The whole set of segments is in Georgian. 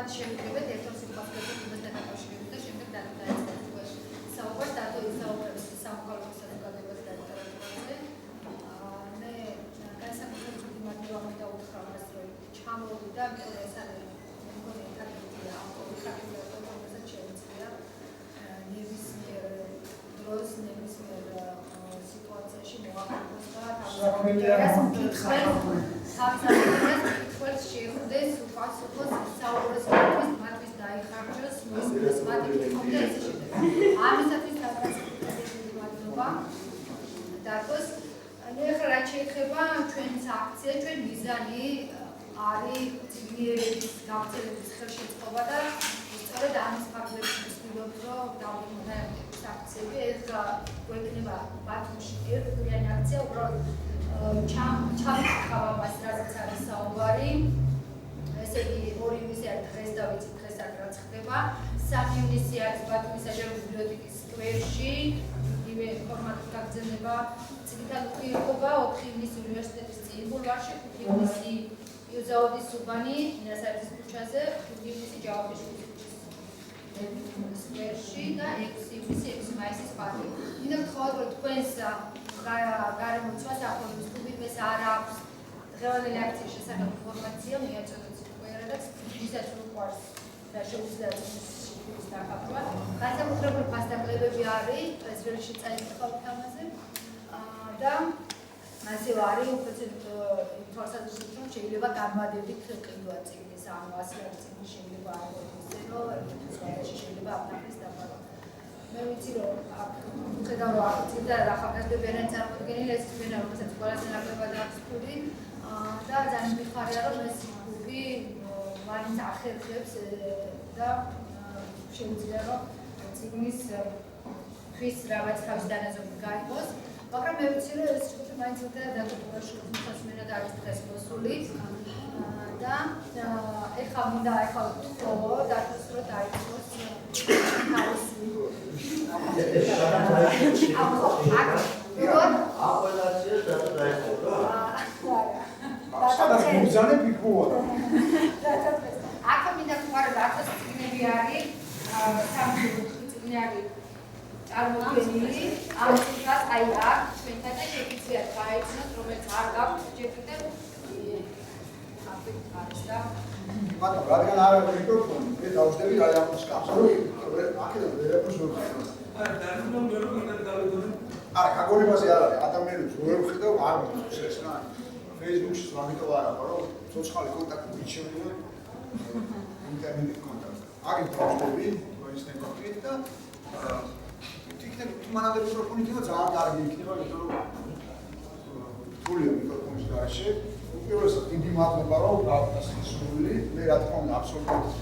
მათ შევიდრებთ ერთ-ერთ სიტყვასთან დაკავშირებით და შემდეგ დაიწყებს საუბარს დათო ისაუბრებს სამოქალაქო საზოგადოებას და ლიტერატურაზე. მე განსაკუთრებით მიმართება მინდა უთხრა მას, რომ ჩამოვიდა, იმიტომ რომ ეს არის მეგონი ტრაგედია, ამპოლიქარდია, რომელსაც შეუძლია ნებისმიერ დროს, ნებისმიერ სიტუაციაში მოახერხოს და თავის შეხვდეს უპასუხოს საუბრის მათთვის დაიხარჯოს, მოსწროს მათი კომპლექსი შედეგი. ამისათვის დაგასაკუთრებული მადლობა დათოს. ახლა რაც შეეხება ჩვენს აქციას, ჩვენ მიზანი არის ციგნიერების გავრცელების ხელშეწყობა და სწორედ ამის ფარგლებში ვცდილობთ, რომ დავიმონტაჟოთ აქციები. ეხლა გვექნება ბათუმში ერთდღიანი აქცია, უბრალოდ ჩამოვიქცევ ამას, რაც არის საუბარი. ესე იგი 2 ივნისი არის დღეს და ვიცით დღეს რაც ხდება. 3 ივნისი არის ბათუმის საჯარო ბიბლიოთეკის სკვერში, იგივე ფორმატით გაგრძელდება ციგნთა ურთიერთობა. 4 ივნისი უნივერსიტეტის წინ ბულვარში, 5 ივნისი იუზაოდის უბანი, ინასარის ქუჩაზე, 5 ივნისი ჯავახიშვილის ქუჩის სკვერში და 6 ივნისი 6 მაისის პარკი. მინდა გთხოვოთ, რომ თქვენს გარემოცვას ახორციელებს თუმცა არ აქვს დღევანდელი აქციის შესახებ ინფორმაცია, მიაწოდოთ სიტყვიერადაც, ვისაც უყვარს და შეუძლია ის დახაბვა. განსაკუთრებული ფასდაკლებები არის, პრესვერში წაიკითხავთ ამაზე და ასევე არის უფრო თვალსაზრისით, რომ შეიძლება განვადებით ყიდვა წიგნის, ანუ 100 წიგნი შეიძლება არ მოიქცეს, რომ შეიძლება აფრიკის დაბადა. მე ვიცი, რომ ხედავ რომ აქცია და ახალგაზრდები არიან წარმოდგენილი, ეს ჩვენა რომელსაც ყველაზე ნაკლებად აქვს ფული და ძალიან მიხარია, რომ ეს ფული მაინც ახერხებს და შეუძლია, რომ წიგნის ხის რაღაც თავის დანაზოგი გაიგოს. მაგრამ მე ვიცი, რომ ეს ჯგუფი მაინც უნდა დაგუბრაშოს მოსმენად არის დღეს მოსული და ეხლა მინდა ვთხოვო დათოს, რომ დაიწყოს თავისი აქ მინდა ვთქვა, რომ დათოს წიგნები არის, 3 წიგნი არის წარმოდგენილი, ამ წიგნს აი აქ ჩვენთან და შეგიძლიათ გაეცნოთ, რომელიც არ გაქვთ ჯერ კიდევ აფრიკა არის და მაგრამ რადგან არ არის მიკროფონი, მე დავშტები რა აქვს კაფს, რომ აქედან ვერაფერს ვერ ხდება. არა, დაერქვა მე რომ უნდა დავიდოდე. არა, გაგონებაზე არ არის, ადამიანებს ვერ ვხედავ, არ მოწონს ეს რა. Facebook-ში მაგიტო არა ხო, რომ ცოცხალი კონტაქტი მიჩვენე ინტერნეტით კონტაქტი. აგით დავშტები, ვაისნე კონტაქტი და იქნებ მანამდე მიკროფონი იქნება ძალიან კარგი იქნება, იმიტომ რომ რთულია მიკროფონის გარშე. უპირველესად დიდი მადლობა, რომ გავდასრულи. მე რა თქმა უნდა აბსოლუტურად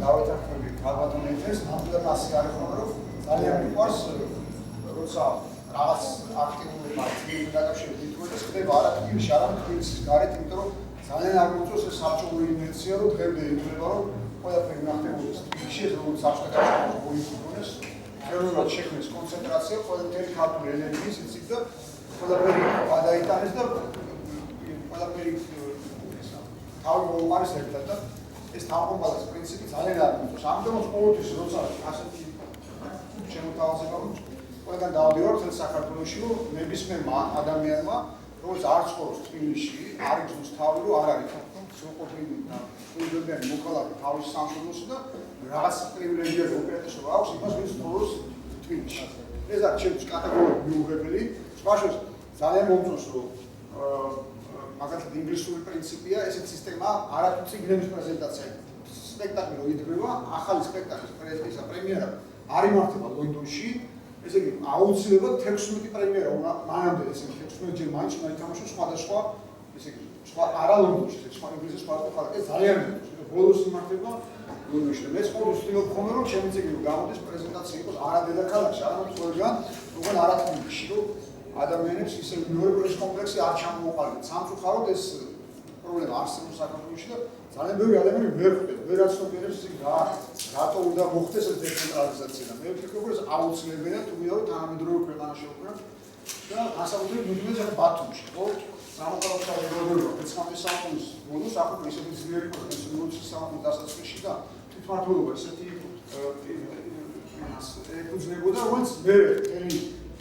დავეთანხმები გალბატონეთს, ნამდვილად ასე არის ხოლმე, რომ ძალიან მიყვარს, როცა რაღაც აქტიურობა წინ დაკავშირებით თვითონაც ხდება არაქტიურში, არამედ თბილისის გარეთ, იმიტომ რომ ძალიან არ მოწონს ეს საბჭოური ინერცია, რომ დღემდე ითვლება, რომ ყველაფერი ნახდებოდეს თბილისში, ეს როგორც საბჭოთა კავშირის მოიხსნეს, ეროვნულად შექმნეს კონცენტრაცია, ყველაფერი ქართული ენერგიის იცით და ყველაფერი გადაიტანეს და ყველაფერი თავი მოუყარეს ერთად და ეს თავმოყრობის პრინციპი ძალიან არ მოწონს. ამიტომ ყოველთვის როცა ასეთი შემოთავაზება ყველგან დავდივარ მთელ საქართველოში, რომ ნებისმიერმა ადამიანმა, როგორც არ ცხოვრობს თბილისში, არ იგრძნოს თავი, რომ არ არის სრულყოფილი და სრულდებიანი მოქალაქე თავის სამშობლოში და რაღაც პრივილეგიაზე უპირატესობა აქვს იმას, ვინც ცხოვრობს თბილისში. ეს არის ჩემთვის კატეგორიულად მიუღებელი. სხვაშორის ძალიან მომწონს, რომ მაგალითად ინგლისური პრინციპია, ესეთ სისტემა არათუ წიგნების პრეზენტაცია. სპექტაკლი რო იდგება, ახალი სპექტაკლის პრემიერა არ იმართება ლონდონში. ესე იგი, აუცილებლად 16 პრემიერა უნდა მანამდე, ესე იგი 16 ჯერ მაინც უნდა ითამაშოს სხვადასხვა, ესე იგი, სხვა არა ლონდონში, სხვა ინგლისის სხვადასხვა ხალხი. ეს ძალიან მეწონს. ბოლოს იმართება ლონდონში. მე ყოველთვის ვცდილობ ხოლმე, რომ ჩემი წიგნი გამოდის პრეზენტაცია იყოს არა დედაქალაქში, არამედ ყველგან, როგორ არა თბილისში, რომ ადამიანებს ისე ნოემბრის კომპლექსი არ ჩამოუყალიბეთ. სამწუხაროდ ეს პრობლემა არსებობს საქართველოში და ძალიან ბევრი ადამიანი ვერ ხვდება, ვერ აცნობიერებს ისე რატო უნდა მოხდეს ეს დეცენტრალიზაცია და მე ვფიქრობ, რომ ეს აუცილებელია, თუ ვიდრე თანამედროვე ქვეყანაში ვქნათ და განსაკუთრებით მუდმივად ბათუმში, ხო? სამოქალაქო საზოგადოება 19 საუკუნის ბოლოს ახლა ისეთი ძლიერი იყო 20 საუკუნის დასაწყისში და თვითმმართველობა ისეთი ეფუძნებოდა, რომელიც მე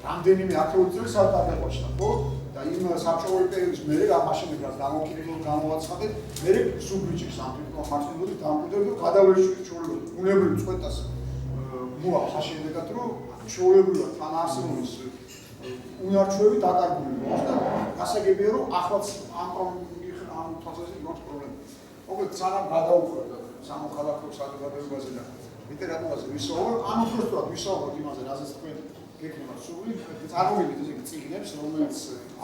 რამდენიმე ათეული წელი საერთაშორისო ხო და იმ საბჭოური პერიოდის მერე მაშინ რაც დამოკიდებულება გამოაცხადეთ, მე სუბიჭი სამთითო მართლმადიდებლის დამკვიდრებელ გადავეშვის ჩვეულებრივ უნებრივ წვეტას მოაქვს შედეგად რომ ჩვეულებრივად თანაარსებობის უნარჩვევი დაკარგული მოხდა და გასაგებია რომ ახლაც ამ თვალსაზრისით მოხდა პრობლემა. მოკლედ სანამ გადაუხვევთ სამოქალაქო საზოგადოებაზე და ლიტერატურაზე ვისაუბროთ, ან უბრალოდ ვისაუბროთ იმაზე, რაზეც თქვენ გეკნებათ სული, წარმოვიდეთ ისეთი წიგნებს, რომელიც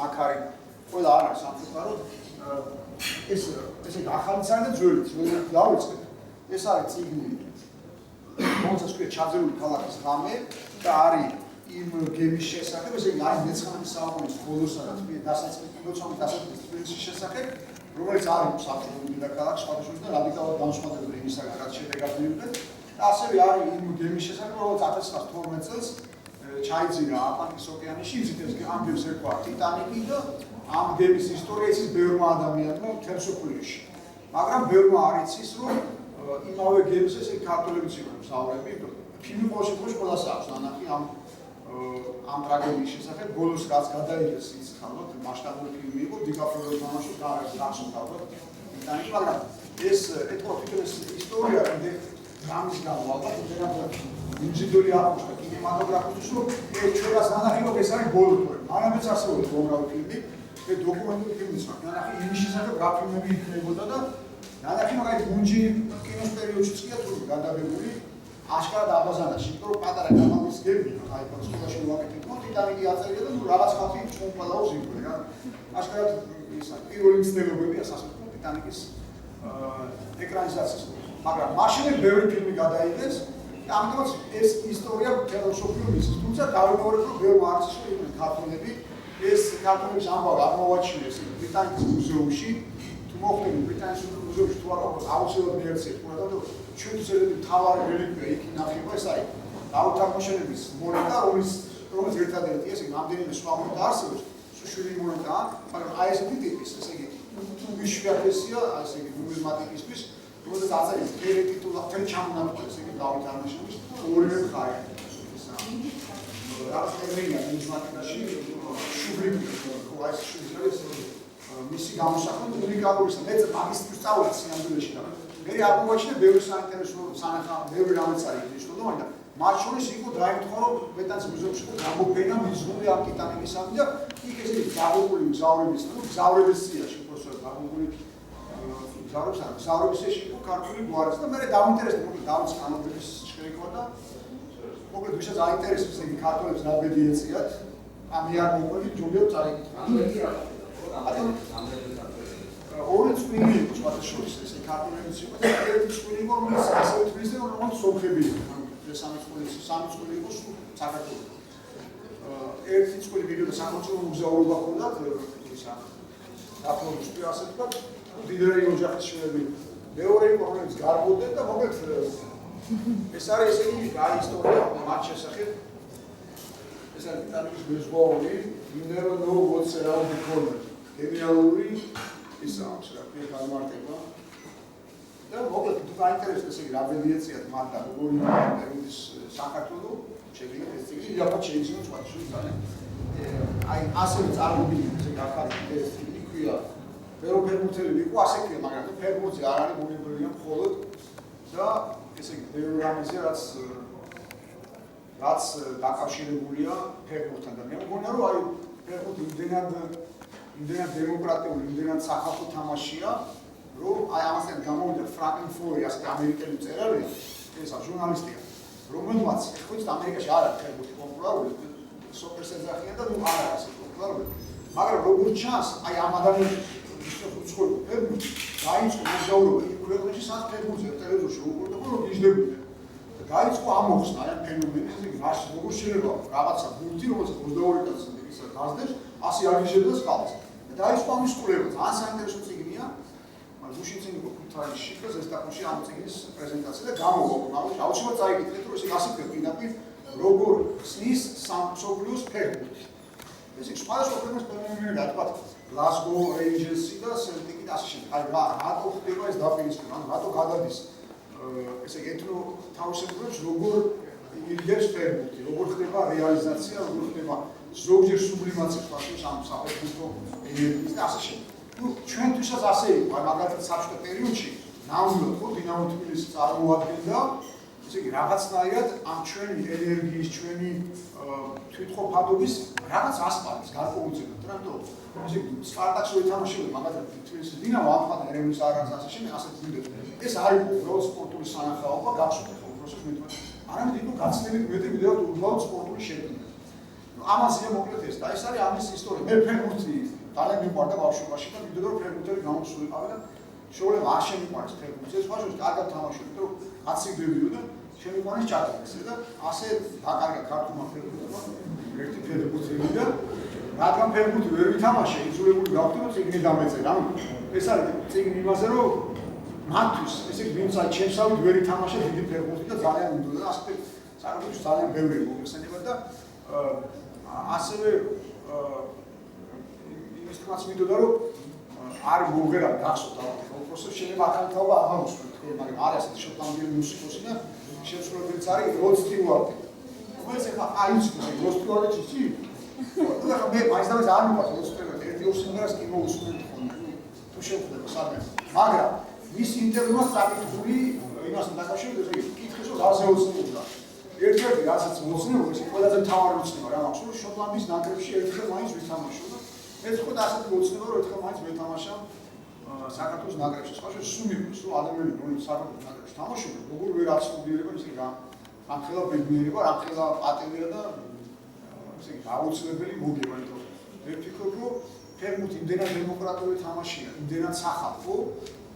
აქ არის ყველა არ არის სამწუხაროდ ესე ახალიცარი და ძველი დავიწყეთ. ეს არის წიგნი, რომელსაც ქვია ჩაძირული ქალაქის ღამე და არის იმ გემის შესახებ, ესე იგი არის 19 საუკუნის ბოლოსა და დასაწყისში დასაწყისში შესახებ, რომელიც არის საბჭოური დედაქალაქ სხვადასხვა და რადიკალურად განსხვავებული იმისაგან, რაც შედეგად მივიღეთ. და ასევე არის იმ გემის შესახებ, რომელიც 1912 წელს ჩაიძინა ატლანტის ოკეანეში, იზრდეს ამ გემს ერქვა ტიტანიკი და ამ გემის ისტორია იცის ბევრმა ადამიანმა მთელ მსოფლიოში. მაგრამ ბევრმა არ იცის, რომ იმავე გემს ესე ქართველებიც იყვნენ მსაუბრები, ფილმი ყოველ შემთხვევაში ყველას აქვს ნანახი ამ ტრაგედიის შესახებ. ბოლოს რაც გადაიღეს ის ხალხად მასშტაბური ფილმი იყო, დიკაპრიო თამაშობს და არის გახსოვდა ტიტანიკი, მაგრამ ეს ეთქვა თვითონ ეს ისტორია კიდე რამის გამო ალბათ იმდენად იმზიდველი აღმოჩნდა კინემატოგრაფისთვის, რომ ჩვენას ნანახი რომ ეს არის ბოლო თვე. არამედ არსებობს უამრავი ფილმი, დოკუმენტური ფილმიც მაქვს. ნანახი იმის შესახებ რა ფილმები იქნებოდა და ნანახი მაგალითად გუნჯი კინოს პერიოდშიც კი თუ გადაღებული აშკარად აბაზანაში, იმიტომ რომ პატარა გამალის გემი, აი სკოლაში ვაკეთებ, ტიტანიკი აწერია და ნუ რაღაც ხალხი ჩუმპალაობს იყვნენ რა. აშკარად ისა პირველი მცდელობები ასასწორებთ ტიტანიკის ეკრანიზაციის. მაგრამ მაშინ ბევრი ფილმი გადაიღეს და ამიტომაც ეს ისტორია ფილოსოფიური ის თუმცა დავიმეორებ რომ ბევრი არცის იყვნენ ქართველები ეს ქართველების ამბავი აღმოვაჩინეს ბრიტანეთის მუზეუმში თუ მოხდები ბრიტანეთის მუზეუმში თუ არა აუცილებლად მიეცეთ ყურადღება და ჩვენთვის ერთ-ერთი მთავარი რელიკვია იქ ინახება ეს არის დავითის აღმოჩენების მონეტა რომელიც ერთადერთია ესე რამდენიმე სხვა მონეტა არსებობს შვილი მონეტაა მაგრამ აი ესეთი ტიპის ესე იგი უშვიათესია ესე იგი ნუმიზმატიკისთვის როდესაც აწერეს ფერი ტიტულა ფერი ჩამონაკლეს ესე იგი დავითის აღმოჩენების ორივე მხარე რაღაც ტერმინია ნუმიზმატიკაში შუბლი ხო აი შუბლი მისი გამოსახული უნიკალურია მე მაგისტრის სწავლეთ სინამდვილეში და მე აღმოაჩინე ბევრი საინტერესო სანახა ბევრი რამეც არის ისე და მაგრამ მათ შორის იყო დაემთხვა რომ ბრიტანეთის მუზეუმში იყო გამოფენა მიზღული ამ ტიტანიკისადმი და იქ ესე გაგებული მგზავრების და მგზავრების სიაში უბრალოდ გაგებული მგზავრების სიაში იყო ქართული გვარიც და მე დავინტერესდი მოკლედ დავიც კანონების შეეკვა და მოკლედ ვისაც აინტერესებს იგი ქართველებს რა ბედი ეწიათ ამი არ მოყვები ჯობია წაიკითხა ორი წვილი იყო სხვადასხვა ესე ქართველებიც იყო და ერთი წვილი იყო რომელიც ასევე თბილისს და რომელიც სომხები იყო სამი წვილი იყო საქართველოს ერთი წვილი მიდოდა საქართველოს მუზეუმობა ჰქონდათ ისა დაპლომის პირასეთ და დიდარი ოჯახის შვილები მეორე იყო რომელიც გარბოდნენ და მოკლედ ეს არის ესე იგი რა ისტორია მათ შესახებ ეს არის ტიტანიკის მეზღვაური you never know what's around the corner გენიალური ის აქვს რა ქვია გამარტება და მოკლედ თუ გაინტერესებს ესე იგი რა ბედი ეწიათ მათ და როგორი პერიოდის საქართველოს შეგვიძლია ეს წიგნი იაფად შეიძინოს სხვადასხვა ძალიან აი ასევე წარმოგვიდგინეთ ესე გახარით ეს წიგნი ქვია ფერმურთელი იყო ასე ქვია მაგრამ ფერმურთზე არ არის მონიტორინგი მხოლოდ და ესე იგი ბევრი რამეზე რაც დაკავშირებულია ფერმურთთან და მე მგონია რომ აი ფერმურთი იმდენად დემოკრატიული, იმდენად სახალხო თამაშია, რომ აი ამასთან გამოვიდა ფრანკენფურტი, ასეთი ამერიკელი მწერალია, ესა ჟურნალისტია, რომელმაც ხოჭ ამერიკაში არ არის ფერმურთი პოპულარული, სოკერს ეძახიან და ნუ არ არის ასე პოპულარული. მაგრამ როგორც ჩანს, აი ამ ადამიანის უცხოური ფერმურთი დაიწყო მოგზაურობა იმ ქვეყნებში, სადაც ფერმურთზე ტელევიზორში უყურებდა, რომ იჯდებოდნენ. დაიწყო ამოხსნა აი ფენომენი, ესე იგი რაში როგორ შეიძლება რაღაცა ბურთი, რომელსაც 22 კაცი ისა გაზდებს, ასე აღიშვებას ხალხს. დაიწყო ამის კვლევა, ძალიან საინტერესო წიგნია. მაშინ იყო ქუთაისში და ზესტაფონში ამ წიგნის პრეზენტაცია და გამოვიდა. აუცილებლად წაიკითხეთ, რომ ესე ასე პირდაპირ როგორ ხსნის სამშობლოს ფერმურთი. ესე სხვადასხვა ქვეყნის ფერმერები რა თქვა, Glasgow Rangers-ი და Celtic-ი და ასე შემდეგ. აი რატო ხდება ეს დაპირისპირება? ანუ რატო გადადის ესე იგი ეთნო თავისებურებს როგორ იგებს ფერბურთი, როგორ ხდება რეალიზაცია, როგორ ხდება ზოგჯერ სუბლიმაცია ფაქტობრივად ამ საფეხბურთო ენერგიის და ასე შემდეგ. ნუ ჩვენთვისაც ასე იყო, აი მაგალითად საბჭოთა პერიოდში ნამდვილად ხო დინამო თბილისი წარმოადგენდა ესე იგი რაღაცნაირად ამ ჩვენი ენერგიის, ჩვენი თვითყოფადობის რაღაც ასპარეზს გარკვეულწილად, რატო? ესე იგი სპარტაკს მოითამაშებდა მაგალითად თბილისის დინამო ამხან ერევნის არანს ასე შემდეგ ასეთ ვიდეოს. ეს არის უბრალოდ სპორტული სანახაობა, გახსოვთ ხო პროცესს მეტყვი. არამედ იყო გაცილებით მეტი ვიდეო უბრალოდ სპორტული შექმნა. ამაზეა მოკლედ ეს და ეს არის ამის ისტორია. მე ფეხბურთი ძალიან მიყვარდა ბავშვობაში და ვიდეო რომ ფეხბურთელი გამოსულიყავი და შეუძლია არ შემიყვარეს ფეხბურთი. ეს ბავშვი კარგად თამაშობდა, რომ აციგდებიო და შემიყვარეს ჭადრაკზე და ასე დაკარგა ქართულმა ფეხბურთმა ერთი ფეხბურთელი და რადგან ფეხბურთი ვერ ვითამაშე, იძულებული გავხდი რომ წიგნი დამეწერა. ანუ ეს არის წიგნი იმაზე რომ მათთვის ესე იგი ვინც აი ჩემსავით ვერ ითამაშე დიდი ფეხბურთი და ძალიან უნდოდა და ასე საკუთრივ ძალიან ბევრი მოგეხსენება და ასევე იმის თქმაც მინდოდა რომ არის მოგერა გახსოვთ ალბათ პროცესს შეიძლება ახალთაობა აღამოსვით თქო მაგრამ არის ასეთი შოტლანდიელი მუსიკოსი და შესრულებელიც არის როდ სტიუარტი რომელიც ახლა აიცი როდ სტიუარტი ისი და მე მაინც არ მიყვარს როდ სტიუარტი ერთი ორ სიმღერას კი მოусმენთ ხოლმე თუ შეხვდება სადმე მაგრამ ის ინტერვიუა საკითხული იმასთან დაკავშირებით ესე იგი კითხეს რომ რაზე ოცნებობდა ერთ-ერთი რასაც მოწნეულ ეს ყველაზე მთავარი უცნება რა მაქვს რომ შოტლანდიის ნაკრებში ერთხელ მაინც ვითამაშო და ეს ხო და ასეთი მოწნება რომ ერთხელ მაინც მეთამაშა საქართველოს ნაკრებში სხვა შორის სულ მიყვარს რომ ადამიანები რომლებიც საქართველოს ნაკრებში თამაშობენ როგორ ვერ აცნობიერებენ ისე რამხელა ბედნიერება რამხელა პატივია და ესე იგი აუცილებელი მოგება იმიტომ მე ვფიქრობ რომ ფეხბურთი იმდენად დემოკრატიული თამაშია იმდენად სახალხო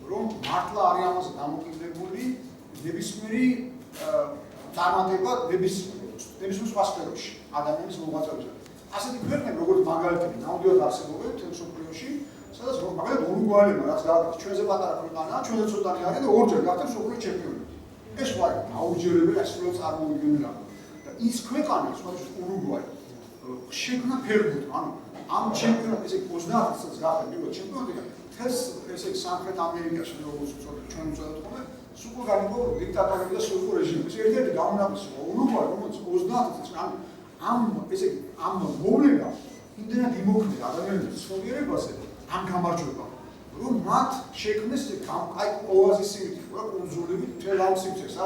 რომ მართლა არის ამაზე დამოკიდებული ნებისმიერი წარმატება ნებისმიერ სხვა სფეროში ადამიანის მოღვაწეობაზე. ასეთი ქვეყნები როგორც მაგალითად ნამდვილად არსებობენ თელ მსოფლიოში, სადაც მაგალითად ურუგვაიელებმა რაც გააკეთეს ჩვენზე პატარა ქვეყანაა, ჩვენზე ცოტანი არის და ორჯერ გახდა მსოფლიოს ჩემპიონი. ეს ვარ აუჯერებელი ასრულებს წარმოუდგენელი რამ. და ის ქვეყანა, სხვა ურუგვაი, შექმნა ფეხბურთს, ანუ ამ ჩემპიონატ ესე 30 წელს გახდა პირველ ჩემპიონი და ეს ესე სამხრეთ ამერიკაში როგორც ჩვენ უწოდოთ ხოლმე სულ განიგო დიქტატორები და სულ რეჟიმი. ეს ერთ-ერთი გამონაკლისი ურუგვაი, რომელიც 30 წელს ამ ესე ამ მოვლენა იმდენად იმოქმედა ადამიანების ცხოვრებაზე ამ გამარჯვება, რომ მათ შექმნეს აი ოაზისივით რა კონსულები თელ ამ სივრცეს,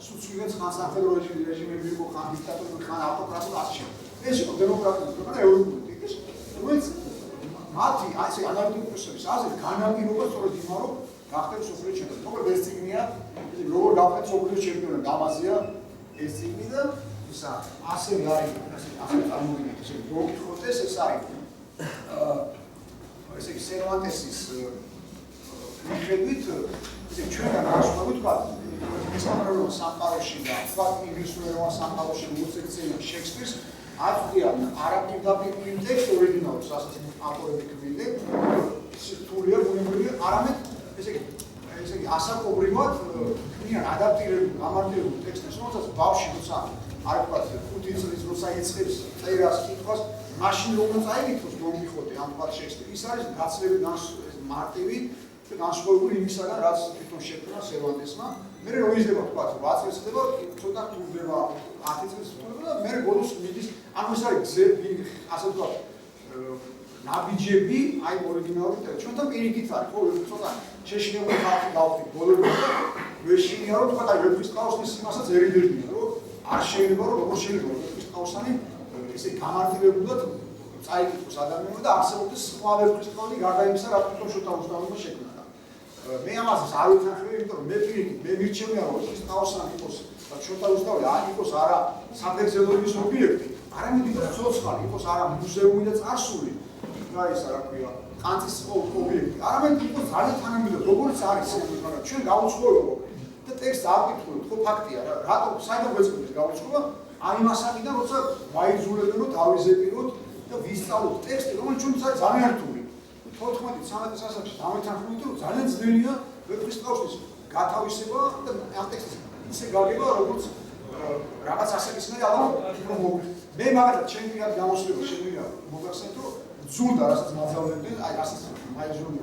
სულ ცივად ხან სამხედრო რეჟიმები იყო, ხან დიქტატორები, ხან ავტოკრატები ასე შემდეგ. ეს იყო დემოკრატიული ქვეყანა ევროპის, რომელიც მათი ასე ანალიტიკოსების აზრით განაპირობა სწორედ იმან, რომ გახდეს მსოფლიოს ჩემპიონი. მოკლედ ეს წიგნია, როგორ გახდეს მსოფლიოს ჩემპიონი, ამაზეა ეს წიგნი და ისა ასე არის, ასე წარმოვიდგინეთ, ესე მოგითხოთ ეს არის ესე იგი სერვანტესის მიხედვით ესე ჩვენგან გასვლით ვთქვა ესპანურ სამყაროში და ვთქვა ინგლისურ სამყაროში მოსექცია შექსპირს აწვდიან არაპირდაპირ ტექსტ ორიგინალს ასეთი ავტორები ქმნიდნენ სიტუალია ბუნებრივი არამედ ესე იგი ასაკობრივად ქმნიან ადაპტირებულ გამარტივებულ ტექსტებს რომელსაც ბავშვი როცა არ ვთქვათ 5 წლის როცა იწყებს წერას კითხვას მაშინ რომ წაიკითხოს დონ კიხოტე ამ თქვა შექსპირი ის არის გაცილებით მარტივი და განსხვავებული იმისაგან რაც თვითონ შექმნა სერვანტესმა მე რომ იზრდება თქვა 8 წელს ხდება ცოტა თურდება 10 წელს თურდება და მე ბოლოს მიდის ანუ ეს არის ასე ვთქვა ნაბიჯები აი ორიგინალური ტექსტი ჩვენთან პირიქით არის ხო ცოტა შეშინებული ხალხი გავხდით ბოლომდე და ვეშინია რომ თქვა აი ვეფრის ყავსის იმასაც ერიდებია რომ არ შეიძლება რომ როგორ შეიძლება ვეფრის ყავსანი ესე გამარტივებულად წაიკითხოს ადამიანმა და არსებობს სხვა ვეფრის ყავსი გარდა იმისა რა თვითონ შოთა რუსთაველმა შექმნა და მე ამას არ ვიტანხმები იმიტომ რომ მე პირიქით მე მირჩევია რომ ის ყავსანი იყოს და შოთა რუსთაველი არ იყოს არა საფეხზელოების ობიექტი არამედ იყოს ცოცხალი იყოს არა მუზეუმი და წარსული რა ის რა ქვია კანტის ობიექტი არამედ იყოს ძალიან თანამედროვე როგორც არის მაგრამ ჩვენ გავუცხოებო და ტექსტს აკითხულობთ ხო ფაქტია რა რატო საერთოდ გვეწყობს გავუცხობა აი მასაკიდან როცა ვაიძულებენ რომ დავიზეპიროთ და ვისწავლოთ ტექსტი რომელიც ჩვენთვის არის ძალიან რთული 14-13 ასაკში დამეთანხმებით რომ ძალიან ძნელია ვეფრის ყავსის გათავისება და ამ ტექსტის ისე გაგება როგორც რაღაც ასაკისმე ალბათ მე მაგალითად ჩემ პირად გამოსვლება შემიძლია მოგახსენოთ რომ ზულდა რასაც მაძავდნენ, აი რასაც მაიჟონი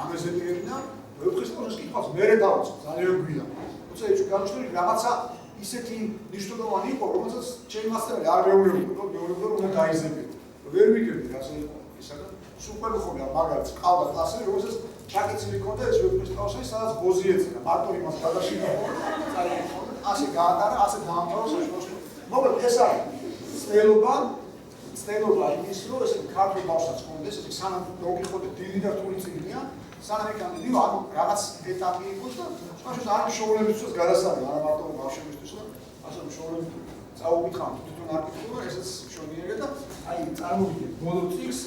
ამეზებიებდნენ და ვეფხის პროცესს კითხავს, მერე დავიწყო, ძალიან გვია. თუმცა ეს განუჩნდელი რაღაცა ისეთი მნიშვნელოვანი იყო, რომელსაც ჩემი მასწავლებელი არ მეუბნებოდა, რომ უნდა დაიზებიო. ვერ ვიგებდი ასე ისა და სუპერ ხომია, მაგალითად, ყავდა კლასები, რომელსაც ჩაკეცილი ქონდა ეს ვეფხის პროცესი, სადაც ბოზი ეცედა, მარტო იმას გადაშინა. ასე გაატარა, ასე დაამთავრა საშუალო. მოკლედ ეს არის ცდელობა იმის, რომ ესე ქართულ ბავშვს ჰქონდეს, ესე სანამ მოგიხოდეთ დიდი და რთული წიგნია, სანამ ეკამდე ანუ რაღაც ეტაპი იყოს და სხვაშორის არ მშობლებისთვის გადასარევი, არა მარტო ბავშვებისთვის, რომ ასე მშობლები წაუგითხავთ თვითონ არ კითხულობ, ესაც მშობლიერი და აი წარმოვიდგინეთ ბოლო წიგნს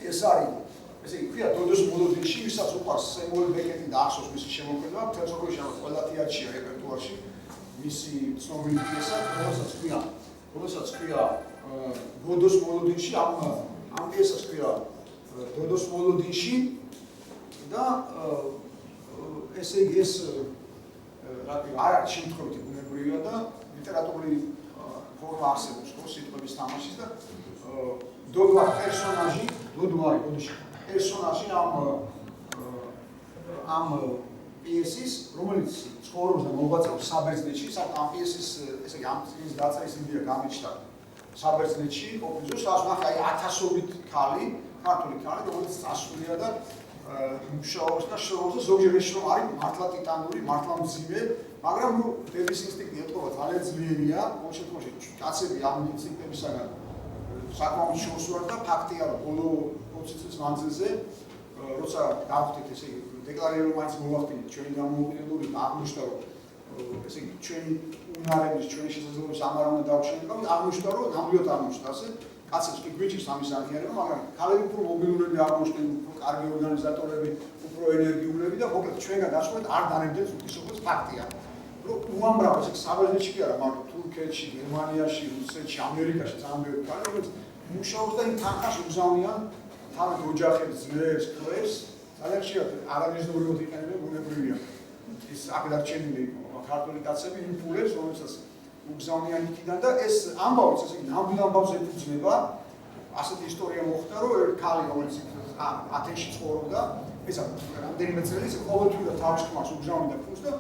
ეს არის ესე იგი ქვია დოდოს ბოლო წიგნში, ვისაც უყვარს სემუელ ბეკეტი და ახსოვს მისი შემოქმედება, მთელ სოფლიოში ამას ყველა თეატრშია რეპერტუარში მისი ცნობილი პიესა, რომელსაც ქვია დოდოს მოლოდინში ამ პიესას ქვია დოდოს მოლოდინში და ესე იგი ეს რა ქვია არ არის შემთხვევითი ბუნებრივია და ლიტერატურული ფორმა არსებობს ხო სიტყვების თამაშის და დოდო არის პერსონაჟი ამ პიესის რომელიც ცხოვრობს და მოღვაწეობს საბერძნეთში ამ პიესის ესე იგი ამ წიგნის დაწერის იდეა გამიჩნდა საბერძნეთში ოფიზოს ასმახ აი 1000-ობით ქალი ქართული ქალი რომელიც წასულია და მუშაობს და შრომობს და ზოგჯერ ეს შრომა არის მართლა ტიტანური, მართლა მძიმე, მაგრამ ნუ დედის ინსტინქტი ეტყობა ძალიან ძლიერია, ყოველ შემთხვევაში კაცები ამ ინსტინქტებისაგან საკმაოდ შორსვარ და ფაქტია რომ ბოლო 20 წლის მანძილზე როცა გავხდით ესე იგი დეკლარირებული მაინც მოვახდინეთ ჩვენი გამოუყენებელი აღმოჩნდა რომ ესე იგი ჩვენი უნარების, ჩვენი შესაძლებლობის ამარ უნდა დავჩენილიყო, აღმოჩნდა რომ ნამდვილად აღმოჩნდა ასე კაცებს კი გვიჭირს ამის აღიარება, მაგრამ ქალები უფრო მობილურები აღმოჩნდნენ, უფრო კარგი ორგანიზატორები, უფრო ენერგიულები და მოკლედ ჩვენგან დასვეთ არ დანებდნენ უთისობას ფაქტია. რომ უამრავ ესე საბერძნეთში კი არა, მაგრამ თურქეთში, გერმანიაში, რუსეთში, ამერიკაში ძალიან ბევრი ქალი, რომელიც მუშაობს და იმ თანხას უგზავნიან თავად ოჯახებს, ძმებს, ქმრებს, ძალიან ხშირად არამიზნობრივად იყენებენ ბუნებრივია. ის აქ დარჩენილი ქართული კაცები იმ ფულებს, რომელსაც უგზავნიან იქიდან და ეს ამბავიც ესე იგი ნამდვილ ამბავს ეფუძნება. ასეთი ისტორია მოხდა, რომ ერთ ქალი, რომელიც ათენში ცხოვრობდა, ესა რამდენიმე წელი ყოველთვის თავის ქმარს უგზავნიდა ფულს და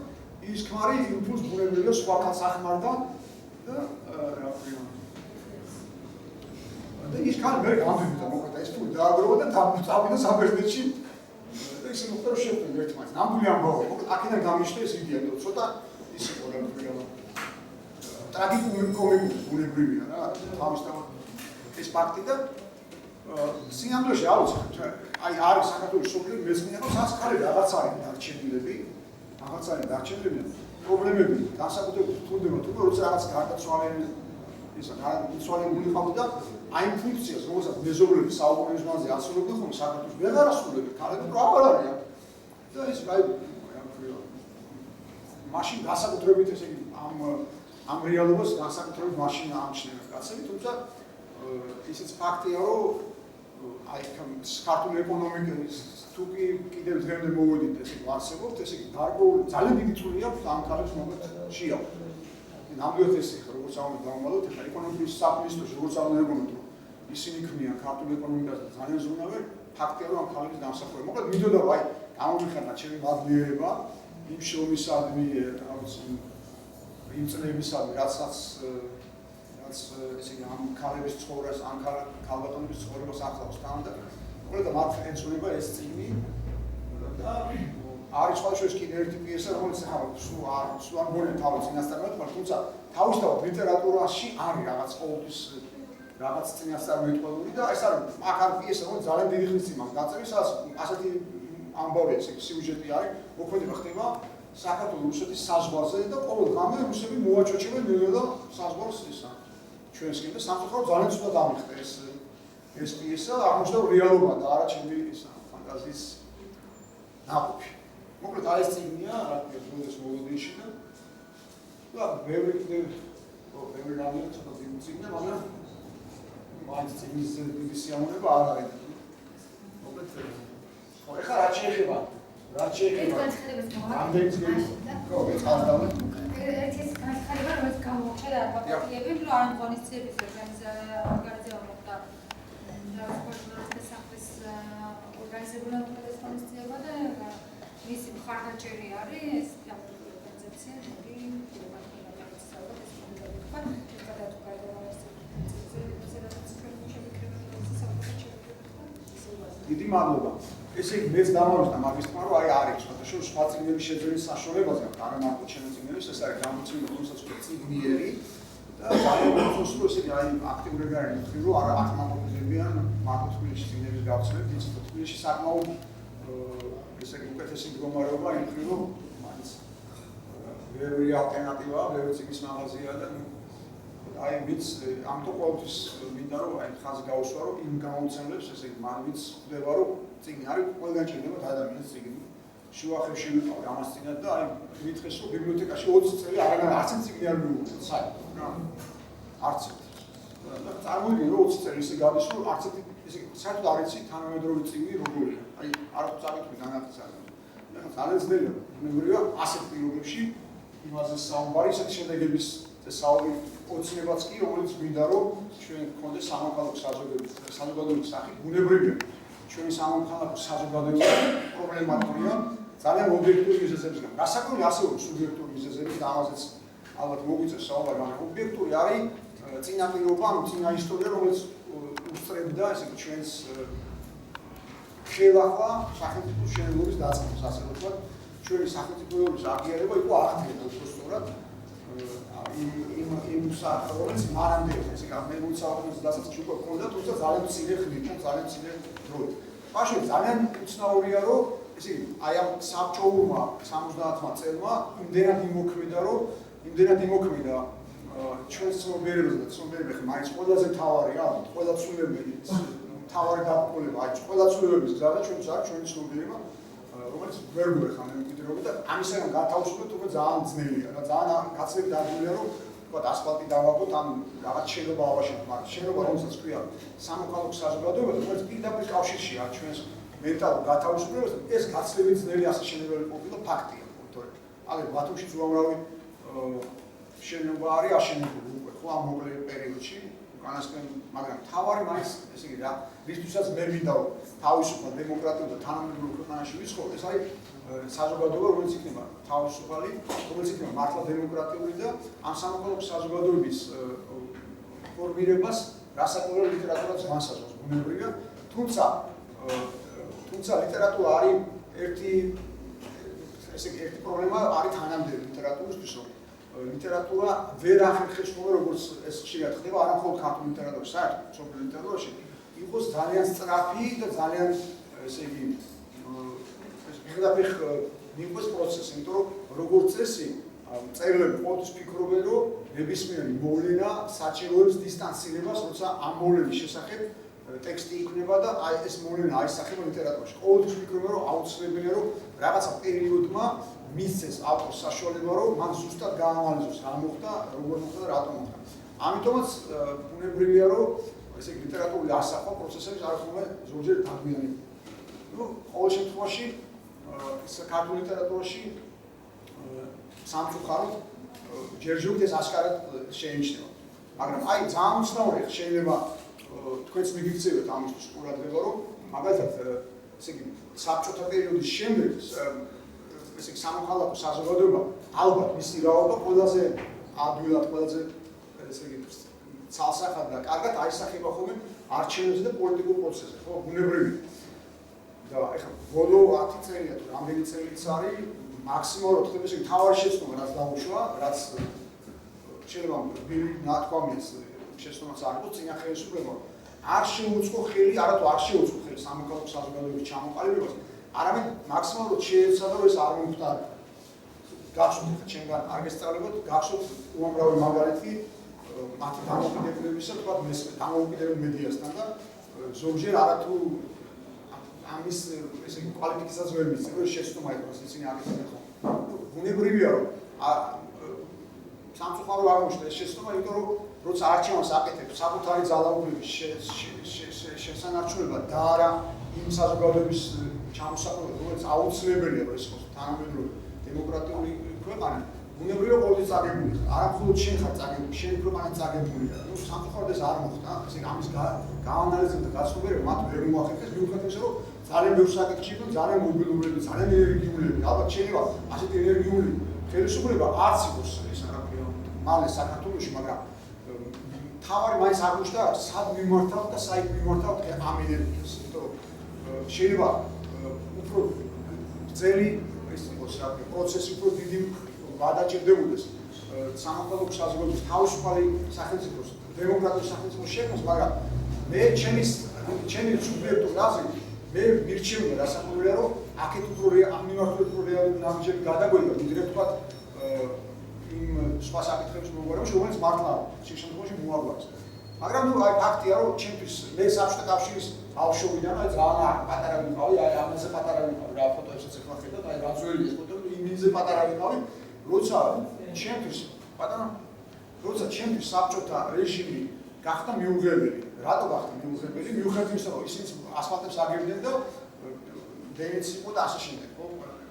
ის ქმარი იმ ფულს ბუნებრივია სხვა ქალს ახმარდა და რა ქვია. და ის ქალი მე გამდივიდა, მოკლედ ეს ფული დააგროვა და წავიდა საბერძნეთში და ისე მოხდა რომ შეხვდნენ ერთმანეთს. ნამდვილი ამბავი, მოკლედ აქედან გამიშთა ეს იდეა, რომ ცოტა ის იყო რა ქვია. ტრაგიკული კომედია ბუნებრივია რა თავის ეს ფაქტი და სინამდვილეში არ ვიცი აი არის საქართველოს სოფლიო მეცნიერება სადაც ქალები რაღაც არის დარჩენილები პრობლემები განსაკუთრებით რთულდება თუ როცა რაღაც გარდაცვალებული ისა გარდაცვალებული ყავდა და აი ფუნქციას რომელსაც მეზობლები საუკუნის მანძილზე ასრულებდნენ ხოლმე საქართველოს ვეღარ ასრულებდნენ ქალები პროპარ არიან და ის აი მაშინ განსაკუთრებით ესე იგი ამ რეალობას განსაკუთრებით მაშინ ამჩნევენ კაცები, თუმცა ისიც ფაქტია, რომ აი ქართული ეკონომიკის თუ კი კიდევ დღემდე მოვედით ესე ვარსებობთ, ესე იგი გარკვეული ძალიან დიდი წვლილი აქვს ამ ქალებს მოკლედ შეაქვს. ნამდვილად ეს ხა როგორც ამბობთ დავამალოთ, ეხლა ეკონომიკის სამინისტროში როგორც ამბობთ, რომ ისინი ქმნიან ქართულ ეკონომიკას და ძალიან ზრუნავენ, ფაქტია, რომ ამ ქალების დამსახურება. მოკლედ მინდოდა რომ აი გამომიხატა ჩემი მადლიერება იმ შრომისადმი, იმ წლებისადმი, რაც ესე იგი ამ ქალების ცხოვრებას, ამ ქალბატონების ცხოვრებას ახლავს თან და მოკლედ მათ ეწოდება ეს წიგნი და არის სხვადასხვა კიდე ერთი პიესა, რომელიც ახლა სულ არ მგონია თავის წინასწარმეტყველად, მაგრამ თუმცა თავისთავად ლიტერატურაში არის რაღაც ყოველთვის რაღაც წინასწარმეტყველური და ეს არის აქ არის პიესა, რომელიც ძალიან დიდი ხნის წინ მაქვს დაწერილი, სადაც ასეთი ამბავი ესე იგი სიუჟეტი არის, მოქმედება ხდება საქართველოს რუსეთის საზღვარზე და ყოველ ღამე რუსები მოვაჩოჩებენ ნელ-ნელა საზღვარს ისა ჩვენსკენ და სამწუხაროდ ძალიან ცუდად ამიხდა ეს პიესა, აღმოჩნდა რეალობა და არა ჩემი ისა ფანტაზიის ნაყოფი. მოკლედ აი ეს წიგნია, რა ქვია, ძვლის მოლოდინში და ბევრი რამე ცოტა დიდი წიგნია, მაგრამ მაინც წიგნის დიდი სიამოვნება არ არის. მოკლედ ეხლა რა შეიძლება ამდენი წელი ხო ეცალდავ ეს განხილება რომელიც გამოჩნდა და პაპიები რომ არ ღონისძიების ორგანიზება მოხდა ფინანსებრივი უმეტესწილება და მისი მხარდაჭერი არის ეს ფინანსური კონცეფცია, დიდი მადლობა. ესე იგი მეც დამავიწყდა მაგის თქმა, რომ აი არის სხვა წიგნების შეძენის საშუალებაზე, არა მარტო ჩემი წიგნების, ეს არის გამოცემული რომელსაც ვთქვი წიგნიერი და ძალიან უცნობ ესე იგი აი აქტიურები არიან თქვი, რომ არა აკმაყოფილებიან მარტო თბილისში წიგნების გავცელებით, ის თბილისში საკმაოდ ესე იგი უკეთესი მდგომარეობა იმხრივ, რომ მაინც ბევრი ალტერნატივაა, ბევრი წიგნის მაღაზია და აი ვიც ამიტომ ყოველთვის მინდა რომ აი ხაზი გაუსვა რომ იმ გამომცემლებს ესე იგი მან ვიც ხდება რომ წიგნი არის ყველგან ჭირდება ადამიანის წიგნი შუახევში ვიყავ ამას წინათ და აი მითხეს რომ ბიბლიოთეკაში 20 წელი არც წიგნი არ მივუღოთ საერთოდ რა არც და წარმოიდგინე რომ 20 წელი ისე გადის რომ არც ესე საერთოდ არ იცი თანამედროვე წიგნი როგორია აი არ წავიტყვი განახსნა და ძალიან ძნელია მეგობრებია ასეთ პირობებში იმაზე საუბარი ისეთი შედეგების საუბარი ოცნებაც კი რომელიც მინდა რომ ჩვენ გქონდეს სამოქალაქო საზოგადოების სახით ბუნებრივია ჩვენი სამოქალაქო საზოგადოება პრობლემატურია ძალიან ობიექტური მიზეზებისგან გასაკუთრებით ასევე სუბიექტური მიზეზებით და ამაზეც ალბათ მოგვიწევს საუბარი მაგრამ ობიექტური არის წინაპირობა ანუ წინა ისტორია რომელიც უსწრებდა ესე იგი ჩვენს ხელახლა სახელმწიფოს შენელობის დაწყებას ასე ვთქვათ ჩვენი სახელმწიფოების აღიარება იყო აღდგენა უბრალოდ იმ საქმეს მანამდე ესე გამეგვიცა საქმის დასაწყისში უკვე ქონდა თუმცა ძალიან მცირე ხნით ძალიან მცირე დროით. მაშინ ძალიან უცნაურია რომ ესე იგი აი ამ საბჭოურმა 70-მა წელმა იმდენად იმოქმედა ჩვენს ცნობიერებაზე და ცნობიერება მაინც ყველაზე მთავარია ყველა ცნობიერების მთავარი დაბრკოლება აი ყველა ცნობიერების გზა და ჩვენც არის ჩვენი ცნობიერება რომელიც ვერ გვეხა მემკვიდრეობა და ამისგან გათავისუფლდეთ უკვე ძალიან ძნელია და ძალიან გაცილებით დაგულია რომ თქვა ასფალტი დავაგოთ ან რაღაც შენობა ავაშენოთ მაგრამ შენობა რომელსაც ქვია სამოქალაქო საზოგადოება რომელიც პირდაპირ კავშირშია ჩვენს მენტალურ გათავისუფლებასთან ეს გაცილებით ძნელი ასაშენებელი ყოფილა ფაქტია თორე აი ბათუმშიც უამრავი შენობა არის აშენებული უკვე ხო ამ მოკლე პერიოდში უკანასკენ მაგრამ თავარი მაინც ესე იგი რა ვისთვისაც მე მინდა თავისუფალ დემოკრატიულ და თანამედროვე ქვეყანაში ვიცხოვ ეს არის საზოგადოება რომელიც იქნება თავისუფალი რომელიც იქნება მართლა დემოკრატიული და ამ სამოქალაქო საზოგადოების ფორმირებას რასაკვირველი ლიტერატურაც განსაზღვრავს ბუნებრივია თუმცა ლიტერატურა არის ერთი პრობლემა არის თანამდელი ლიტერატურისთვის რომ ლიტერატურა ვერ ახერხებს ხოლმე როგორც ეს ხშირად ხდება არა მხოლოდ ქართულ ლიტერატურაში საერთოდ სოფლიო ლიტერატურაში იყოს ძალიან სწრაფი და ძალიან ესე იგი პირდაპირ მიყვეს პროცესი იმიტომ რომ როგორც წესი წერილები ყოველთვის ფიქრობენ რომ ნებისმიერი მოვლენა საჭიროებს დისტანცირებას როცა ამ მოვლენის შესახებ ტექსტი იქნება და აი ეს მოვლენა აისახება ლიტერატურაში ყოველთვის ფიქრობენ რომ აუცილებელია რომ რაღაცა პერიოდმა მისცეს ავტორს საშუალება რომ მან ზუსტად გაანალიზოს რა მოხდა, როგორ მოხდა და რატომ მოხდა. ამიტომაც ბუნებრივია რომ ესე იგი ლიტერატურული ასახვა პროცესების არ ხომ ზოგჯერ დაგვიანებია. ნუ ყოველ შემთხვევაში ქართულ ლიტერატურაში სამწუხაროდ ჯერჯერობით ეს ასკარად შეიმჩნევა. მაგრამ აი ძალიან უცნაური შეიძლება თქვენც მიგიქცევთ ამისთვის ყურადღება რომ მაგალითად ესე იგი საბჭოთა პერიოდის შემდეგ ესე იგი სამოქალაქო საზოგადოება ალბათ მისი რაობა ყველაზე ადვილად ყველაზე ესე იგი ცალსახად და კარგად აისახება ხოლმე არჩევნებზე და პოლიტიკურ პროცესზე, ხო, ბუნებრივია. და ეხლა ბოლო 10 წელია თუ რამდენი წელიც არის მაქსიმალურად ხდება ესე იგი თავარი შეცდომა რაც დაუშვა, რაც შეიძლება ნათქვამის შეცდომაც არ იყო წინა ხელისუფლებამ არ შეუწყო ხელი, არათუ არ შეუწყო ხელი სამოქალაქო საზოგადოების ჩამოყალიბებას არამედ მაქსიმალურად შეეცადა რომ ეს არ მომხდარა. გახსოვთ ჩემგან არ გესწავლებოდ, გახსოვთ უამრავი მაგალითი მათი დამოუკიდებლებისა, თქვა მესმე დამოუკიდებელ მედიასთან და ზოგჯერ არათუ ამის ესე იგი კვალიფიკაციას ვერ მისცემ, რომ შეცდომა იყოს ისინი აღიქვნენ ხო. ბუნებრივია რომ სამწუხარო არ მოხდა ეს შეცდომა, იმიტომ რომ როცა არჩევანს აკეთებს საკუთარი ძალაუფლების შესანარჩუნება და არა იმ საზოგადოების ჩამოსაყრელი, რომელიც აუცილებელია რომ ეს იყოს თანამედროვე დემოკრატიული ქვეყანა, ბუნებრივია ყოველთვის წაგებულია. არა მხოლოდ შენ ხარ წაგებული, შენი ქვეყანა წაგებულია. ნუ სამწუხაროდ ეს არ მოხდა. ესე ამის გაანალიზება და გაცნობიერება მათ ვერ მოახერხეს, მიუხედავად იმისა, რომ ძალიან ბევრ საკითხში და ძალიან მობილურები, ძალიან ენერგიულები, ალბათ შეიძლება ასეთი ენერგიული ხელისუფლება არც იყოს ეს მალე საქართველოში, მაგრამ თავარი მაინც აღმოჩნდა სად მიმართავთ და საით მიმართავთ ამ ენერგიას, იმიტომ რომ შეიძლება უფრო ძელი ეს იყოს პროცესი უფრო დიდი გადაჭირდებოდეს სამოქალაქო საზოგადოების თავისუფალი სახელმწიფოს დემოკრატიული სახელმწიფოს შექმნას, მაგრამ მე ჩემი სუბიექტური აზრით მე მირჩევნია რასაკვირველია რომ აქეთ უფრო ამ მიმართულებით უფრო რეალური ნაბიჯები გადაგვედა ვიდრე თქვათ იმ სხვა საკითხების მოგვარებაში, რომელიც მართლა შემთხვევაში მოაგვარეს. მაგრამ ნუ აი ფაქტია რომ ჩემთვის მე საბჭოთა კავშირის ბავშვობიდან აი ძალიან პატარა ვიყავი, აი ამაზე პატარა ვიყავი, რა ფოტოებსაც ეხლა ხედავთ, აი რა ძველი ეს ფოტო, იმაზე პატარა ვიყავი, როცა ჩემთვის პატარა როცა ჩემთვის საბჭოთა რეჟიმი გახდა მიუღებელი. რატო გახდა მიუღებელი? მიუხედავად იმისა, რომ ისინი ასფალტებს აგებდნენ და დენიც იყო და ასე შემდეგ, ხო?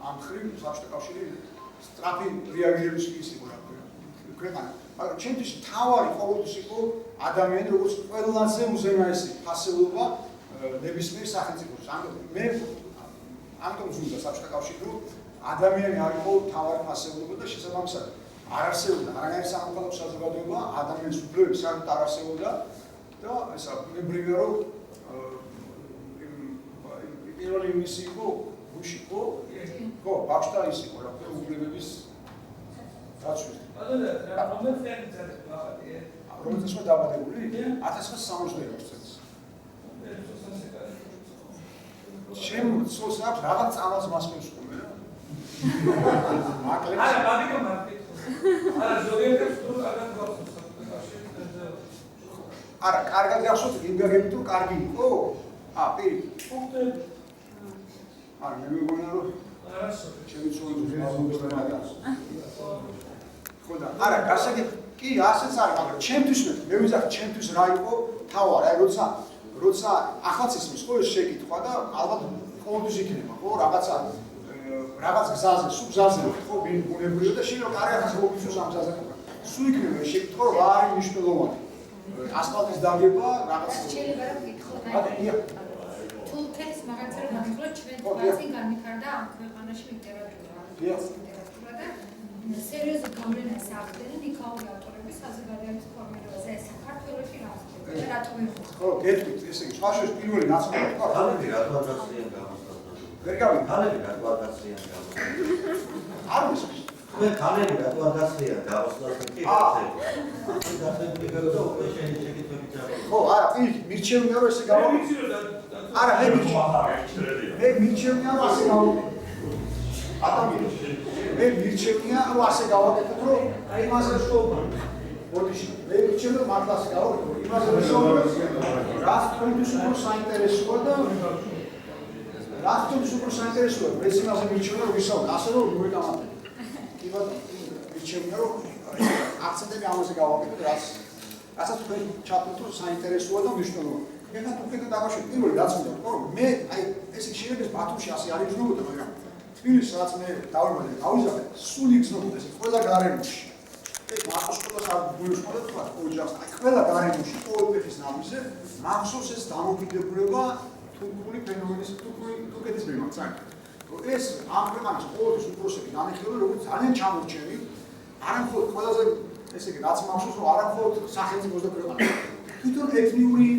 ამ ხრივ საბჭოთა კავშირი სტრაფი რეაგირების ის იყო რა ქვეყანა. მაგრამ ჩემთვის თავარი ყოველთვის იყო ადამიანი, როგორც ყველაზე უზენაესი ფასეულობა ნებისმიერ სახელმწიფოში. მე ამიტომ ვზრუნდა საბჭოთა კავშირი, რომ ადამიანი არ იყო თავარი ფასეულობა და შესაბამისად არ არსებობდა არანაირი სამოქალაქო საზოგადოება, ადამიანის უფლებები საერთოდ არ არსებობდა და ესა ბუნებრივია, რომ პირველი მისი იყო გუში, ხო? ხო, ბავშვთა ის იყო რა, უფლებების დაცვის. რომელიც სხვა დაბადებული? 1960 წელს. ჩემ სულს აქვს რაღაც წამალს მასპინს ხომ რა? მაკლებს. არა, მაგიკო მარკეტ. არა, ზოგიერთი თუ კარგად გვაქვს. არა, კარგად გახსოვთ, იმ გაგებით თუ კარგი იყო? პირი. არა, მე მეგონა რომ ჩემი სულს აქვს. ხო და არა, გასაგებ კი ასეც არის, მაგრამ ჩემთვის მე ვიზახი ჩემთვის რა იყო თავარი, აი როცა ახაც ისმის ხო ეს შეკითხვა და ალბათ ყოველთვის იქნება, ხო, რაღაც გზაზე, სულ გზაზე, ხო, ბუნებრივია და შეიძლება კარი ახაც მოგიწევს ამ გზაზე. სულ იქნება ეს შეკითხვა, რა არის მნიშვნელოვანი. ასფალტის დაგება, რაღაც შეიძლება რომ გითხოთ, თურქეთის მაგალითად გამიგრო ჩვენ თქვენ განვითარდა ამ ქვეყანაში ლიტერატურა. და სერიოზული გავლენას ახდენენ იქაური ავტორების საზოგადოების ფორმირებაზე საქართველოში რა ხდება და რატომ იყო? ხო, გეტყვით, ესე იგი, სხვა შორის პირველი ნაცნობად თქვა, ხალები რატო გასწრიან გამოსვლას? ვერ გავიგე. ხალები რატო გასწრიან გამოსვლას? არ ვიცი. მე ხალები რატო გასწრიან გამოსვლას? კი, ასე გასწრებული გქონდა უკვე შენი შეკითხვები ჩავარდა. ხო, არა, მირჩევნია რომ ესე არა, მე მირჩევნია რომ ასე ადამიანს მე მირჩევნია რომ ასე გავაკეთოთ რომ იმაზე შოუბა. ბოდიში, მე მირჩევნია რომ მართლა ასე გავაკეთოთ, იმაზე შოუბა. რაც თქვენთვის უფრო საინტერესოა და რაც თქვენთვის უფრო საინტერესოა, მე იმაზე მირჩევნია რომ ვისაუბროთ, ასე რომ მოეკამათებთ. კი ბატონო, მირჩევნია რომ აქცენტები ამაზე გავაკეთოთ, რასაც თქვენ ჩათვლით რომ საინტერესოა და მნიშვნელოვანია. ეხლა თურქეთთან დაკავშირებით პირველი რაც მინდა ვთქვა, რომ მე აი ესე შეიძლება ბათუმში ასე არ იგრძნობოდა, მაგრამ თბილისს რაც მე დავიზარდე, სულ იგრძნობოდა ესე ყველა გარემოში. ეს მახსოვს არ გულისხმობდა თქვა, ოჯახს, აი ყველა გარემოში, ყოველთვის ნამიზე მახსოვს ეს დამოკიდებულება თურქული ფენომენის თურქეთის მიმართ. ეს ამ ქვეყანას ყოველთვის უფროსები განიხილავენ როგორც ძალიან ჩამორჩენილ, არამხოლოდ ყველაზე ესე იგი რაც მახსოვს, რომ არამხოლოდ სახელმწიფოს და ქვეყანას. თვითონ ეთნიკური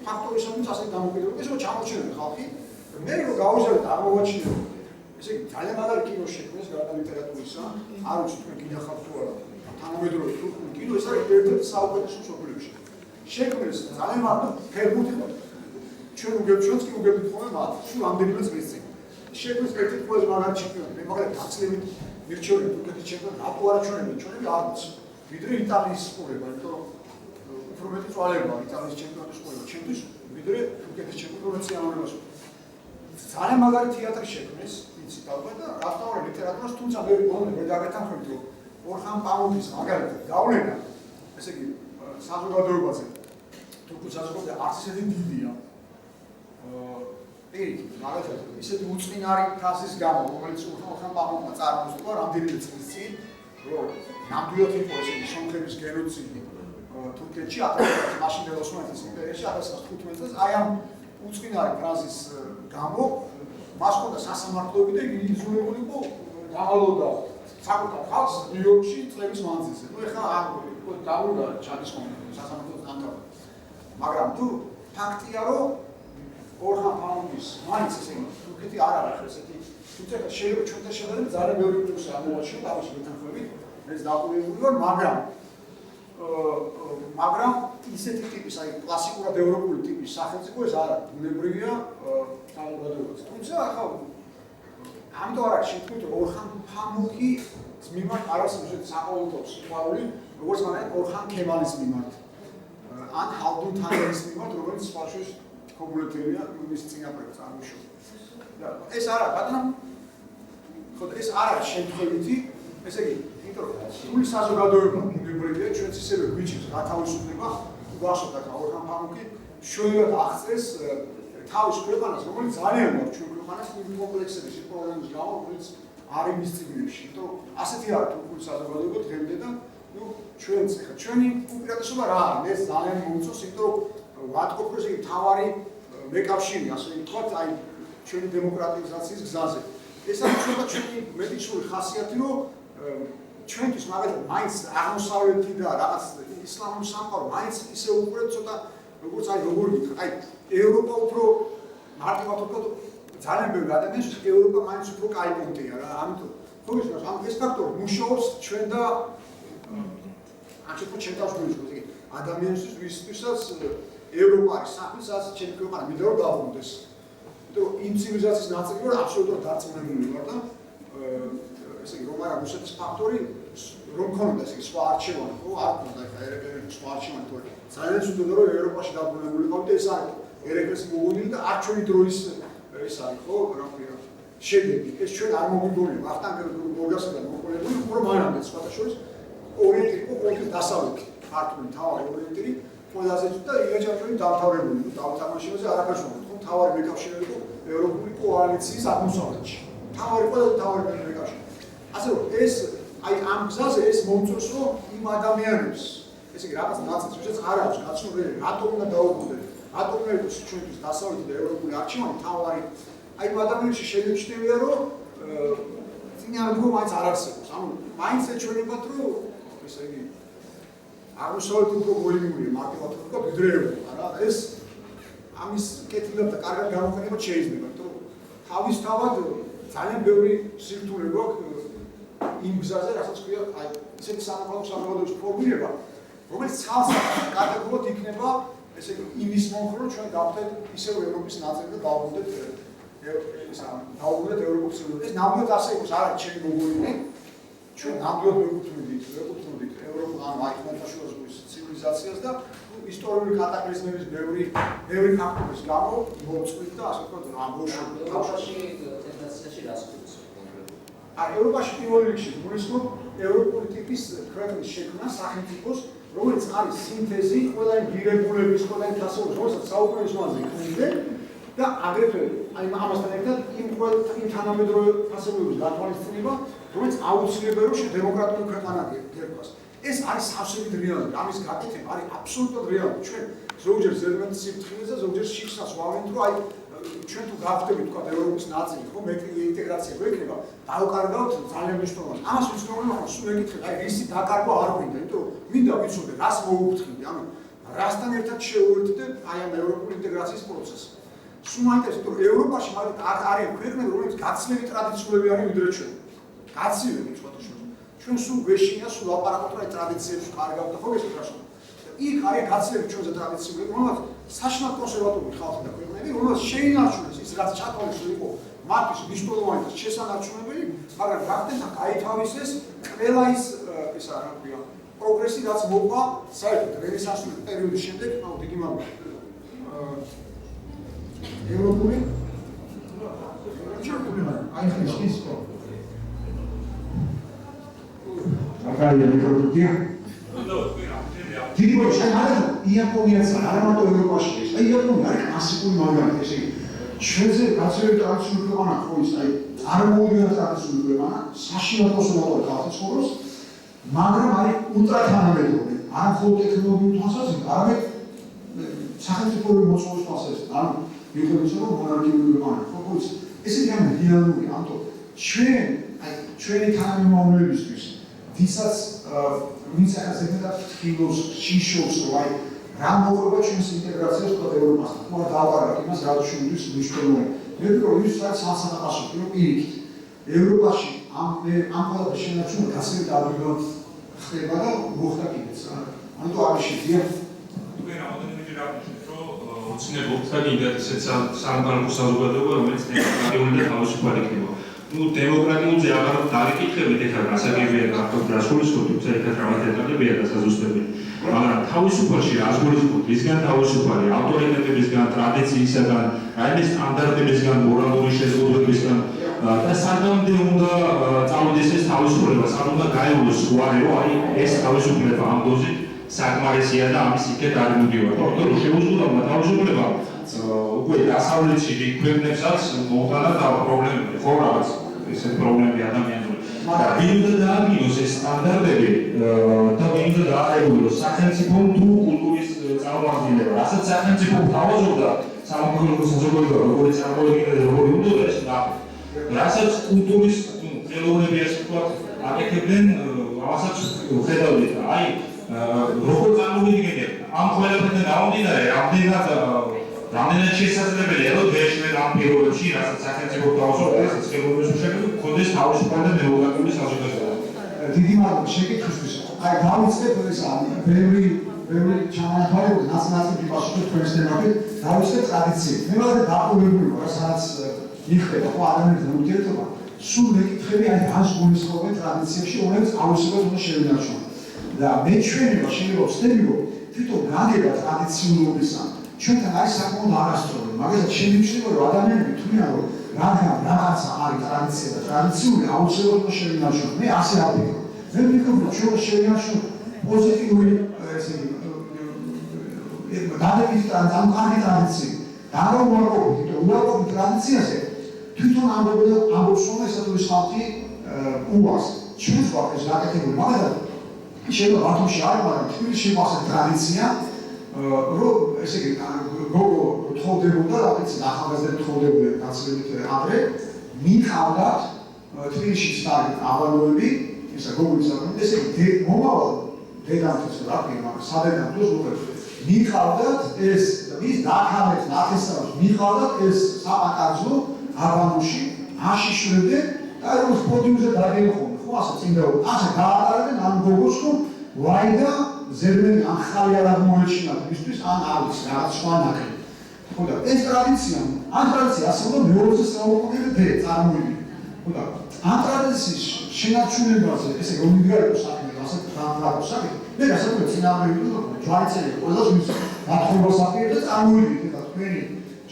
ფაქტორისათვის ასე დამოკიდებულება, ეს რომ ჩამორჩენილი ხალხი, მე რომ გავიზარდე აღმოჩნდა. ესე იგი ძალიან მაგარი კინო შექმნეს გარდა ლიტერატურისა, არ ვიცი თქვენ გინახავთ თუ არა. თანამედროვე თურქული კინო ეს არის ერთ-ერთი საუკეთესო მსოფლიოში. შექმნეს ძალიან მაგარი ფერმუთი ხო. ჩვენ უგებჩვენს კი უგებთ ხოლმე მათ, სულ ამდენიმე წლის წინ. შექმნეს ერთ-ერთი ყველაზე მაგარი ჩემპიონი. მე მაგალითად გაცილებით მირჩევნია თურქეთის ჩემპიონი, რატო არა ჩვენი არ ვიცი. ვიდრე იტალიის ყურება, იმიტომ რომ უფრო მეტი წვალებაა იტალიის ჩემპიონატის ყურება ჩემთვის, ვიდრე თურქეთის ჩემპიონატის წინააღმდეგობას. ძალიან მაგარი თეატრი შექმნეს, იცით ალბათ და რასთავარი ლიტერატურას, თუმცა მე დაგეთანხმებით, რომ ორხან პაუნდის მაგალითად გავლენა, ესე იგი საზოგადოებაზე, თურქულ საზოგადოებაზე არც ისეთი დიდია. პირიქით, მაგალითად, ისეთი უწყინარი თასის გამო, რომელიც ორხან პაუნდმა წარმოსდგა რამდენიმე წლის წინ, რომ ნამდვილად იყო ესე იგი სომხების გენოციდი თურქეთში, მაშინდელ ოსმალეთის იმპერიაში 1915 წელს, აი ამ უწყინარი ფრაზის გამო მას ხონდა სასამართლოები და იგი იძულებული იყო დავალოდა საკუთარ ხალხს ნიუ-იორკში წლების მანძილზე. ნუ ეხლა დაუდა ჩადის სასამართლოს დამთავრდა. მაგრამ თუ ფაქტია რომ ორხან ფაუნდის მაინც ესე თურქეთი არ არის ესეთი თუმცა შეიძლება ჩვენთან შედარებით ძალიან ბევრი პლუსი ამოვაჩინოთ თავის მეთანხმებით ეს დაყოლებული ვარ მაგრამ ისეთი ტიპის აი კლასიკურად ევროპული ტიპის სახელმწიფო ეს არ არის ბუნებრივია საზოგადოებაც თუმცა ახლა ამიტომ არ არის შეთქმით ორხან ფამუკის მიმართ არასდროს საყოველთაო სიყვარული როგორც მაგალითად ორხან ქემალის მიმართ ან ჰალდუნ თანგერის მიმართ რომელიც სხვაშორის კომუნიკაცია მის წინაპრებს წარმოშობს. და ეს არა, ბატონო. ხო, ეს არ არის შემთხვევითი, ესე იგი, იმიტომ რომ სრული საზოგადოება ბუნებრივია, ჩვენც ისევე გვიჩნევს გათავისუფლება, გახსოვთ ახლა ორხან ფამუკი შოულად აღწევს თავის ქვეყანას, რომელიც ძალიან გვაქვს ჩვენ ქვეყანას იმ კომპლექსების პრობლემის გამო, რომელიც არ იმის წიგნებში. იმიტომ რომ ასეთი არის თურქული საზოგადოება დღემდე და ნუ ჩვენც ახლა ჩვენი უპირატესობა რა არის? ეს ძალიან მოუწევს, იმიტომ რომ ვატყობ რომ იგი თავარი მეკავშირი ასე ვთქვათ აი ჩვენი დემოკრატიზაციის გზაზე. ეს არის ცოტა ჩვენი მეტიჩული ხასიათი რომ ჩვენთვის მაგალითად მაინც აღმოსავლეთი და რაღაც ისლამური სამყარო მაინც ისე უყურებთ ცოტა როგორც აი როგორ გითხრა აი ევროპა უფრო მარტივად ვთქვათ ძალიან ბევრი ადამიანს ევროპა მაინც უფრო კაი პუნქტია რა ამიტომ ხო გესმის ამ ეს ფაქტორი მუშაობს ჩვენ და ამ შეფოთ ჩვენ დავსვენოთ იგი ადამიანისთვის ვისთვისაც ევროპა არის სახლის სადაც ჩემი ქვეყანა მინდა რომ დაბრუნდეს. იმიტომ რომ იმ ცივილიზაციის ნაწილი ვარ აბსოლუტურად დარწმუნებული ვარ და ესე იგი რომ არა რუსეთის ფაქტორი რომ ქონოდა ესე იგი სხვა არჩევანი ხო არ ქონდა ეხლა ერეკლეს სხვა არჩევანი თორე ძალიან ცუდია რომ ევროპაში დაბრუნებული ყავდა ეს არის ერეკლეს მოგონილი და არ ჩვენი დროის ეს არის ხო რა ქვია შედეგი ეს ჩვენ არ მოგვიგონია ვახტანგ გორგასიდან მოყოლებული უფრო მანამდე სხვათა შორის ორიენტი იყო ყოველთვის დასავლეთი ქართული თავი ორიენტი ყველაზე ცუდა ილია ჭავჭავაძე დამთავრებული დავთამაშებაზე არაფერს ვუყურებ ხო თავი მეკავშირე იყო ევროპული კოალიციის აღმოსავლეთში თავი მეკავშირე ასე რომ ეს აი ამ გზაზე ეს მომწონს რომ იმ ადამიანებს ესე იგი რაღაც ნაწილს ვისაც არ აქვს გაცნობილი რატომ უნდა დაუბრუნდეთ რატომ უნდა იყოს ჩვენთვის დასავლეთი და ევროპული არჩევანი თავი აი იმ ადამიანებში შეგეჩნევია რომ წინააღმდეგო მაინც არ არსებობს ანუ მაინც ეჩვენებათ რომ ესე იგი აღმოსავლეთი უფრო გოლიმურია მარტივად ვთქვა ვიდრე ევროპა რა ეს ამის კეთილად და კარგად გამოყენება შეიძლება იმიტომ რომ თავისთავად ძალიან ბევრი სირთულე გვაქვს იმ გზაზე რასაც ქვია აი ისეთი სამოქალაქო ფორმირება რომელიც ცალსახად კატეგორიულად იქნება ესე იგი იმის მომხრე რომ ჩვენ გავხდეთ ისევ ევროპის ნაწილი და დავუბრუნდეთ დავუბრუნდეთ ევროპის ეს ნამდვილად ასე იყოს არა ჩემი მოგონილი ჩვენ ნამდვილად ვეკუთვნოდით ევროპულ ან აი ხმელთაშუა ზღვის ცივილიზაციას და ისტორიული კატაკლიზმების ბევრი ფაქტორის გამო მოწყვით და ასე ვთქვათ ევროპაში ტენდენციაში რას ხდება აი ევროპაში პირველ რიგში გულისხმობ ევროპული ტიპის ქვეყნის შექმნა სახელმწიფოს რომელიც არის სინთეზი ყველა იმ დირექტულების ყველა იმ თასეულების რომელსაც საუკუნის მანძილზე იქნებიან და აგრეთვე აი ამასთან ერთად იმ თანამედროვე თასეულების გათვალისწინება რომელიც აუცილებელია რომ დემოკრატიული ქვეყანა გერკვას ეს არის სავსებით რეალური ამის გაკეთება არის აბსოლუტურად რეალური ჩვენ ზოგჯერ ზედმეტ სიფრთხილეზე ზოგჯერ შიხსნას ვავენთ რომ აი ჩვენ თუ გავხდებით თქვა ევროპის ნაწილი ხო მეტი ინტეგრაცია გვექნება დავკარგავთ ძალიან მნიშვნელოვანი ამას ვიცნობენ რომ სულ ეკითხეთ აი რისი დაკარგვა არ გვინდა იმიტომ რომ მინდა ვიცოდე რას მოუხდით ანუ რასთან ერთად შეუერთდეთ აი ამ ევროპული ინტეგრაციის პროცესს სულ მაინტერესებს რომ ევროპაში მაგალითად არის ქვეყნები რომლებიც გაცილებით ტრადიციულები არის ვიდრე ჩვენ გაცილებით ჩვენ სულ გვეშინია სულ აპარატურა აი ტრადიციებს კარგავთ და ხო გესმის იქ არის გაცილებით ჩვენზე ტრადიციულები რომელსაც საშინელ კონსერვატიული ხალხი და ქვეყნები რომელსაც შეინარჩუნეს ის რაც ჩათვალისწინეს იყო მათთვის მნიშვნელოვანი და შესანარჩუნებელი მაგრამ გახდნენ და გაითავისეს ყველა ის რა ქვია პროგრესი რაც მოყვა საერთოდ რენესანსული პერიოდის შემდეგ აუ დიდი მადლობა ევროპული აი ხის ხო აკაია მიკროფონი დიდი მოშენ არა იაპონიაც არა მარტო ევროპაში ეს აი იაპონია არის კლასიკური მაგალითი ესე იგი ჩვენზე გაცილებით ტრადიციული ქვეყანა ხო ის აი არ მოუვიდა ტრადიციული ქვეყანა საშინაო კონსერვატორი ხალხი ცხოვრობს მაგრამ არის ულტრათანამედროვე არა მხოლოდ ტექნოლოგიურ თვალსაზრისით არამედ სახელმწიფოებრივ მოწყობის თვალსაზრისით ანუ მიუხედავად იმისა, რომ მონარქიული ქვეყანა ხო ესეთი ამ რეალურია, ამიტომ ჩვენი თანამემამულეებისთვის, ვისაც ვინც ახასებდა ფილოს, შიშობს, რომ აი რა მოყვება ჩვენს ინტეგრაციას თქვა ევროპასთან. თუ არ დავყარებთ იმას, რა ჩვენთვის მნიშვნელოვანია. მე ვფიქრობ, ის რაც სასანახაო პირიქით. ევროპაში ამ ყველაფერს შენარჩუნა გასწრებით ადვილად ხდება და მოხდა კიდეც რა. ამიტომ არ შეგვიძლია თქვენ რამოდენიმეჯერ აღნიშნეთ, რომ ოცნებობთ და კიდევ ისეთ სამყარო საზოგადოება, რომელიც დემოკრატიული და თავისუფალი იქნება. ну დემოკრატიულზე აღარ დაიკითხებით ეხლა გასაგებია გახდოთ გასულისხმოთ თუმცა ეხლა რაღაც ეტაპებია დასაზუსტებელი მაგრამ თავისუფალში რა გულისხმობთ ისგან თავისუფალი ავტორიტეტებისგან ტრადიციისგან რაიმე სტანდარტებისგან მორალური შეზღუდვებისგან და სანამდე უნდა წავიდეს ეს თავისუფლება სამ უნდა გაევლოს უარი რომ აი ეს თავისუფლება ამ დოზით საკმარისია და ამის იქეთ არ მივდივართ იმიტომ რომ შეუძლოა თავისუფლება უკვე დასავლეთში ქვეყნებსაც მოხდა და პრობლემები ხო რაღაც ესეთ პრობლემები ადამიანური მაგრამ ვინ უნდა დაადგინოს ეს სტანდარტები და ვინ უნდა დააყენოს სახელმწიფო თუ კულტურის წარმოადგენება რასაც სახელმწიფო თავაზობდა სამოქალაქო საზოგადოება როგორი წარმოადგენდა და როგორი უნდა ეს რასაც კულტურის ხელოვნები ასე ვთქვათ აკეთებდნენ ამასაც ხედავდით აი როგორ წარმოვიდგენთ ამ ყველაფერთან გამომდინარე რამდენად შესაძლებელია რომ დღეშივე ამ პირობებში რასაც სახელმწიფო თავაზობდა ეს ხელოვნების უშედეგო გქონდეს თავისუფალი და დემოკრატიული საზოგადოება. დიდი მადლობა შეკითხვისთვის. აი დავიწყებ ეს ბევრი ჩამონათვალე ნაციონალური პასუხი თქვენს თემაზე დავიწყებ ტრადიციები. მე მაგალითად დაყოლებული ვარ სადაც იხდება ხო ადამიანთა ურთიერთობა სულ მეკითხები აი რას გულისხმობენ ტრადიციებში რომელიც აუცილებლად უნდა შევინარჩუნოთ. და მეჩვენება შეიძლება ვცდები რომ თვითონ გაგება ტრადიციულობისა ჩვენთან არის საკმაოდ არასწორი, მაგალითად შემიძლია რომ ადამიანები თვლიან რომ რაღაცა არის ტრადიცია და ტრადიციული აუცილებლად უნდა შევინარჩუნოთ. მე ასე არ ვფიქრობ. მე ვფიქრობ რომ ჩვენ შევინარჩუნოთ პოზიტიური ესე იგი დადებითი ტრადიცია. და რომ უარყოფით, უარყოფით ტრადიციაზე თვითონ ამბობს რომ ეს არის ხალხი უას. ჩვენს გვაქვს ეს გაკეთებული, მაგალითად შეიძლება ბათუმში არ მაგრამ თბილისში გვაქვს ტრადიცია რომ ესე იგი გოგო თხოვდებოდა რაღაც ახალგაზრდები თხოვდებოდნენ გაცილებით ადრე მიყავდათ თბილისში სტარი ავალოები ესა გოგოის საკუთრებით ესე იგი მომავალ დედამთის რა ფირმა სადედამთოს უყურებს მიყავდათ ეს ის დაქალებს ნათესავს მიყავდათ ეს საპატარძლო აბანოში აშიშვრებდნენ და რომ პოდიუმზე დაგენხონ ხო ასე წინდა ასე გაატარებენ ამ გოგოს რომ ვაიდა ზერმენი ან ხალი არ აღმოეჩინათ მისთვის ან არის რაღაც სხვა ნაკრები. ხო და ეს ტრადიცია ასე უნდა მეოცე საუკუნეზე წარმოიდგინე. ხო და ამ ტრადიციის შენარჩუნებაზე ესე უნივერსიტეტის საქმე ასე ფრანგულს საქმე მე გასაგებია წინააღმდეგი ჯვარიცელი ყველას მის გათხოვებას აპირებ და წარმოიდგინე და თქვენი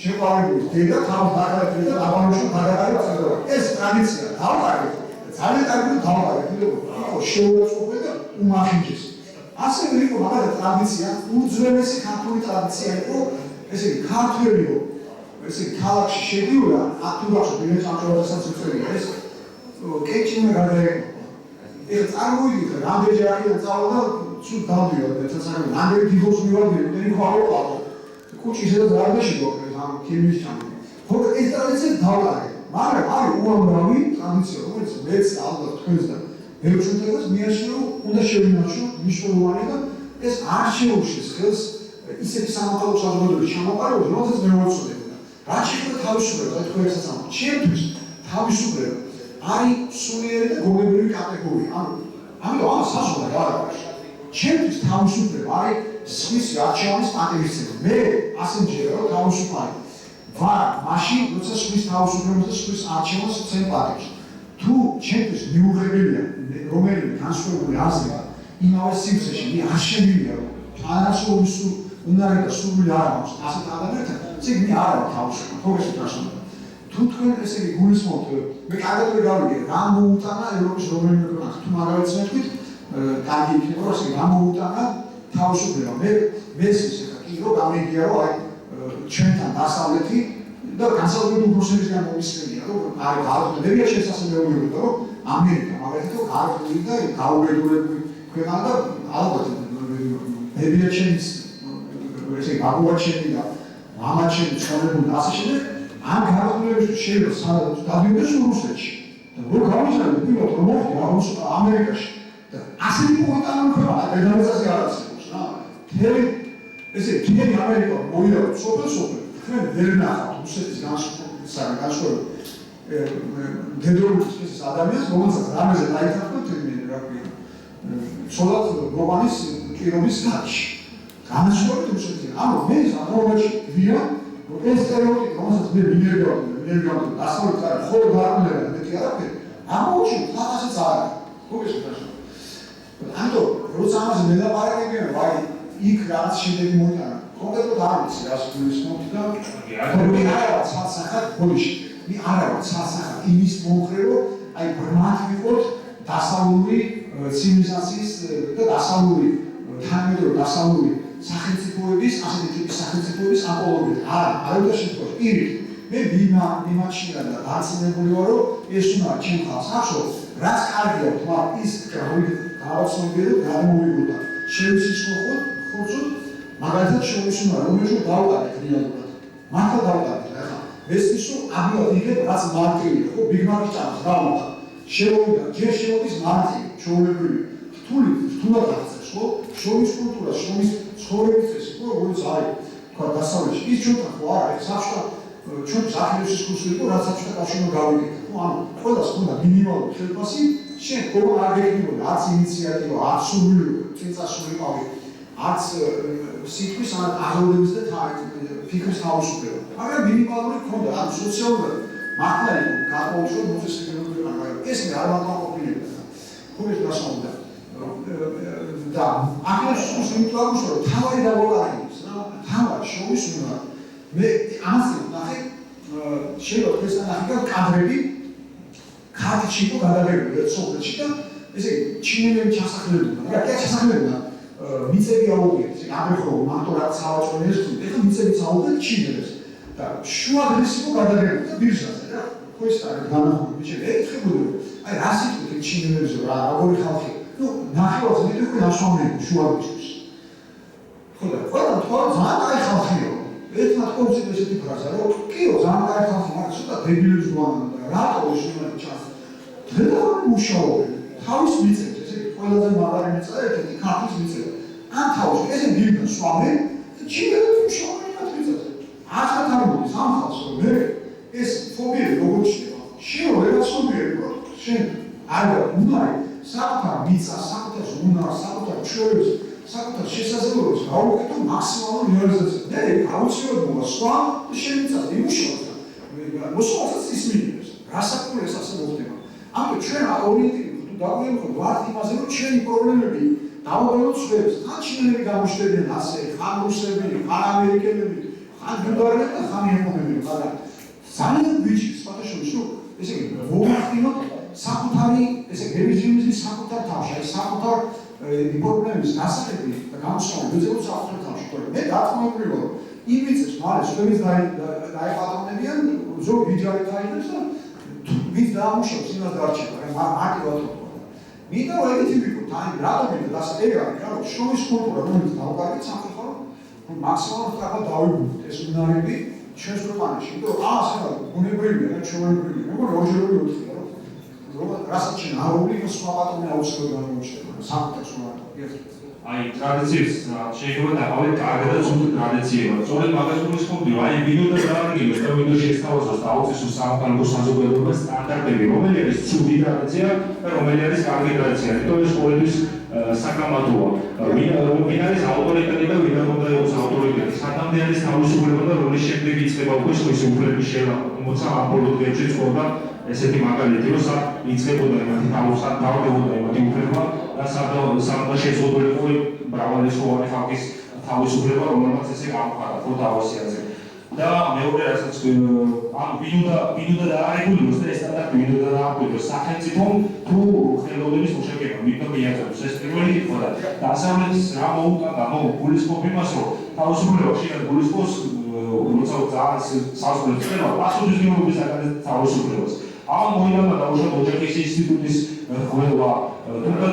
შეყვარებული დედა თავს დაგარეკეთ და აბანოში დაგარეკეთ ეს ტრადიცია დავყარეთ ძალიან კარგი დავყარეთ იყო შეუწყობილ და უმახინჯეს ასევე იყო მაგალითად ტრადიცია უძველესი ქართული ტრადიცია იყო ესე იგი ქართველიო ესე იგი ქალაქში შედიოდა აქტუალში ბილეთს უწევია ეს კეჭინმა გადაეკო ეს წარმოიდგინე რამდენჯერ აქედან წავალ და სულ დავდივარ და თასაკი რამდენი დიდოს მივარდი და იქ კუჩის და ზარდაში გოქრეს ამ ფილმის ჩამო. ხო ეს ტრადიცია დავყარე. მაგრამ არის უამრავი ტრადიცია, რომელიც მეც ალბათ თქვენს და ბევრს მიაშენო, უნდა შევინარჩუნოთ მნიშვნელოვანი და ეს არ შეუშვეს ხელს ისეთი სამოქალაქო საზოგადოების ჩამოყალიბებას, რომელსაც მე ვუწოდებდა. რაც შეეხება თავისუფლებას, აი თქვენ ესაც ამბობთ, ჩემთვის თავისუფლება არის სულიერი და გონებრივი კატეგორია. ამიტომ ამას სასწაულად არ აქვს. ჩემთვის თავისუფლება არის სხვის არჩევანის პატივისცემა. მე ასე მჯერა რომ თავისუფალი ვარ მაშინ, როცა სხვის თავისუფლებას და სხვის არჩევას ვცემ პატივს. თუ ჩემთვის მიუღებელია რომელიმე განსხვავებული აზრი იმავე სივრცეში მე არ შემიძლია რომ თანასწორობის უნარი და სურვილი არ მაქვს ასეთ ადამიანთან, ციგნი არ არის თავისუფალი. ხო ეს პრობლემა. თუ თქვენ ესე იგი გულისხმობთ, მე კარგად გავიგე, რა მოუტანა ევროპის რომელიმე ქვეყანას. თუ მაგალითად თქვით, კარგი იქნება რომ ესე გამოუტანა თავისუფლება. მე მესმის ახლა კი რომ გამიგია რომ აი ჩვენთან დასავლეთი და განსაკუთრებით უფროსებისგან მომისმენია რომ აი გააძლიერებია შესაძლებლობები რომ ამერიკა მაგალითად რომ გააძლიერა და გაუგებრებული ქვეყანა და ალბათ მებიაჩენის ესე გაგუაჩენი და მამაჩემი ცხოვრებული და ასე შემდეგ ამ განხილვებისთვის შეიძლება სადაც დავიდეს რუსეთში და როგორ გავიზარდე პირველ რომ მოხდა ამერიკაში და ასეთი პოეტანული ქვეყანა დედამიწაზე არ არსებობს რა მთელი ესე მთელი ამერიკა მოიარა სოფელ თქვენ ვერ ნახავთ რუსეთის განსხვავებული დედოფლის ადამიანს რომელსაც რამეზე დაითანხმეთ რა ქვია ცოლად რომანის პირობის გარეშე განსხვავებით რუსეთიდან ანუ მე ამავეში ვია ეს სტერეოტიპი რომელსაც მე მინერგავდი დასავლეთ კარი ხოლმე გარკვეულება მეტი არაფერი ამავეში თამაშიც არ არის მოგესმენთ ანუ როცა ამაზე მელაპარაკებიან ვაი იქ რაც შედეგი მოიტანა კონკრეტულად არ ვიცი რას გულისხმობთ და მე არავარ ცალსახად ბოდიში მე არავარ ცალსახად იმის მომხრე რომ აი ბრმად ვიყოთ დასავლური ცივილიზაციის და დასავლური თანამედროვე დასავლური სახელმწიფოების ასეთი ტიპის სახელმწიფოების აპოლოგია არ უნდა შემთხვევაში პირით მე მიმაჩნია და დაცინებული ვარ რომ ეს უნდა ჩემ ხალხს ახსოვს რაც კარგია თმა ის გავაცნობიერო გამოვიგოდა შევისიშხოთ ხოცოთ მაგალითად შევისუნა რომელშო დავყარეთ რეალურად მართლა დავყარეთ ახლა მესმის რომ აბილად იღებ რაც მარტივია ხო ბიგმაკი ჭამს რა უნდა შევიდა ჯერ შემოდის მარტივი ჩვეულებრივი რთულად აღწევს ხო შოვის კულტურა შოვის ცხოვრების წესი ხო როგორც არის თქვა დასავლეთში ის ჩვენთან ხო არ არის საბჭოთა ჩვენ საქართველოს კურსი იყო რაც საბჭოთა კავშირმა გავიგეთ ხო ანუ ყველას ჰქონდა მინიმალური ხელფასი შენ როგორ არ გეკნებოდა არც ინიციატივა არც სურვილი წინწასულიყავი არც სიტყვის აღროვნების და ფიქრის თავისუფლება მაგრამ მინიმალური ჰქონდა ანუ სოციალურად მართლა იყო გაყოლშო მოწესრიგებული მაგრამ ეს მე არ ვაკმაყოფილებდა ხო ეს დასაუნდა და აქედან შემიძლია რომ თავი დავაყენებს რა თავი შოვის უნდა მე ამაზე ნახე შეიძლება ეს ნახე კადრები ქართლში იყო გადაღებული სოფელში და ესე ჩინელები ჩასახლებდნენ მაგრამ კი ჩასახლებდნენ მიწები აუღიეთ ესე აბრეხო მარტო რაც სავაჭრო ეს ეხლა მიწებიც აუღიეთ ჩინელებს და შუადღეს იყო გადაღებული და ბირჟაზე რა ხო ეს არის განახორციელებული ბიჭები ეხებოდნენ აი რა სიტყვით ჩინელებს რა როგორი ხალხი ну ნახევარს მეტი უკვე ნაშრომები შუადღეს ხო და ყველა თქვა ძალიან კაი ხალხია ერთმანეთ კონცეფცია ესეთი ფრაზა რომ კიო ძალიან კაი ხალხი მაგრამ ცოტა დებილებს გვანდა რატო ეს უნდა ჩას დღეოვანი მუშაობები თავის მიწებს ესე ყველაზე მაგარი მიწა ერთ-ერთი ქართლის მიწა ამ თავში ესე გიგდა სვამე ჩინელი მუშაობები მიწაზე ახლა თავი სამხალხო რომ მე ეს ფობიები როგორ ჩნდება შენ რაღაც ფობიები რო შენ არა უნდა საკუთარ მიწას საკუთარ უნარს საკუთარ ჩვევებს საკუთარ შესაძლებლობებს გავუკეთო მაქსიმალურ რეალიზაციას მე აუცილებლობა სხვა და შემიწაზე იმუშაოს მოსულსაც ის მინიმუმს რასაკურეს ასე მოხდება ამიტომ ჩვენ ორიენტირებთ თუ დაგვიემხოთ ვართ იმაზე რომ ჩვენი პრობლემები დავაყენოთ სხვებს ხან ჩინელები გამოჩნდებიან ასე ხან რუსები ხან ამერიკელები ხან ბულგარელები და ხან იაპონელები მაგრამ ძალიან ვიჭი სხვადასხვა რომ ესე იგი მოვახდინოთ საკუთარი ესე რეჟიმის საკუთარ თავში აი საკუთარ პრობლემის გასაღები და გამოსავალი ვეძებოთ საკუთარ თავში თორე მე დათმობრივი ვარ იმ მიწებს მალე სხვების დაეპატრონებიან ზოგი ვიჯარი დაიწყებს და ვინც დაამუშავებს იმას დარჩება მაგრამ მარტივად მინდა რომ ეგეთი ვიყოთ აი რატომ მინდა ასე ეგ არის რა რომ შოვის კულტურა რომელიც დავუკარგეთ სამხატვრო რომ მაქსიმალურად კარგად დავიგვიდოთ ეს უნარები ჩვენს ქვეყანაში იმიტომ რომ ასე ბუნებრივია და ჩვეულებრივია მეგონა ორჯერული ოთხია რომ რასაც ჩვენ არ უნდა სხვა პატრონი აუცილებლად გამოჩნდება საკუთარ სულად აი ტრადიციებს შეიძლება დავავით კარგად და ზუსტ ტრადიციებად. სწორედ მაგას გულისხმობდი, რომ აი ვინოდა დაარგილოს და ვინდა შეესწავლოს დაუწესოს სამყარო საზოგადოებას სტანდარტები, რომელი არის ცუდი ტრადიცია და რომელი არის კარგი ტრადიცია. იმიტომ ეს ყოველთვის საკამათოა. ვინ არის ავტორიტეტი და ვინ უნდა იყოს ავტორიტეტი. სათამდე არის თავისუფლება და რომლის შემდეგ იწყება უკვე სხვისი უფლების შეგროვება. თუმცა ამ ბოლო დღეებში ცხოვრდა ესეთი მაგალითი, რომ იწყებოდა იმათი თავდებოდა იმათი უფლება და სადღაც შეძლებულიყო მრავალრიცხოვანი ხალხის თავისუფლება, რომელმაც ესე გამხარა ხო თავისიაზე. და მეორე რასაც ამ ვინ უნდა დაარეგულიროს და ეს სტანდარტი ვინ უნდა დააკვირდეს სახელმწიფომ თუ ხელოვნების მუშაკებამ, ვინ უნდა მიაწოდოს ეს პირველი კითხვა და დასავლეთის რა მოუტანდა, გულისხმობ იმას, რომ თავისუფლება შეიძლება გულისხმობს როცა ძალიან საზღვრებს ხდება პასუხისმგებლობის თავისუფლებას. ამ მოინდა დაუშვათ ოჯახის ინსტიტუტის ხმელვა, თუმცა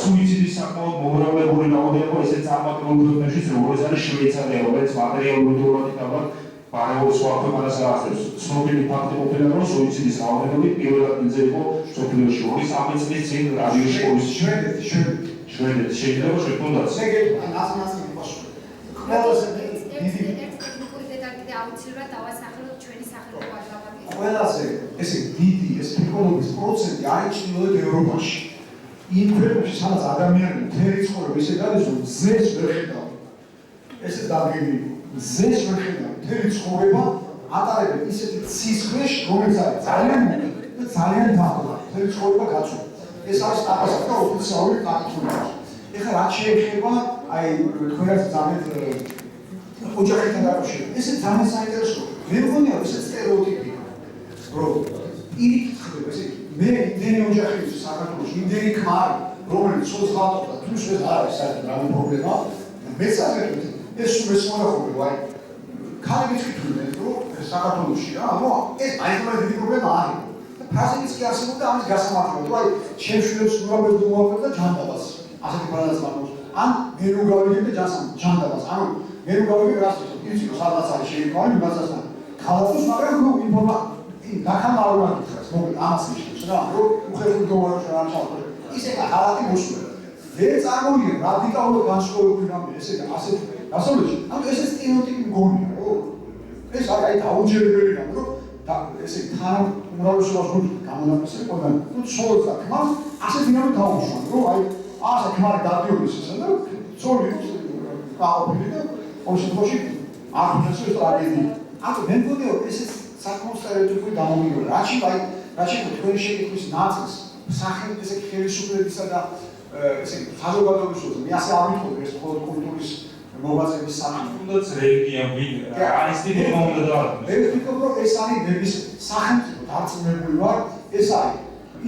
სუიციდის საკმაოდ მომრავლებული რაოდენობა ისეთ წარმატებულ ქვეყნებშიც, როგორც არის შვეიცარია, რომელიც მატერიალურად ითამაშა პარალელურ სხვა ქვეყანას აღწევს. ცნობილი ფაქტი ყოფილა, რომ სუიციდის რაოდენობით პირველ ადგილზე იყო მსოფლიოში 2-3 წლის წინ რადიო სკოლის შვედეთი. შეიძლება შექმნათ. აუცილებლად დავასახელოთ ჩვენი სახელმწიფო ადგილობრივი. ყველაზე ესე დიდი ეს ეკონომიკის პროცენტი არის ჩრდილოეთ ევროპაში. იმ ქვეყნებში, სადაც ადამიანები მთელი ცხოვრება ისე გადის, რომ მზეს ვერ ხედავენ. ესე დაგეგმილი, მზეს ვერ ხედავენ. მთელი ცხოვრება ატარებენ ისეთი ცისქვეშ, რომელიც არის ძალიან დაბლა. მთელი ცხოვრება გაწვევა. ეს არის სტატუსი და ოფიციალური კატეგორია. ეხლა რაც შეეხება, აი თქვენაც ძალიან ოჯახთან დაკავშირებით. ეს ძალიან საინტერესოა. მე მგონია ეს სტერეოტიპია. რომ პირიქით ხდება ესე მე იმდენი ოჯახის საქართველოს იმდენი ქმარი, რომელიც სოციალურად და თუშ ეს არის საერთოდ რა პრობლემა. მეც აღიქვით ეს სულ მოხდება, აი ქალებს კითხულობენ, რომ საქართველოსში რა, ანუ ეს აიძულებდა დიდი პრობლემა არის. ფრაზებიც კი არსებობდა ამის გასამართლებლად, რომ აი შემშულებს ნურაბებს მოაკვეთ და ჯანდაბას. ასეთი ფრაზაც მაქვს. ან მე რო გავიგებ და ჯანდაბას. ანუ მე რო გავიგებ რას იცი, სადაც არის შეიქმნა იმასთან. ქალაქოს მაგრამ ნუ ინფორმაცია დახამაურა გითხრას, მოკლედ ამას ნიშნავს რა, რომ უხერხული გოვაროშა რა ჩავთვალე. ისე ხალხი მოსულა. ვერ წარმოვიდგენ რადიკალურად განსხვავებული რამე, ესე და ასეთ დასავლეთში. ანუ ეს სტერეოტიპი მგონია, რომ ეს აი დაუჯერებელი რამე, რომ ესე თანამშრომლობას გამონაკლისები ყველგან. თუ ცოლს და ქმარს ასეთი რამე დაუშვან, რომ აი ასე ქმარი დადიოდეს ესა და ცოლი გაყოფილი და ყოველ შემთხვევაში არ ხდება ეს ტრაგედია. ანუ მე მგონია ეს საკმაოდ სტერეოტიპული გამომივიდა. რაც თქვენი შეკითხვის ნაწილს სახელი ესე ხელისუფლებისა და ესე საზოგადოების უზრუნველყოფა. მე ასე არ ვიტყოდი ეს მხოლოდ კულტურის მოვაწების სახელი. თუნდაც რელიგია ვინ არის დიდი მომდა და მე ვფიქრობ, რომ ეს არის ნების სახელმწიფო დარწმუნებული ვარ, ეს არის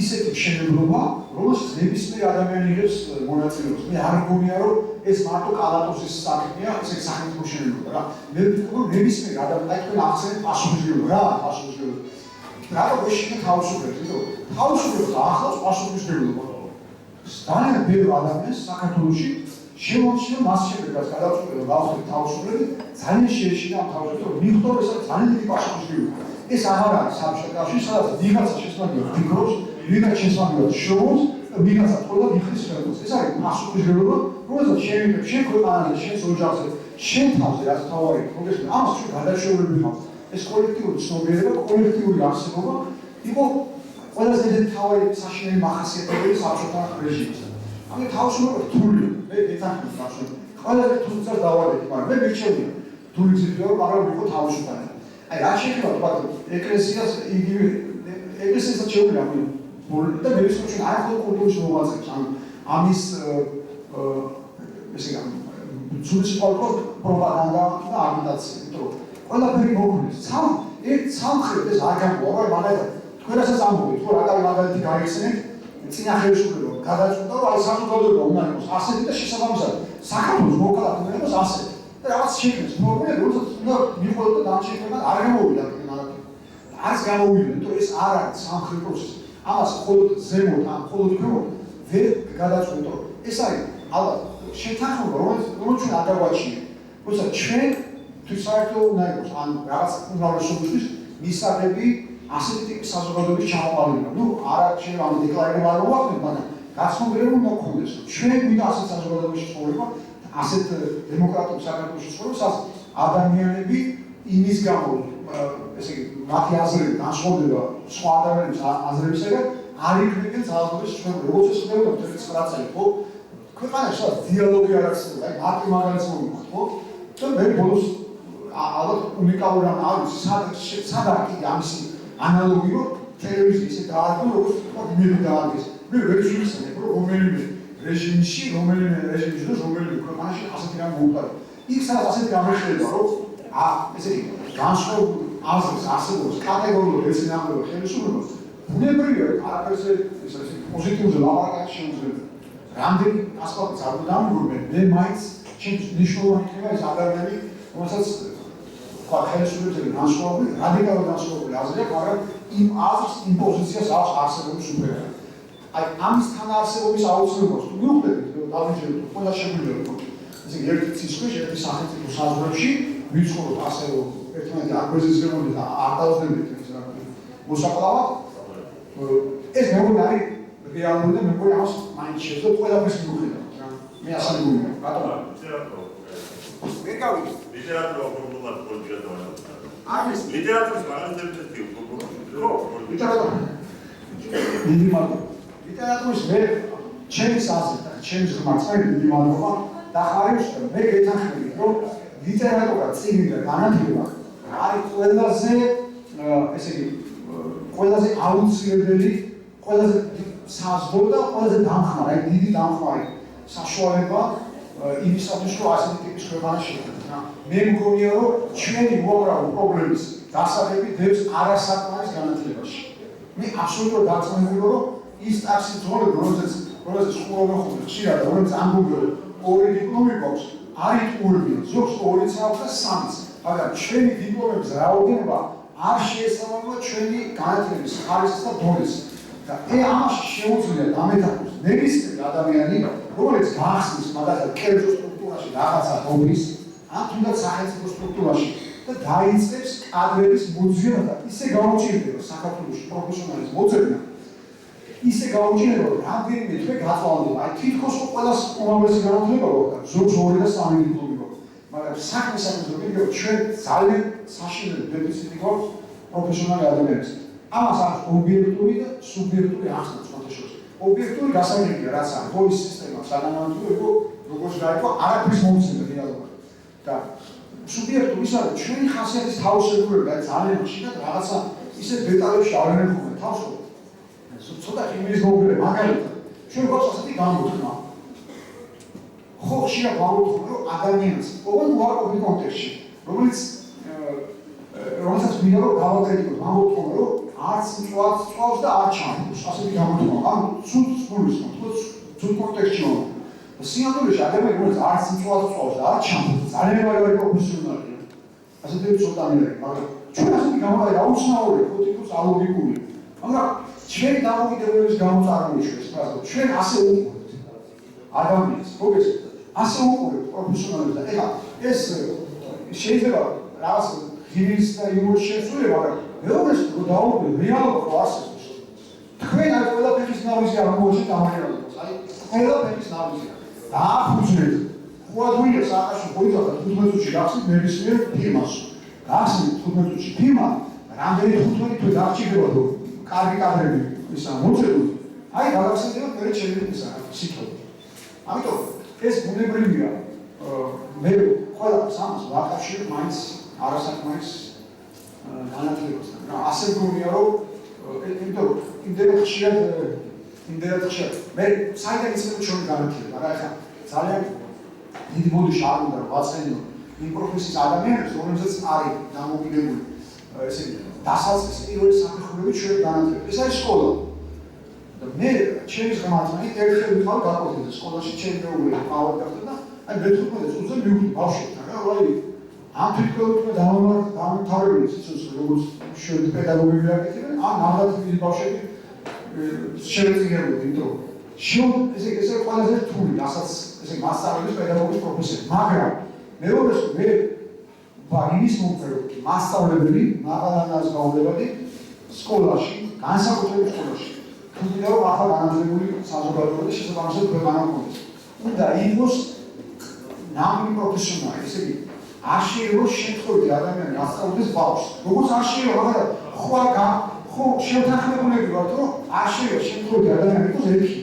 ისეთი მშენებლობა, რომელშიც ნებისმიერ ადამიანი იღებს მონაწილეობას. მე არ მგონია, რომ ეს მარტო კალატოსის საქმეა, ესე სახელმწიფო მშენებლობა რა. მე ვფიქრობ, რომ ნებისმიერ ადამიანს თქვენ ახსენეთ პასუხისმგებლობა რა, პასუხისმგებლობა. რატო ეშინე თავისუფლებს, იმიტომ თავისუფლება ახლავს პასუხისმგებლობა. ძალიან ბევრი ადამიანს საქართველოში შემოჩნდა მას შედეგად გადაწყვეტილება გავხდეთ თავისუფლები, ძალიან შეეშინა ამ თავისუფლებას, მიხვდეთ ეს ძალიან დიდი პასუხისმგებლობა. ეს აღარ არის საბჭოთა კავშირი, სადაც ვიღაცა შესაძლოა ფიქრობს, ვიღაცა შესაძლოა შრომობს, ვიღაცა ყველა იხრის ხელს. ეს არის პასუხისმგებლობა, რომელსაც შევიღებ შენ ქვეყანაზე, შენს ოჯახზე, შენ თავზე, რაც თავარი მოგესმე, ამას ჩვენ გადაშორებული ვიყავ. ეს კოლექტიური ცნობიერება, კოლექტიური არსებობა იყო ყველაზე დიდი თავარი საშინელი მახასიათებელი საბჭოთა რეჟიმისა. ამით თავისუფლება რთულია. მე დეთანხმები საბჭოთა. ყველაზე რთულსაც დავადეთ, მაგრამ მე მირჩევია რთული ძირძველი, მაგრამ ვიყო თავისუფალი. აი რა შეიძლება თქვა ეკლესიას იგივე ეკლესიასაც შეუძლია და მე ვისწრებ ჩვენ არ ხო კულტურის მოღვაწეებს ანუ ამის ესე მუნიციპალურ პროპაგანდა და აგიტაცია იმიტომ რომ ყველაფერი მოგვიდეს სამხრეთ ეს არ გამოვა მაგალითად თქვენასაც ამბობთ რომ რა კარი მაგალითი გაიხსენეთ წინა ხელისუფლება გადაწყვეტა რომ აი საზოგადოება უნდა იყოს ასეთი და შესაბამისად საქართველოს მოქალაქე უნდა იყოს ასეთი და რაღაც შექმნეს პრობლემა როდესაც უნდა მიყვება და დამჭირდება არ გამოვიდა მაგალითად არც გამოვიდა იმიტომ რომ ეს არ არის სამხრეთ პროცესი ამას მხოლოდ ზემოთ ან მხოლოდ ქვემოთ ვერ გადაწყვეტო ეს არის ალბათ შეთანხმება რომელიც ჩვენ არ დაგვაჩინეთ როცა ჩვენ თვითსაერთო უნდა იყოს ან რაღაც უმრავლესობისთვის მისაღები ასეთი ტიპის საზოგადოების ჩამოყალიბება. ნუ არა შეიძლება ამ დეკლარირება არ მოახდენთ, მაგრამ გასხმობილება უნდა გქონდეს. ჩვენ გვინდა ასეთ საზოგადოებაში ცხოვრება, ასეთ დემოკრატიულ საქართველოში ცხოვრება, სადაც ადამიანები იმის გამო, ესე იგი, მათი აზრები განსხვავდება სხვა ადამიანების აზრებისაგან, არ იქნებიან ძალადობის ჩვენება. როგორც ეს ხდება 19 წელი, ხო? ქვეყანაში სადაც დიალოგი არ არსებობს, აი მარტი მაგალითს მოვიხოთ, ხო? და მე ბოლოს ალბათ უნიკალური რამ არის, სადაც კიდე ამისი ანალოგიო ტელევიზიის დაარგო როგორც იმედი დაარგეს. მე ვერ ვიხსენებ რომ რომელიმე რეჟიმში და რომელიმე ქვეყანაში ასეთი რამ მოუყარა. იქ სადაც ასეთი რამ ხდება რომ ესე იგი განსხვავებული აზრის არსებობს კატეგორიულად ეცინამება ხელისუფლებას. ბუნებრივია არაფერს ესე პოზიტიურზე ლაპარაკი შეუძლია. რამდენი ასპარეზს არ უნდა ამგურმე, მე მაინც ჩემს ნიშნულოვანი იქნება ეს ადამიანი, რომელსაც ხელისუფლების განსხვავებული, რადიკალურად განსხვავებული აზრი აქვს, მაგრამ იმ აზრს, იმ პოზიციას აქვს არსებობის უფლება. აი ამის თანაარსებობის აუცილებლობას თუ მიუხედავთ, რომ დავიჯეროთ, ყველა შეგვიძლია რომ ესე იგი ერთი ცისქვეშ, ერთი სახელმწიფო საზღვრებში ვიცხოვროთ ასე ერთმანეთი არ გვეზიზმებული და არ დავსდებით ეს რა მოსაკლავად ეს მე მგონი არის რეალური და მე მგონი ამას მაინც შეძლო ყველაფერს მიუხედავად რა მე ასე მგონია ბატონო მე გავიგე ლიტერატურა პრობლემად პოლიტიკა არის ლიტერატურის მაგალითები ხო ლიტერატურა დიდი მადლობა ლიტერატურის მე ჩემს აზრით და ჩემს ხმარწმენით დიდი მადლობა და ხარებს მე გეთანხმებით რომ ლიტერატურა წიგნი და განათლება არის ყველაზე ესე იგი ყველაზე აუცილებელი ყველაზე საზღო და ყველაზე დამხმარე დიდი დამხმარე საშუალება იმისათვის რომ ასეთი ტიპის ქვეყანა შექმნას რა მე მგონია რომ ჩვენი უამრავი პრობლემის დასაწყები დევს არასაკმარის განათლებაში მე აბსოლუტურად დარწმუნებული რომ ის ტაქსის ძღოლები რომელზეც ხურობენ ხშირად რომელიც ამბობენ ორი დიპლომი გვაქვს არ იტყურებიან ზოგს 2-ც აქვს და 3-ც მაგრამ ჩვენი დიპლომების რაოდენობა არ შეესაბამება ჩვენი განათლების ხარისხს და დონეს და ამაში შეუძლია დამეთანხმოს ნებისმიერი ადამიანი რომელიც გახსნის მაგალითად კერძო სტრუქტურაში რაღაცა ჰობის ან თუნდაც სახელმწიფო სტრუქტურაში და დაიწყებს კადრების მოძიებას და ისე გამოჩნდება საქართველოში პროფესიონალის მოძებნა ისე გამოჩნდება რომ რამდენიმე თვე გაწვალდება აი თითქოს ყველას უმაღლესი განათლება გვაქვს ზოგს 2 და 3 დიპლომი გვაქვს მაგრამ საქმის ამბობენ ჩვენ ძალიან საშინელი დეფიციტი გვაქვს პროფესიონალი ადამიანების ამას აქვს ობიექტური და სუბიექტური ახსნა სხვადასხვა ობიექტური გასაგებია რაც არის ხოლის სისტემა საგანმანათლებლო როგორც გაიყო არაფრის მომცემი რეალობა და სუბიექტური ის არის ჩვენი ხასიათის თავისებურება ძალიან ხშირად რაღაცა ისე დეტალებში აღერენ ხოლმე თავს ცოტა იმის მოგრე მაგალითად ჩვენ გვაქვს ასეთი გამოთქმა ხო ხშირად გამოთქმა რომ ადამიანს ყოველ უარყოფით კონტექსტში რომელსაც მინდა რომ გავაკეთოთ გამოთქმა რომ არც მწვავს და არ ჩამოთქოს ასეთი გამოთქმა ამ ცუდ გულისხმობ ცუდ კონტექსტში ვარ სინამდვილეში ადამიანი რომელიც არც მწვავს და არ ჩამოთქოს ძალიან მაგარი პროფესიონალია ასეთი ცოტა მინდა მაგრამ ჩვენ ასეთი გამოთქმა აუცნაურია ხო თითქოს ალოგიკური მაგრამ ჩვენი დამოკიდებულების გამოწარმოიშვის ფრაზა ჩვენ ასე უყურებთ ადამიანს მოგესმით ასე უყურებთ პროფესიონალებს და ეხლა ეს შეიძლება რაღაც ღირს და იმურს შეცვლება მაგრამ მეუბნეს რომ დაუბრუნდეთ რეალობა ხო არსებობს თქვენ აი ყველაფერის ნავიზი არ მოუჩით ამ რეალობას აი ყველაფერის ნავიზი დააფუძნეთ ხუადუია საყაში ხოიდა და 15 წუთში გახსნით ნებისმიერ ფირმას გახსნით 15 წუთში ფირმა რამდენი 15 თვე დარჩება რომ კარგი კადრები ისა მოწევი აი გავახსენდება მე ჩემი ისა სიტყვა ამიტომ ეს ბუნებრივია მე ყველა სამს ვაკავშირებ მაინც არასაკმარის განათლებასთან რა ასე გონია რომ იმდენად ხშირად მე საიდან ისმენთ ჩვენი განათლება რა ეხლა ძალიან დიდი ბოდიში არ უნდა ვაცხენო იმ პროფესიის ადამიანებს რომელზეც არის დამოკიდებული ესე იგი დასაწყის პირველი საფეხურები ჩვენ განათლება ეს არის სკოლა და მე ჩემი ხმარწმენით ერთხელ ვიყავ გაკვეთილზე სკოლაში ჩემი მეუღლე ყავად გახდა და აი მე-15 წუთზე მივხვდი ბავშვებთან რა აი ამ თვითკვლევით დამთავრებული სიცოცხლე როგორც შევდი პედაგოგები აკეთებენ ამ ნამდვილად დიდი ბავშვები შევეწინებოდი იმიტომ ესე ყველაზე რთული რასაც ესე მასწავლებლის პედაგოგის პროფესია მაგრამ მე ვარინის მომხრე მასწავლებელი მაღალანას გაულებადი სკოლაში განსაკუთრებით სკოლაში თუმცა რომ ახლა განათლებული საზოგადოება და შესაბამისად ქვეყანა გქონდეს უნდა იყოს ნამდვილი პროფესიონალი ესე იგი არ შეიძლება შემთხვევით ადამიანი ასწავლის ბავშვს როგორც არ შეიძლება მაგრამ ხო შევთანხმებულები ვართ რომ არ შეიძლება შემთხვევით ადამიანი იყოს ერთი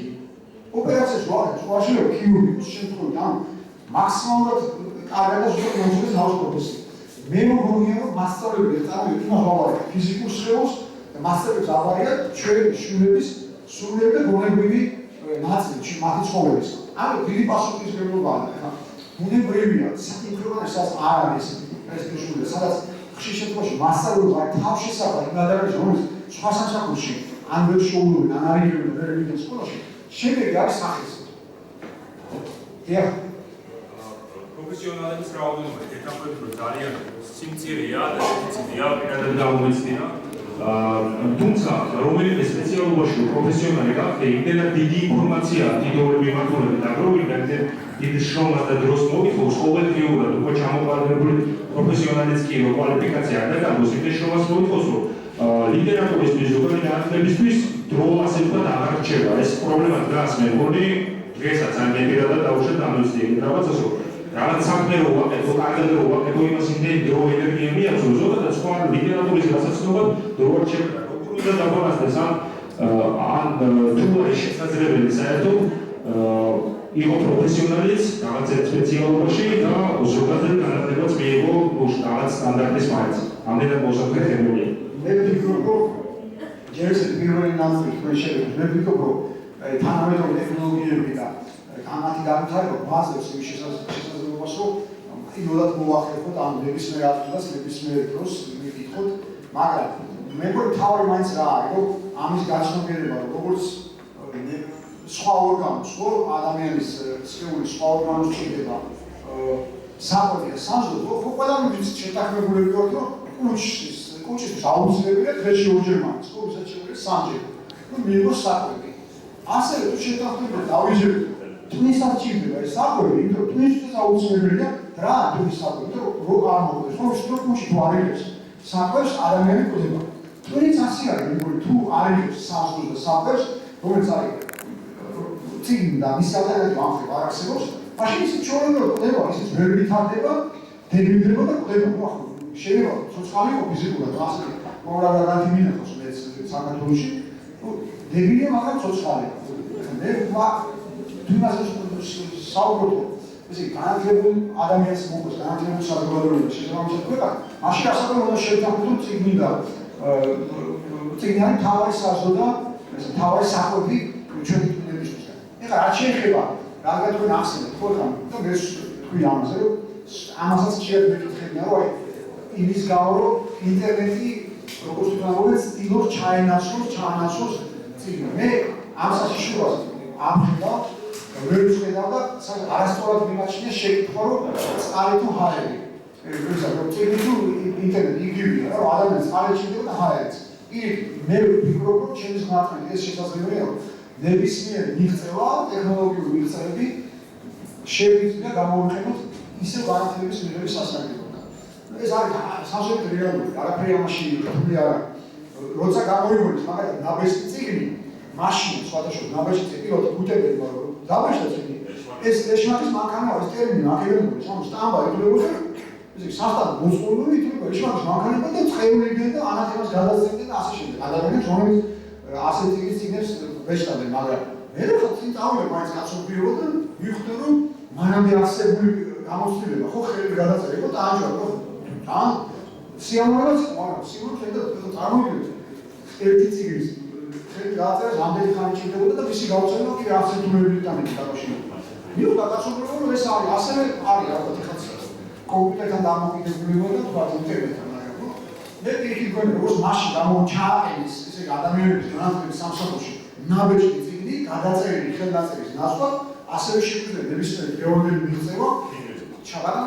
ოპერაციაში ვარ არ შეიძლება ქირურგი იყოს შემთხვევით ან მაქსიმალურად კარგად ზოგადად მომწეს ნაოს პროფესია მე მგონია რომ მასწავლებელი წარმოიდგინოს იმას ვავარია ფიზიკურ სხეულს და მასწავლებს ავარია ჩვენი შვილების სულიერი და გონებრივი ნაწილი მათი ცხოვრების ამიტომ დიდი პასუხისმგებლობაა ეხლა ბუნებრივია საკითხებია სადაც არ არის ეს შულე სადაც ხშირ შემთხვევაში მასწავლებლობა თავშესაფარ იმ ადამიანს რომელიც სხვა სამსახურში ან ვერ შეუძლებელი ან არ იგივე ვერ მიდიან სკოლაში შედეგი არის სახისმეტყველო პროფესიონალების რაოდენობა დეტალურად რომ ძალიან სიმწირეა და დეფიციტია პირადად გამომეცნია თუმცა რომელიმე სპეციალობაში პროფესიონალი გახდა იმდენად დიდი ინფორმაცია დიდოური მიმართულებით დაგროვილი და დიდი შრომას და დროს მოითხოვს ყოველდღიურად უკვე ჩამოყალიბებული პროფესიონალის კი რო კვალიფიკაცია არ დაკარგოს, იმის შრომას მოითხოვს, რომ ლიტერატურისთვის, ზოგადი განათლებისთვის დრო ასე ვთქვათ აღარ რჩება. ეს პრობლემა დგას მე მგონი დღესაც ან პირადად დავუშვათ ამბიცია რაღაცას, რომ რაღაც საქმე რო ვაკეთო, კარგად რო ვაკეთო, იმას იმდენი დრო ენერგია მიაქვს, რომ ზოგადად სხვა ლიტერატურის გასაცნობად დრო არ რჩება. როგორ უნდა დაგვანაცდეს ან თუ არის შესაძლებელი საერთოდ იყო პროფესიონალიც რაღაც სპეციალობაში და ზოგადად განათლებაც მიიღო რაღაც სტანდარტის მაინც. ამდენად მოსახერხებელია. მე ვფიქრობ, რომ ჯერ ეს პირველი ნაწილი თქვენ შევიდეთ, მე ვფიქრობ, რომ თანამედროვე ტექნოლოგიები და ამათი განვითარება ბაზებს იმ შესაძლებლობას, რომ პირველად მოახერხოთ ამ ნებისმიერ ადგილას, ნებისმიერ დროს მიკითხოთ, მაგრამ მე მგონი თავი მაინც რა არის, რომ ამის გაცნობიერება, როგორც სხვა ორგანოს, ხო, ადამიანის სხეულის სხვა ორგანოს ჭირდება საკვებია საზრდო, ხო, ყველანი ვიცით შეთანხმებულები ვართ, რომ კუჭისთვის აუცილებელია დღეში ორჯერ მაინც, ხო, ვისაც შეგვიძლია სამჯერ. ნუ მიიღოს საკვები. ასევე თუ შეთანხმებულები დავიჯეროთ, თვისაც ჭირდება ეს საკვები, იმიტომ რომ თვისთვის აუცილებელია რა თვლის საკვები, რომ არ მოხდეს, ხო, ვთქვი, კუჭი თუ არ იღებს საკვებს, ადამიანი კვდება. თვით ასე არის, მეგონი, თუ არ იღებს საზრდოს და საკვებს, რომელიც არის წიგნი და მის ალტერნატივა ამხრივ არ არსებობს, მაშინ ისიც ჩვეულებრივად კვდება, ისიც ვერ ვითარდება, დეგრადირება და კვდება. ნუ ახლა შეიძლება ცოცხალი იყო ფიზიკურად, ასე მოგრაგანთი მინახავს მეც საქართველოში, დეგრადირება მაგრამ ცოცხალი. მე თუ იმაზე საუბრობ, ესე განათლებულ ადამიანს მოყოს, განათლებულ საზოგადოებას შესაბამისად კვება, მაშინ ასევე უნდა შევთანხმდეთ წიგნი და წიგნი არის თავი საზრდო და ესე თავი საკვები ჩვენი ტკივილებისთვის. ეხლა რაც შეეხება რადგან თქვენ ახსენეთ ხო ხომ და მე თქვი ამაზე რომ ამასაც შეიძლება მეკითხებინა რომ აი იმის გამო რომ ინტერნეტი როგორც თქვენ ცდილობს ჩაანაცვლოს წიგნი. მე ამ საშიშროებას ამხდა ვერ ვხედავ და არასწორად მიმაჩნია შეკითხვა რომ წყალი თუ ჰაერი. ეგრეცა რომ წიგნი თუ ინტერნეტი იგივეა რომ ადამიანს წყალი ჭირდება და ჰაერიც. იქ მე ვფიქრობ რომ ჩემს განათლებით ეს შესაძლებელია რომ ნებისმიერი მიღწევა, ტექნოლოგიური მიღწევები შეგვიძლია გამოვიყენოთ ისევ განათლების მიღების სასარგებლოდ. ეს არის სამშობლო რეალობა, არაფერი ამაში რთული არ არის. როცა გამოიგონეთ მაგალითად ნაბეჭდი წიგნი, მაშინ სხვადასხვა ნაბეჭდი წიგნი როცა გუტებდება რომ დაბეჭდა წიგნი, ეს ეშმაკის მანქანა არის ტერმინი აქედან რომ სტამბა ითვლებოდა, ესე სასტან მოსყოლული ითვლება ეშმაკის მანქანა და წეულებდნენ და ანათემას გადასცემდნენ და ასე შემდეგ. ადამიანებს რომელიც ასეთი წიგნებს ვეშტავდნენ, მაგრამ მე რო წინ წავიდე მაინც გაცნობიერებო და ვიხდე რომ მანამდე არსებული გამოცდილება ხო ხელი გადაწერება და ამჟამად ხო თან სიამოვნებაც მაგრამ სიამოვნებაც და წარმოვიდგინეთ ერთი წიგნის ხელი გადაწერეს ამდენი ხანი ჭირდებოდა და მისი გაუწევება კი ასეთულებით დამედი დაკავშირებული. მივხვდა გაცნობიერებო რომ ეს არის ასევე არის ალბათ ხაც კომპიუტერთან დამოკიდებულება და თქვა ინტერნეტთან მაგრამ მე პირიქით გქონდა როგორც მაშინ ჩააყენეს ესე ადამიანების განათლების სამსახურში ნაბეჭდი წიგნი გადაწერილი ხელნაწერის ნაცვლად ასევე შეგვიძლია ნებისმიერი გეოლოგიური მიღწევა ჩაბარა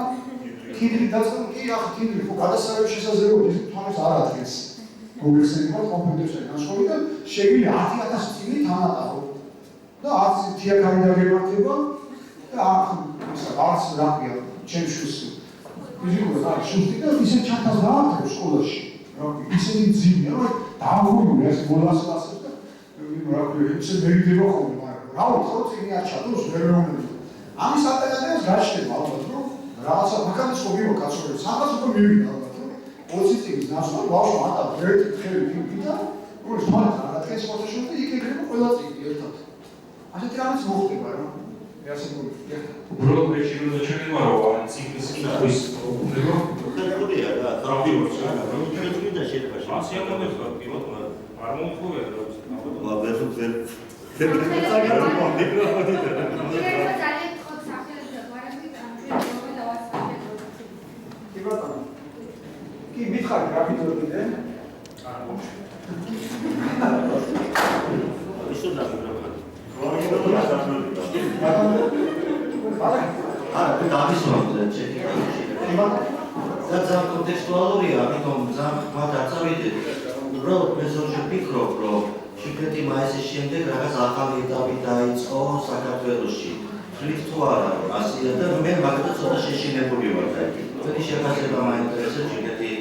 კიდრი დაწყო კი ახლა კიდრი ხო გადასწრების შესაძლებლობა ის თვალს არ ადგენს გოგესენება კომპიუტერზე განსხვავებით შეგვიძლია 10000 წიგნი თანატარო და 10 თიაქარი დაგემართება და არც რაკია ჩემშვის ფიზიკურად არის შუშტი და ისე ჩათავს დააყენებს სკოლაში ისეთი ძიმია რომ დააღონული ეს მოლასლასებს და რა ქვია ისე მერიდება ხოლმე მაგრამ რა ვთქო წიგნი არ ჩადოს ვერ მეუბნები ამის ალტერნატივას გაჩნდება ალბათ რომ რაღაცა მაგალითად მოგივა კაცობრიობა სადაც უკვე მივიდა ალბათ რომ 20 წიგნის ნაცვლად ბავშვმა ატა ერთი ხელი ფიქრიდა რომ თვალს არ ატკეს ფოტოშოპი და იქ ეგრევე ყველა წიგნი ერთად ასეთი რამაც მოხდება რა მე ასე მგონია უბრალოდ მე შეიძლება ჩვენი ვარო ან ციკლის კითხვის უნდა ხერხულია რა ტრაფიკს რა ჩვენ და შეიძლება ასიაკამებს ვაკილოთ არ მომხუია რა ლაბერტ ვერ კი ბატონო კი მითხარი რა ფიქრობდე ისო დაგვრაფა არა, დავისვამდა ჩეკი. და ძალიან კონტექსტუალურია, ამიტომ ძალიან ხმად არ წავიდეთ. უბრალოდ მე ზოგჯერ ვფიქრობ, რომ შიფრეთი მაისის შემდეგ რაღაც ახალი ეტაპი დაიწყო საქართველოში. ხლით თუ არა ასია და მე მაგათ ცოტა შეშინებული ვარ და თქვენი შეფასება მაინტერესებს შეგეთი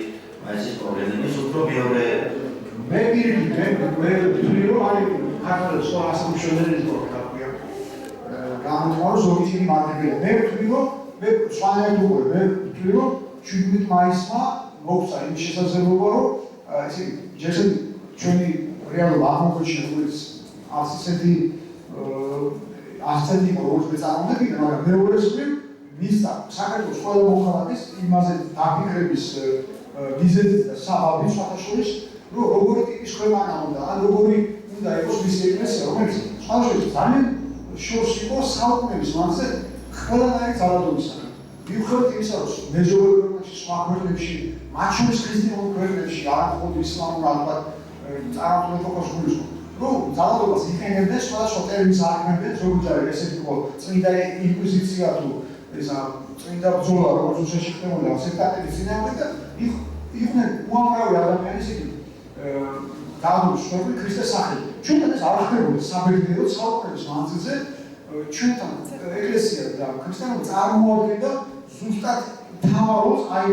მაისის პრობლემების უფრო მეორე მე ვთვლი რომ არის ქართულ სკოლას მშენებელი გქონია გამოთვალო ზოგი წილი მარტივია მე ვთვლი რომ მე სხვანაირად უყურე მე ვთვლი რომ 17 მაისმა მოგცა იმის შესაძლებლობა რომ ესე ჯერ ჩვენი რეალურ აღმოჩენილ რომელიც ასეთი ასეთი პროგრამები წარმოქმნიდა, მაგრამ მეორეს მხრივ მისცა საქართველოს ყველა მოქალაქეს იმაზე დაფიქრების მიზეზი და საბაბი შეხაშულის, რომ როგორი ტიპის ქვეყანა უნდა, ან როგორი უნდა იყოს მისი ეკლესია, რომელიც სხვადასხვა ძალიან შორს იყო საუკუნეების მანძილზე ყველანაირი ძალადობისაგან. მიუხედავად იმისა, რომ მეზობელ ქვეყნებში, სხვა ქვეყნებში, მათ შორის ქრისტიანულ ქვეყნებში არ მხოლოდ ისლამურ ალბათ წარმართულ ეპოქას გულისხმობ. რომ ძალადობას იყენებდნენ სხვადასხვა ტერმინს აღქმებდნენ ზოგადად ესეთი იყო წმინდა ინკვიზიცია თუ ესა წმინდა ბრძოლა როგორც უშეში ხდებოდა სექტანტების წინააღმდეგ და იყვნენ უამრავი ადამიანი ისეთი დაადოშვებული ქრისტეს სახით. ჩვენთან ეს არ ხდებოდა საბერძნეთად საუკუნეების მანძილზე ჩვენთან ეკლესია და ქრისტიანობა წარმოადგენდა ზუსტად მთავარ როლს აი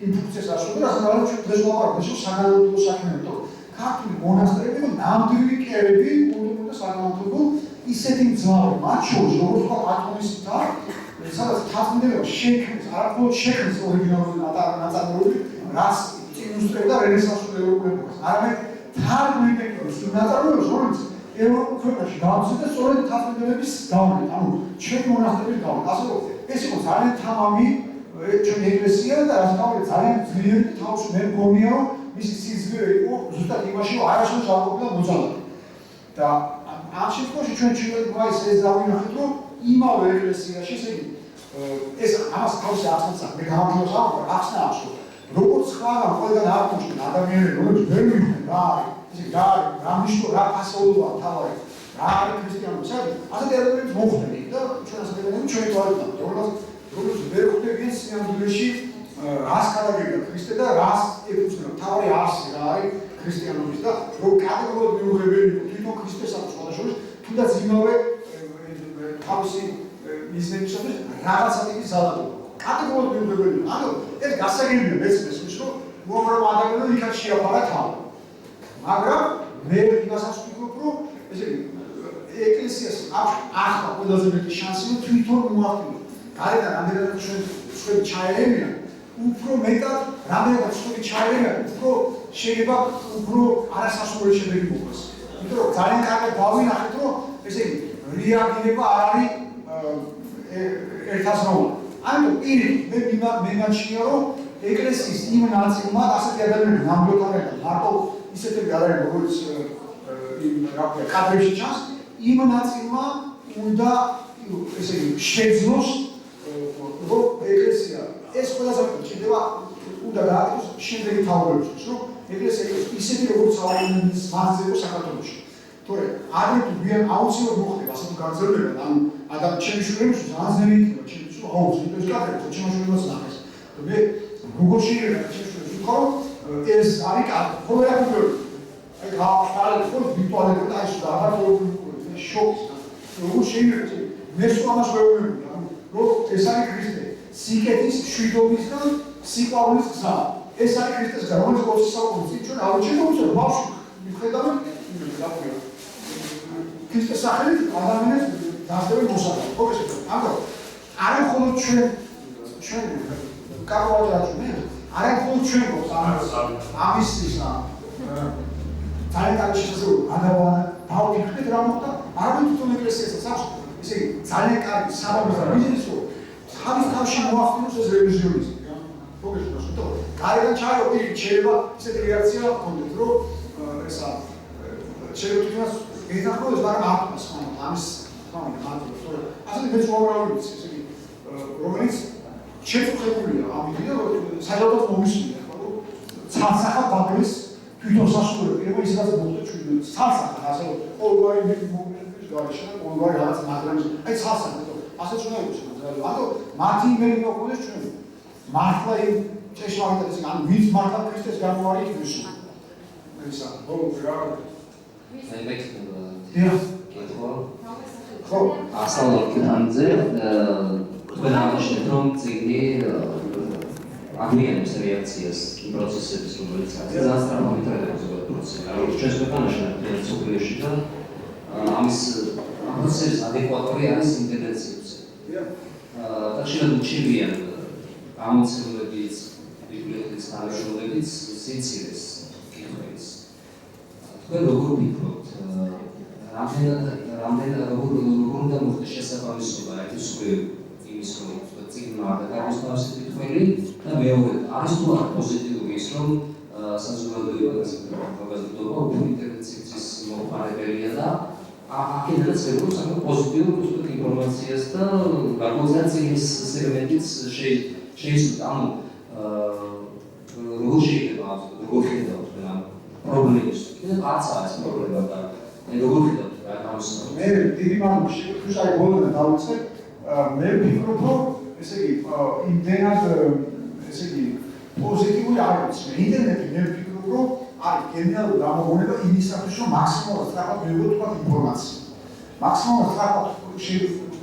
იმ ფუნქციას ასრულებდა რასაც ჩვენ დღეს ვაპარავთ ეს საგანმანათლებლო საქმეა ქართული მონასტრები და ნამდვილი კერები კულტურულ და საგანმანათლებლო ისეთი მძლავრი მათ შორის როგორც თქვა ათონის და სადაც თარგმნელობა შექმნის არაფერ შექმნის ორიგინალური ნაწარმოები რაც ილუსტრირებდა რენესანსულ ევროპულ ეპოქას არამედ თარგმნილებს იმ ნაწარმოებებს რომელიც ევროპულ ქვეყნებში გავრცელდა სწორედ თარგმნელების გავლენით ანუ ჩვენი მონასტრების გავლენით ასე რომ ეს იყო ძალიან თამამი ჩვენი ეკლესია და რაც თავი ძალიან ძლიერი თავს მე მგონია რომ მისი სიზმრე იყო ზუსტად იმაში, რომ არასდროს არ ყოფილა მოძალადე. და ამ შემთხვევაში ჩვენ 17 მაისს ეს დავინახეთ, რომ იმავე ეკლესიაში, ესე იგი, ეს ამას თავისი ახსნა, მე გამარჯვებას ავყო, ახსნა აქვს, როგორც ხარ ყველგან არ მოშენ ადამიანები, რომლებიც ვერ მიხვდნენ რა არის, ესე იგი, რა მნიშვნელობა, რა ფასეულობა თავარი, რა არის ქრისტიანობა, საერთოდ ასეთი ადამიანები მოხდნენ და ჩვენ ასეთი ადამიანები ჩვენი თვალით რომლებიც ვერ ხვდებიან სინამდვილეში რას გადაგებდა ქრისტე და რას ეკუთვნება თავი არსი რა არის ქრისტიანობის და რომ კატეგორიულად მიუღებელი იყო თვითონ ქრისტესთან სხვადასხვა თუნდაც იმავე თავისი მიზნებისათვის რაღაცა ტიპის ძალადობა კატეგორიულად მიუღებელი ანუ ეს გასაგებია მეცნიერს ის რომ უამრავ ადამიანს იქაც შეაფარა თავი მაგრამ მე იმასაც ვფიქრობ რომ ესე იგი ეკლესიას ახლა ყველაზე მეტი შანსი რომ თვითონ მოახდინოს გარედან რამდენადაც ჩვენ ჩაერევიან უფრო მეტად რამდენადაც სწორი ჩაერევიან უფრო შეიძლება უფრო არასასურველი შედეგი მოხდეს. იმიტომ რომ ძალიან კარგად დავინახეთ რომ ესე იგი რეაგირება არ არის ერთაზროვანი. ანუ პირიქით მე მემაჩნია რომ ეკლესიის იმ ნაწილმა ასეთი ადამიანები ნამდვილად არიან მარტო ისეთები არიან როგორც იმ რა ქვია კადრებში ჩანს იმ ნაწილმა უნდა ესე იგი შეძლოს რომ ეკლესია ეს ყველაზე შეიძლება უნდა გააკეთოს შემდეგი თაობებისთვის, რომ ეკლესია იყოს ისეთი როგორც საუკუნეების მანძილზე იყო საქართველოში. თორე ადრე თუ ვიან აუცილებლად მოხდება ასეთი გაგრძელება, ანუ ადამიანი ჩემი შვილებს ზანზერი იქნება, ჩემი შვილები აუცილებლად გაკეთებს, ჩემი შვილებს ნახეს. მე როგორ შეიძლება ჩემი შვილებს ვთქვა, ეს არის კარგი, ხოლმე რა ვქო. აი გავახალე ხო ვიტუალები და ის რაღაცა შოკს. როგორ შეიძლება მე სწამას ვეუბნები, რომ ეს არის ქრისტე. სიკეთის მშვიდობის და სიყვარულის გზა. ეს არის ქრისტეს გზა, რომელიც 20 საუკუნის წინ ჩვენ აუჩინოთ, რომ ბავშვი მიხედავენ რა ქვია. ქრისტეს სახელით ადამიანებს დასდევენ მოსაყრად. ხო ეს ამიტომ არა მხოლოდ ჩვენ კაროვაჯაჭმე, არა მხოლოდ ჩვენ გვაქვს ამის ისა ძალიან კარგი შესაძლებლობა გადავანა დავიფიქრეთ რა მოხდა, არამედ თვითონ ეკლესიასაც აქვს ესე იგი ძალიან კარგი საბაბი და ბიზნესი რო თავის თავში მოახდინოს ეს რელიგიონიზმი, რა. მოგეშვა, იმიტომ რომ გარედან ჩაერო პირიქით შეიძლება ისეთი რეაქცია ჰქონდეთ, რომ ესა შეიძლება თვითონაც ეთანხმოს, მაგრამ არ თქვას ხომ ამის ხომ მარტივად, თორე ასეთი მეც უამრავი ის ესე იგი რომელიც შეწუხებულია ამით და საერთოდ მომისმინა, ხო? ცალსახა ბაბლის თვითონ სასურველი პირობა ისაც მოხდა ჩვენ ცალსახა, ასე რომ ყოველგვარი მომენტის გარეშე და ყოველგვარი რაღაც მაგრამ აი ცალსახა, ასე უნდა იყოს. ანუ მათი იმედი მოხდეს ჩვენ. მართლა იმ ჭეშმარიტად ის ანუ ვინც მართლა ქრისტეს გამოარით ვისო. ესა, ო, რა. აი მე დიახ. ხო, ასწავლოთ კითხანზე, თქვენ აღნიშნეთ, რომ წიგნი აგვიანებს რეაქციას იმ პროცესების, რომელიც არის. ძალიან სწრაფად ვითარდება ზოგადად პროცესი. როგორც ჩვენს ქვეყანაში, მთელ მსოფლიოში და ამის პროცესის ადეკვატური არის იმ ტენდენციებზე. და შეიძლება უჩივიან გამოცემლებიც, ბიბლიოთეკის თანამშრომლებიც სიცილეს კითხვების. თქვენ როგორ ვფიქრობთ, რამდენად როგორ უნდა მოხდეს შესაბამისობა ერთის მხრივ იმის, რომ წიგნმა არ დაგაროს კითხვები და მეორედ არის თუ არა პოზიტიური ის, რომ საზოგადოება უფრო ინტერნეტის მომხმარებელია და აქედანაც ეუბნებს ამ პოზიტიურ ინფორმაციას და გარკვეულწილად წიგნის სეგმენტიც შეიცვლება. ანუ როგორ შეიძლება როგორ ხედავთ ამ პრობლემას? კიდევ არცაა ეს პრობლემა და როგორ ხედავთ ამას? მე დიდი მადლობა შეგიძლია ბოლომდე დავიწყებ. მე ვფიქრობ, რომ ესე იგი იმდენად ესე იგი პოზიტიური არ არის. ინტერნეტი მე ვფიქრობ, რომ არის გენერალური გამოგონება იმისათვის, რომ მაქსიმალურად სწრაფად მივიღოთ ინფორმაცია. მაქსიმალურად სწრაფად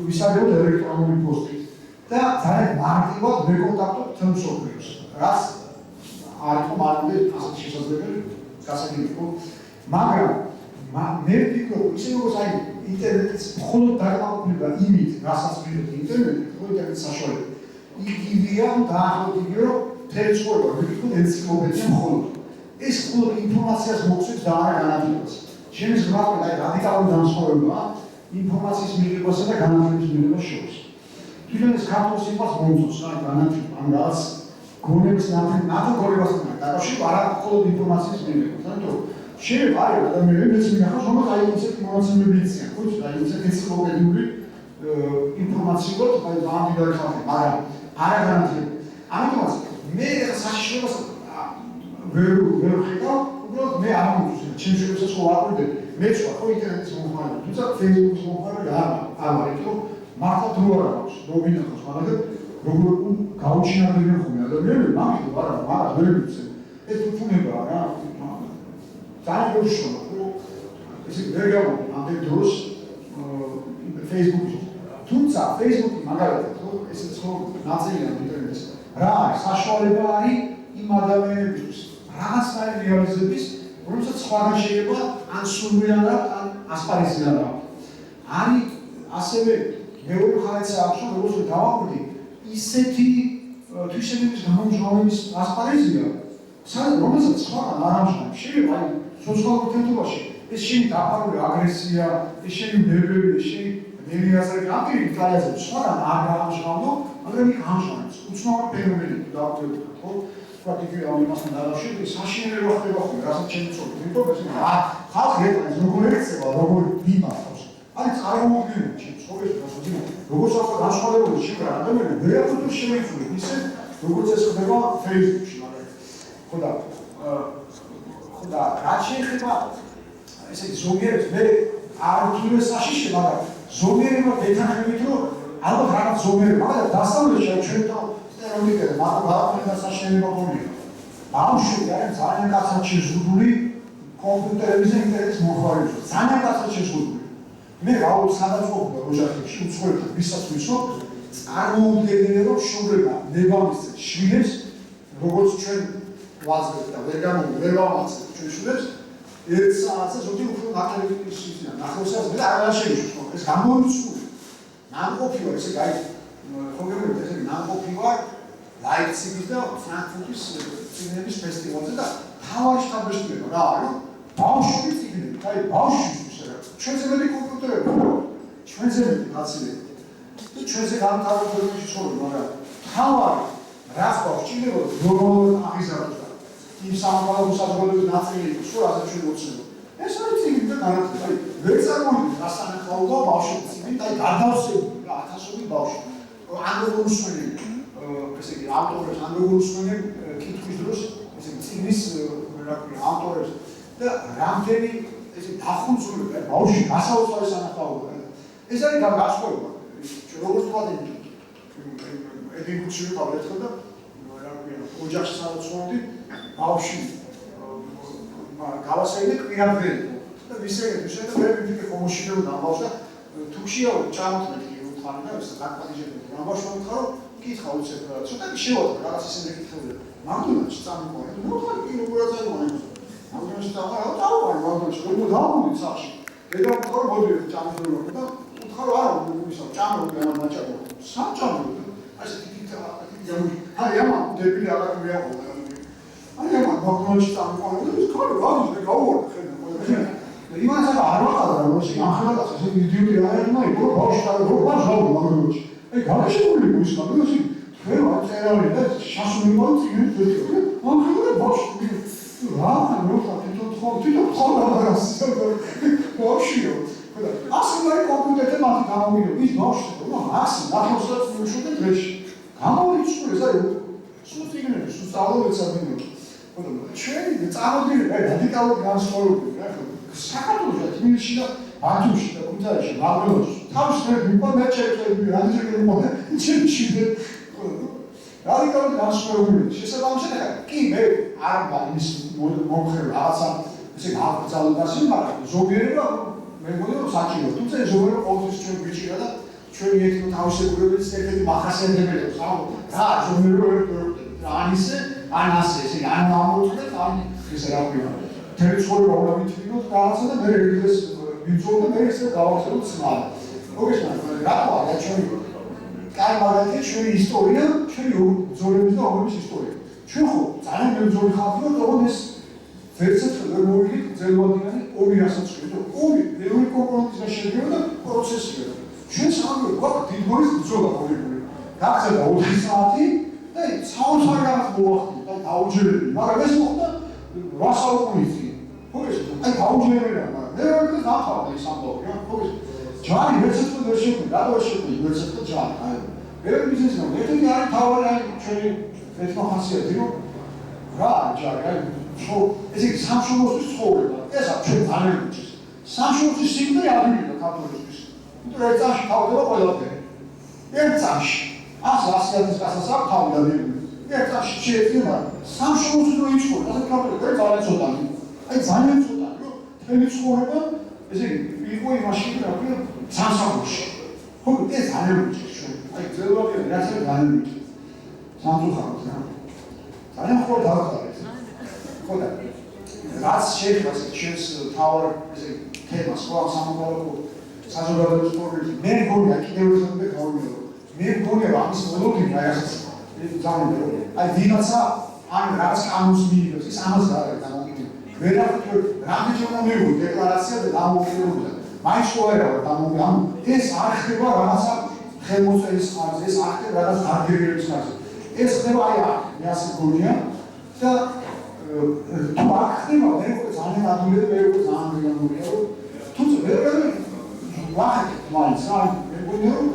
ვისაუბროთ ელექტრონული პოსტით და ძალიან მარტივად ვეკონტაქტობთ თელ მსოფლიოს. რაც არ იყო მარტივად ასეთ შესაძლებელი გასაგებია. მაგრამ მე ვფიქრობ, ისე როგორც აი ინტერნეტის მხოლოდ დაკავება იმით, რასაც ვიღებთ ინტერნეტით, ხო ინტერნეტის საშუალებით. იგივეა დაახლოებით იგივე, რომ მთელი ცხოვრება ვიყიდოთ ენციკლოპედია მხოლოდ. ეს მხოლოდ ინფორმაციას მოგვცემს და არა განათლებას. ჩემს გრაფიკად აი რადიკალური განსხვავებაა ინფორმაციის მიღებასა და განათლების მიღებას შორის. თვითონ ეს ქართულ სიტყვას მომწონს, აი განათლება, ან რაღაც გონების ნათქვამებასთან დაკავშირებით არა მხოლოდ ინფორმაციის მიღებას, ანუ შეიძლება არის ადამიანებს მინახავს, რომ აი ისეთი მონაცემები იციან, ხო, აი ისეთი ენციკლოპედიური ინფორმაციულად, აი დამდგარი ხალხი, მაგრამ არა განათლება. ამიტომაც მე ეს საშიშროებას ვერ ხედავ, უბრალოდ მე არ მომწონს, ჩემს შემოსას ხო ვაკვირდები, მეც ვარ ხო ინტერნეტის მომხმარებელი, თუმცა ფეისბუქის მომხმარებელი არ ვარ, იმიტომ რომ მართლა დრო არ აქვს, რომ მინახავს, მაგრამ როგორ გაუჩინარდებიან ხოლმე ადამიანები, მაგით არა ვერ ვიცი. ეს უცნობაა რა. ძალიან გუშინო, რომ ესე ვერ გავიგე ამდენ დროს Facebook-ში. თუმცა Facebook-ი მაგალითად, ხო, ესეც ხო ნაწილია ინტერნეტის. რა არის საშუალება არის იმ ადამიანებისთვის რაღაცნაირი რეალიზების, რომელსაც სხვაგან შეიძლება ან სურვიანად, ან ასპარეზიანად. არის ასევე მეორე მხარეც აქვს, როგორც დავაკვირდი, ისეთი თვისებების გამომჟღავნების ასპარეზია, რომელსაც სხვაგან არ ამჟღავნებს. შეიძლება აი სოციალურ ურთიერთობაში ეს შენი დაფარული აგრესია, ეს შენი ნერვები, ეს შენი ნერვიაზრები ამ პირიქით სხვაგან არ გაამჟღავნო, მაგრამ იქ ამჟღავნებს. უცნაური ფენომენი დავწერთ, ხო? ვთქვათ, იგივე ამ იმასთან დაკავშირებით საშინელება ხდება ხოლმე, რასაც ჩემი ცოდნა. იმიტომ ეს ხალხი ეტყვის როგორ ექცევა, როგორ იმართავს. არის წარმოუდგენელი ჩემს ცხოვრებაში, როგორც ახლა განსხვავებული შეკრა ადამიანები ვერაფერ შეიცვლით ისე, როგორც ეს ხდება Facebook-ში, მაგალითად. ხო და რაც შეეხება ესეთი ზოგიერთ მე არ ვთვლი საშიში, მაგრამ ზოგიერება დეთანხმებით, რომ ალბათ რაღაც ზოგიერება, მაგრამ დასავლეთში ჩვენ სტერეოტიპები, მაგრამ გააჩნდა საშინელება გონია. ბავშვები არიან ძალიან კაცად შეზღუდული კომპიუტერებზე ინტერნეტის მოხმარებლად. ძალიან კაცად შეზღუდული. მე რაოდ სადაც ყოფნა ოჯახებში უცხოეთთან ვისაც ვიცნობ, წარმოუდგენელი რომ შუღება ნებამისცეთ შვილებს, როგორც ჩვენ ვაზრებთ და ვერ ვამაცებთ ჩვენ შვილებს, ერთ საათზე ზოგი უფრო ნაკლები ისინია, ნახევარსაათს მე არ შეიძლება ეს გამოიწვია. ნამყოფი ვარ, ესე გაი ხო გეგმით ესე ნამყოფი ვარ ლაიფციგის და ფრანკფურტის წიგნების ფესტივალზე და თავარი შტაბ-ბეშტიება რა არის? ბავშვი წიგნები, აი ბავშვისთვის რა. ჩვენზე მეტი კომპიუტერები, ჩვენზე მეტი კაცები. და ჩვენზე გამთავრებულში ცხოვრობ, მაგრამ თავარი რაც გვჭირდება გლობალურად აღიზარდოს და იმ სამყაროს საზოგადოების ნაწილი იყოს, რომ ასე ჩვენ მოცემთ. ეს არის წიგნი და განათლება. აი ვერ წარმოვიდგინეთ ასანახაობა ბავშვი წიგნით, აი გადავსებული რა ათასობით ბავშვი. ან როგორ უსმენენ ესე იგი ავტორებს, ან როგორ უსმენენ კითხვის დროს ესე იგი წიგნის რა ქვია ავტორებს და რამდენი ესე დახუნწული ბავშვი გასაოცარი სანახაობა. ეს არის განსხვავება. ჩვენ როგორც ვთქვათ, ედინგუჩი პავლეთო და რა ქვია ოჯახში სადაც ვთქვი, ბავშვი გავასაიდე კვირამდელი და ვისეები შეიძლება მე ვიფიქრე ხომოშიდო და ბავშვი თუქშია ჩამოთმეთ უთხარი და ეს დაკმაიჟები ამბავში მომხარო კითხა უცებ ცოტა შევატყ რაღაც ისინი კითხულობენ მაგდონალდში წამოყვანე მოხარ კი როგორ აწარმოებს მაგდონალდში დავარ მაგდონალდში როგორ დავუვით სახში ედა მხარო მოდი ჩამოძროვა და უთხარო არა ისო ჩამოვიდე ამ მაჭარო სამჭამო ასე თითქა აი ამა დებილი აღარ მეაყოლა აი ამა მაგდონალდში წამოყვანე და ის ხარო ვაჟი გავუვარდა ხედა იმანაც არ ვაყავდა რომ ეს ახლა ასე იდიოტი არ არის მაიკო ბავშვი და ბავშვი მაგდონალდში აი გაშებული ის მაგდონალდში ვერო წერალი და შაშული მოიწინე თვითონ მაგდონალდში ბავშვი რა მოხდა თვითონ ხოლმე ბავშვიო ასე მე კომპიუტერზე მათი გამომიდო ის ბავშვი რომ ასე ნახევარსაც მუშაობდა დღეში გამომიჩნდა ეს აი სულ წიგნები სულ სწავლობთ საერთოდ ჩვენი წამოდი რა რადიკალური განსხვავებები რა საქართველოსა თბილისში და ბათუმში და ქუთაისში მაგდონალდში თავის მე ჩემი რადიკალური მომენტი ჩემში რადიკალური განსხვავებები შესაბამისად კი მე არ მაინც მომხრე რაღაცა ესე აღწალებას მაგრამ ზოგიერება მე მგონი რომ საჭირო თუმცა ზოგიერება ყოველთვის ჩვენ გვიჭირა და ჩვენი ეთნო თავისებურებების ერთ-ერთი მახასიათებელია რა ზოგიერება ან ასე ესე ან ამოწმეთ ან ესე რა ვიყო თერი ცხოვრება უნდა მითხრინოთ რაღაცა და მე ეს ვიძოლ და მე ესე გავახსენოთ სმარ მოგესმენთ რატო არა ჩვენი კაი მაგალითია ჩვენი ისტორია ჩვენი ბრძოლების და ომების ისტორია ჩვენ ხო ძალიან მებრძოლი ხალხი ვართ თქო ეს ვერცერთხელ ვერ მოვიგეთ ძელვადიანი ომი რასაც ხედავ ომი ბევრი კომპონენტისგან შედგება და პროცესია ჩვენ სამი გვაქვს დიდგორის ბრძოლა მოვიგული გახსენდა 4 საათი და საოცარ რაღაც მოახდინა და დაუჯერებელი მაგრამ ეს მოხდა 8 საუკუნის წინ ხო ეს აი დაუჯერებელია მაგრამ მე ვერ დავხავდა ეს ამბავი რა ხო ეს ჯარი ვერცერთხელ ვერ შეგვი რატო ვერ შეგვი ვერცერთხელ ჯარი აი ვერ მიზეს რომ ერთი არის თავარი აი ჩვენი ეთნო ხასიათი რომ რა ჯარი აი ხო ესე იგი სამშობლოსთვის ცხოვრება ესა ჩვენ ძალიან გვიჭირს სამშობლოსთვის სიკვდილი ადვილია ქართველისთვის იმიტომ რომ წაში თავდება ყველაფერი ერთ წაში 100-100 კაცას აქვს თავი დადებული ერთ წაში შეიძლება სამშობლოსთვის რო იცხოვრო ასე ქართველები ძალიან ცოტანი აი ძალიან ცოტანი რომ თქვენი ცხოვრება ესე იგი იყო იმაში რა ქვია სამსახურში ხო ეს ძალიან გვიჭირს ჩვენ აი ძელვადიანი რაც არის ძალიან გვიჭირს სამწუხაროდ რა ძალიან ხო დავხარეთ ხო და რაც შეიძლება ჩვენს თავარ ესე თემას ხო ამ სამომავლო საზოგადოების პრობლემები მე მგონია კიდევ ერთხელ გავიმეორო მე მგონია ამის მოლოდინი აი ასე ძალიან აი ვიღაცა ან რაღაც კანონს მიიღებს ის ამას არ არის დამოკიდებული ვერაფერ რამდენჯერმე მივიღო დეკლარაცია და დამოუკიდებლობა მაინც ხო არა დამოუკიდებლობა ეს არ ხდება რაღაცა ხელმოწერის ხარჯზე ეს არ ხდება რაღაც დარგებების ხარჯზე ეს ხდება აი მე ასე მგონია და თუ არ ხდება მე უკვე ძალიან ადვილია მე უკვე ძალიან მიგამგონია რომ თუმცა ვერ ვახეთ მაინც რა მე მგონია რომ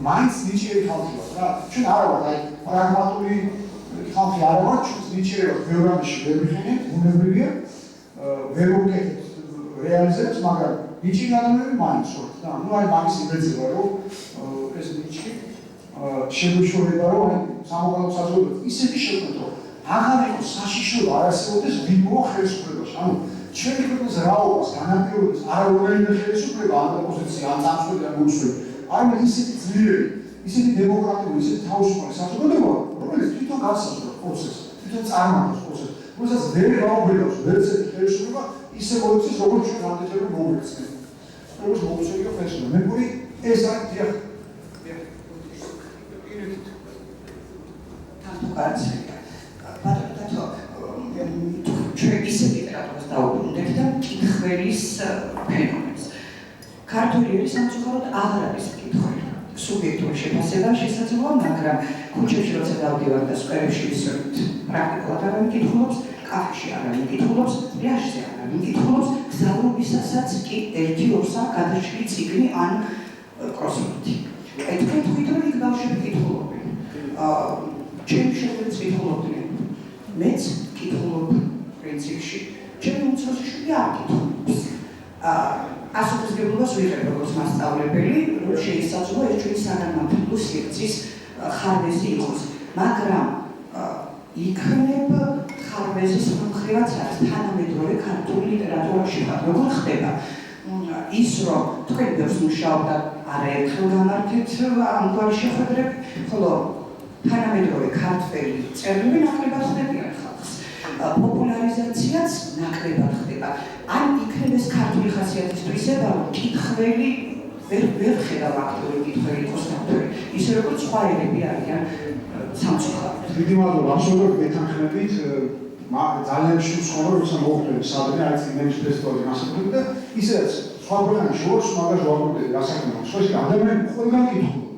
მაინც ნიჭიერი ხალხი ვართ რა ჩვენ არა ვართ აი პრაგმატული ხალხი არა ვართ ჩვენ ნიჭიერი ვართ ბევრამში ვერ ვიხენებთ უნებრივია ვერ ვუკეთებთ რეალიზებს მაგრამ ნიჭიერი ადამიანები მაინც ვართ და ნუ აი მაგის იმეძება რომ ეს ნიჭი შეგვიშორება რომ აი სამოქალაქო საზოგადოება ისეთი შექმნათ რომ აღარ იყოს საშიშროება არ არსებობდეს ვინმო ხელისუფლებაში ანუ ჩვენი ქვეყნის რაობას განაპირობებს არავითარი ხელისუფლება ან ოპოზიცია ან წამსვლელი ან მომსვლელი არამედ ისეთი ძლიერი ისეთი დემოკრატიული ისეთი თავისუფალი საზოგადოება რომელიც თვითონ განსაზღვრავს პროცესს თვითონ წარმატებს პროცესს როდესაც ვერ გაუბრალოს ვერც ერთი ხელისუფლება ისე მოიქცეს როგორც ჩვენ ამდენჯერმე მოვიქცეთ როგორც მოუწევია ხელისუფლება მე მგონი ეს არის დიახ ჩვენ ისე ლიტერატურას დაუბრუნდეთ და კითხველის ფენომენს. ქართული სამწუხაროდ აღარ არის კითხველი. სუბიექტური შეფასება შესაძლოა, მაგრამ ქუჩებში როცა დავდივარ და სკვერებში ვისვრით, პრაქტიკულად არ მიკითხულობს, კაფეში არ მიკითხულობს, პლაჟზე არ მიკითხულობს, გზავრობისასაც კი 1-2 გადაჭრილი წიგნი ან კროსვორდი. აი თქვენ თვითონ იქ ბავშვები კითხულობენ. ჩემი შეგეც კითხულობდნენ. მეც კითხულობ პრინციპში. ჩემი უმცროსი შვილი არ კითხულობს. ასოთისგებლობას ვიღებ როგორც მასწავლებელი, რომ შეისაძლო ეს ჩვენი საგანმანათლებლო სივრცის ხარვეზი იყოს. მაგრამ იქნებ ხარვეზის მომხრევაც არის თანამედროვე ქართული ლიტერატურაში. როგორ ხდება? ის რომ თქვენ ბევრს მუშაობდა არაერთხელ გამართეთ ამგვარი შეხვედრები, ხოლო თანამედროვე ქართველი წერილები ნაკლებად ხდებიან ხალხს. პოპულარიზაციაც ნაკლებად ხდება. ან იქნება ეს ქართული ხასიათის თვისება, რომ კითხველი ვერ ხედავ აქტიური კითხველი იყოს ქართველი, ისე როგორც სხვა ერები არიან სამწუხაროდ. დიდი მადლობა, absolუტურად გეთანხმებით. ძალიან შევსწავლე, როცა მოვხდები სადმე არის იმენის ფესტივალი მასწავლებელი და ისედაც სხვა ქვეყანაში შორს მაგას ვაკეთებ გასაგებია. შორს ადამიანი ყველგან კითხულობს.